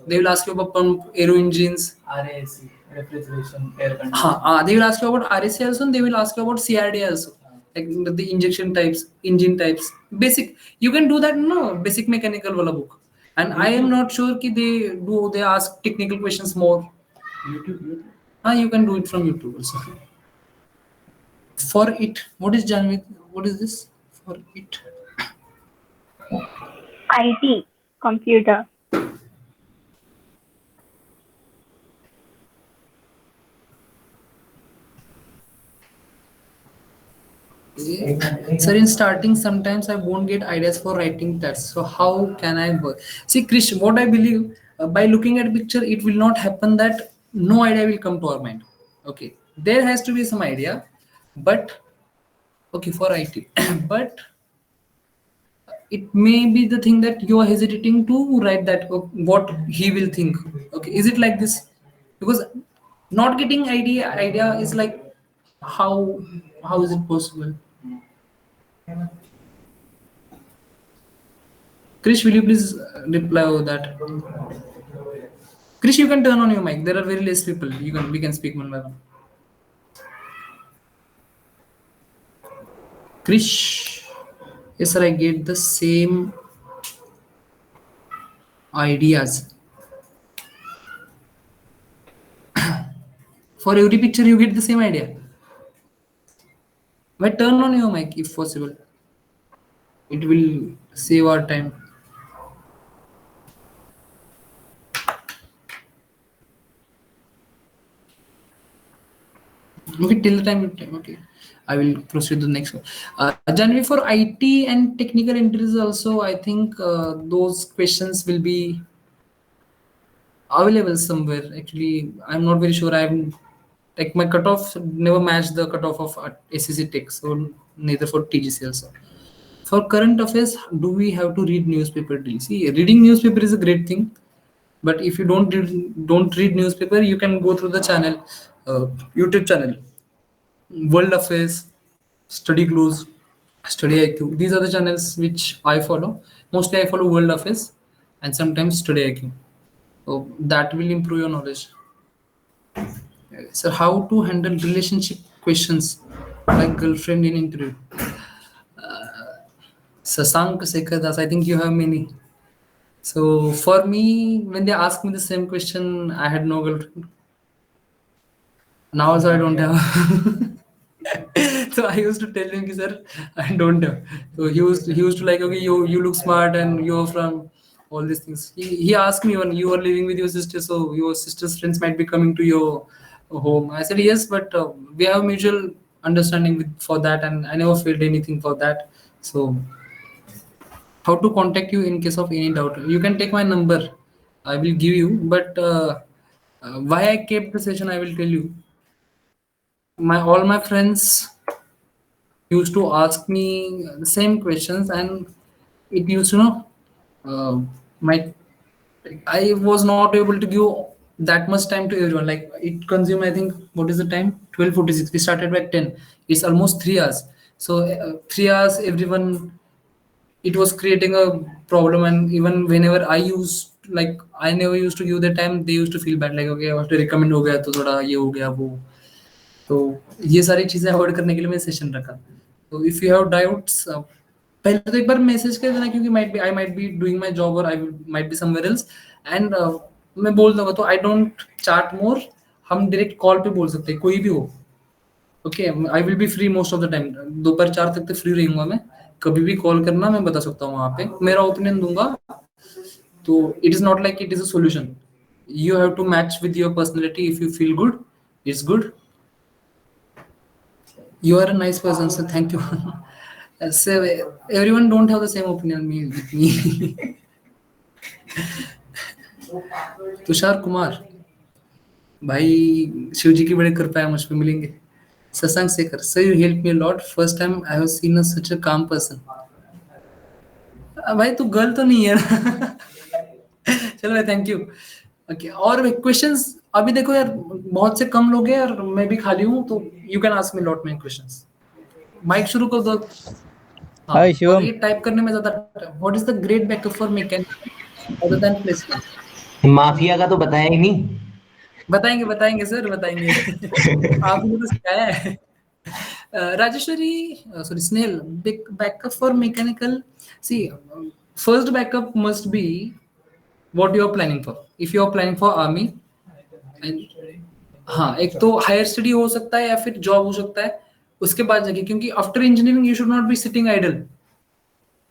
They will ask you about pump, aero engines, RAC, refrigeration, air conditioning. They will ask you about RAC also, and they will ask you about CRD also, like the injection types, engine types. Basic. You can do that, no, basic mechanical wala book. And I am not sure ki they ask technical questions more. YouTube. You can do it from YouTube also. For it, what is Janvi? What is this? For it. IT, computer. Sir, in starting, sometimes I won't get ideas for writing tests. So how can I work? See, Krish, what I believe by looking at picture, it will not happen that no idea will come to our mind. Okay, there has to be some idea, but okay for IT, but it may be the thing that you are hesitating to write that what he will think. Okay, is it like this? Because not getting idea is like how is it possible? Krish, will you please reply over that? Krish, you can turn on your mic. There are very less people. We can speak one by one. Krish, yes sir, I get the same ideas. For every picture, you get the same idea. But turn on your mic if possible. It will save our time. Okay, till the time. Okay, I will proceed to the next one. January for IT and technical entries also, I think those questions will be available somewhere. Actually, I'm not very sure. I'm like my cutoff never matched the cutoff of SCC Tech, so neither for TGC also. For current affairs, do we have to read newspaper daily? See, reading newspaper is a great thing, but if you don't read newspaper, you can go through the channel, YouTube channel, World Affairs, Study Clues, Study IQ. These are the channels which I follow. Mostly I follow World Affairs and sometimes Study IQ. So that will improve your knowledge. So how to handle relationship questions like girlfriend in interview? Sasank Sekhardas, I think you have many. So for me, when they ask me the same question, I had no girlfriend. Now also I don't have. So I used to tell him, sir, I don't have. So he used to like, okay, you look smart and you're from all these things. He asked me when you are living with your sister, so your sister's friends might be coming to your home. I said yes, but we have mutual understanding for that, and I never felt anything for that. So how to contact you in case of any doubt? You can take my number. I will give you, but why I kept the session, I will tell you. All my friends used to ask me the same questions, and it used to know my I was not able to give that much time to everyone. Like it consumed, I think, what is the time? 12:46. We started by 10. It's almost 3 hours. So 3 hours, everyone. It was creating a problem, and even whenever I never used to give the time, they used to feel bad. Like okay, I have to recommend हो गया तो थोड़ा ये हो गया वो. तो ये सारी चीजें अवॉइड करने के लिए मैं सेशन रखा. तो इफ यू हैव डाउट्स, पहले तो एक बार मैसेज कर देना, क्योंकि I might be doing my job और I might be somewhere else, and मैं बोल दूंगा. तो आई डोंट चैट मोर. हम डायरेक्ट कॉल पे बोल सकते हैं, कोई भी हो. Okay, I will be free most of the time. दोपहर 4 तक तो फ्री रहूंगा मैं. कभी भी कॉल करना, मैं बता सकता हूँ वहां पे, मेरा ओपिनियन दूंगा. तो it is not like it is a solution. You have to match with your personality. If you feel good, it's good. You are a nice person, so thank you. So everyone don't have the same opinion with me. Tushar Kumar भाई, शिव जी की बड़े कृपा है, मुझ पे मिलेंगे. Shashank Shekhar, sir you help me a lot. First time I have seen सच अ काम person. भाई तू गर्ल तो नहीं है ना? चलो भाई, थैंक यू. ओके, और क्वेश्चंस अभी देखो यार, बहुत से कम लोग हैं और मैं भी खाली हूँ, तो you can ask me lot many questions. Mike शुरू कर दो. हाय और शिवम. ये टाइप करने में ज्यादा. What is the great backup for mechanic other than placement? Mafia का तो बताया ही नहीं. बताएंगे सर, बताएंगे. आपने तो सिखाया है. Rajeshwari, sorry, Snail, backup for mechanical. See, first backup must be what you are planning for. If you are planning for army, हाँ, एक तो हायर स्टडी हो सकता है या फिर जॉब हो सकता है. उसके बाद जाके, क्योंकि after engineering you should not be sitting idle.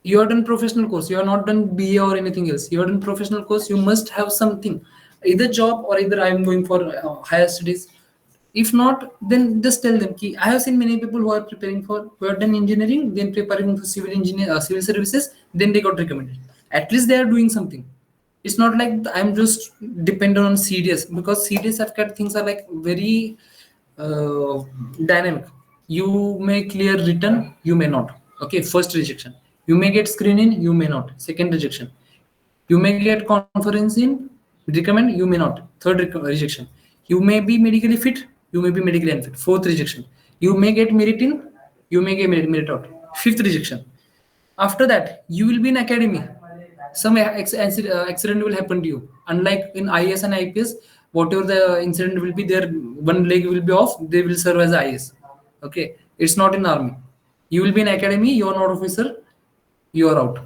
You have done professional course, you have not done BA or anything else, you have done professional course, you must have something, either job or either I'm going for higher studies. If not, then just tell them ki, I have seen many people who are preparing for, who have done engineering, then preparing for civil engineer, civil services, then they got recommended. At least they are doing something. It's not like I'm just dependent on CDS, because CDS FCAT things are like very dynamic. You may clear written, you may not. Okay, first rejection. You may get screen in, you may not. Second rejection. You may get conference in, recommend, you may not. Third rejection. You may be medically fit, you may be medically unfit. Fourth rejection. You may get merit in, you may get merit out. Fifth rejection. After that, you will be in academy. Some accident will happen to you. Unlike in IAS and IPS, whatever the incident will be there, one leg will be off, they will serve as IAS. Okay, it's not in army. You will be in academy, you are not officer, you are out.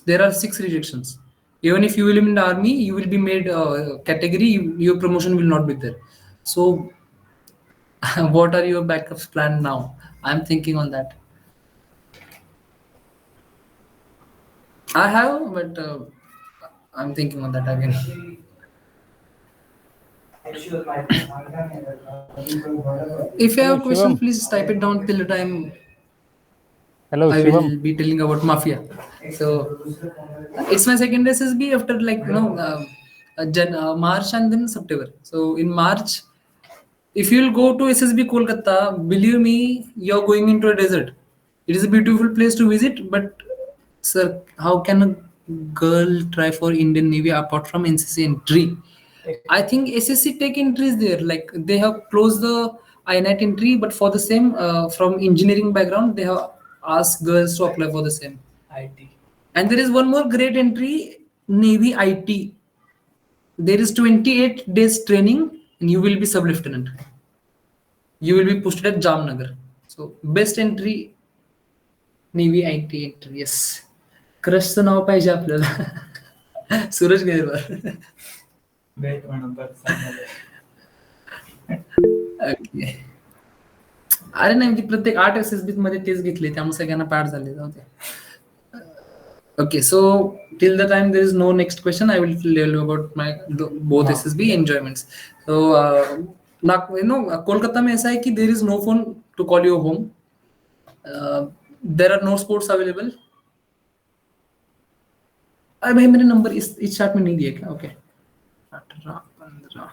There are 6 rejections. Even if you will be in the army, you will be made category, your promotion will not be there. So what are your backups plan now? I'm thinking on that. I have, but I'm thinking on that again. If you have questions, please type it down till the time Hello, I Shivam. will be telling about Mafia. So it's my second SSB after March and then September. So in March, if you'll go to SSB Kolkata, believe me, you're going into a desert. It is a beautiful place to visit, but sir, how can a girl try for Indian Navy apart from NCC entry? I think SSC Tech entry is there. Like they have closed the INET entry, but for the same from engineering background, they have asked girls to apply for the same IT. And there is one more great entry, Navy IT. There is 28 days training, and you will be sub lieutenant. You will be posted at Jamnagar. So best entry, Navy IT entry. Yes. क्रशचं नाव पाहिजे आपल्याला सूरज गैरवार. Okay. अरे नाही म्हणजे प्रत्येक 8 SSB मध्ये तेच घेतले, त्यामुळे सगळ्यांना पाठ झाले. Okay, so till the time there is no next question, I will tell you about my both SSB enjoyments. So Kolkata में ऐसा है कि there is no phone to call you home. There are no sports available. अरे भाई मेरे number इस chart में नहीं दिए क्या? ओके 18 15.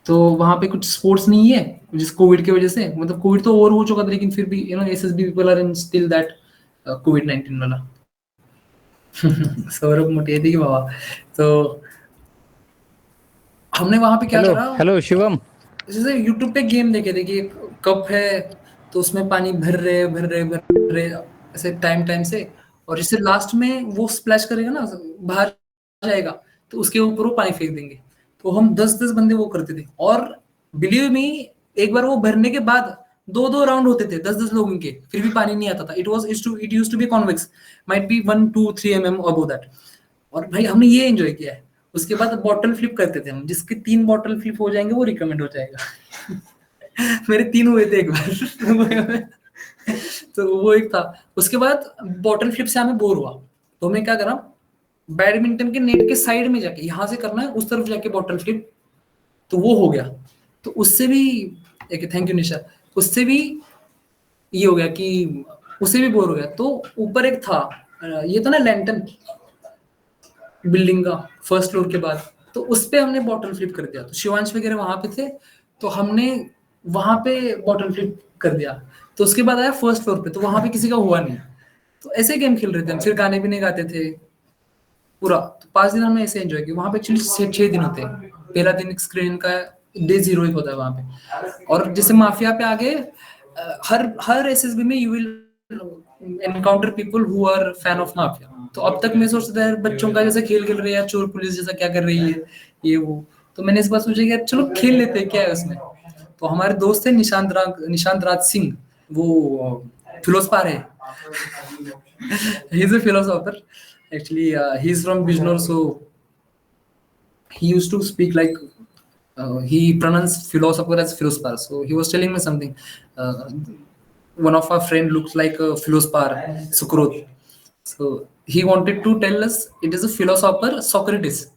तो वहां पे कुछ स्पोर्ट्स नहीं है जिस कोविड की वजह से, मतलब कोविड तो ओवर हो चुका था, लेकिन फिर भी SSB people are in still that कोविड-19 वाला. सौरभ मोटे थी कि बाबा. तो हमने वहां पे क्या करा, हेलो शिवम, जैसे यूट्यूब पे गेम देखे थे कि कप है तो उसमें पानी भर रहे ऐसे टाइम से, और जिससे लास्ट में वो स्प्लैश करेगा ना, बाहर जाएगा, तो उसके ऊपर वो पानी फेंक देंगे. तो हम 10-10 बंदे वो करते थे, और बिलीव मी एक बार वो भरने के बाद 2-2 राउंड होते थे 10-10 लोगों के, फिर भी पानी नहीं आता था. It used to be convex, might be 1-2-3 mm above that. और भाई हमने ये एंजॉय किया है. उसके बाद बॉटल फ्लिप करते थे हम, जिसके 3 बॉटल फ्लिप हो जाएंगे वो रिकमेंड हो जाएगा. मेरे 3 हुए थे एक बार. तो वो एक था. उसके बाद बॉटल फ्लिप से हमें बोर हुआ, तो हमने क्या करा, बैडमिंटन के नेट के साइड में जाके, यहां से करना है उस तरफ जाके बॉटल फ्लिप, तो वो हो गया. तो उससे भी थैंक यू निशा, उससे भी ये हो गया कि उससे भी बोर हो गया. तो ऊपर एक था, ये था ना लैंटर्न बिल्डिंग का फर्स्ट फ्लोर के बाद, तो उस पे हमने बॉटल फ्लिप कर दिया. तो शिवांश वगैरह वहां पे थे, तो हमने वहां पे बॉटल फ्लिप कर दिया. तो उसके बाद आया फर्स्ट फ्लोर पे, तो वहां पे किसी का हुआ नहीं. तो ऐसे गेम खेल रहे थे हम, फिर गाने भी नहीं गाते थे पूरा. तो 5 दिन हमने ऐसे एंजॉय किया. वहां पे एक्चुअली 6 दिन होते हैं. पहला दिन स्क्रीन का डे 0 ही होता है वहां पे. और जैसे माफिया पे आगे हर एसएसबी में you will encounter people who are fan of mafia. तो अब तक मैं सोचता था बच्चों का जैसे खेल रहे हैं, चोर पुलिस जैसा क्या कर रही है ये वो. तो मैंने इस बार सोचा कि चलो खेल लेते हैं, क्या है उसमें. तो हमारे दोस्त थे निशांत राज सिंह, वो फिलोसफर है. he is a philosopher actually. He is from Bijnor, so he used to speak like he pronounced philosopher as philosopher. So he was telling me something. One of our friend looks like a philosopher, Sukrot. So he wanted to tell us it is a philosopher Socrates.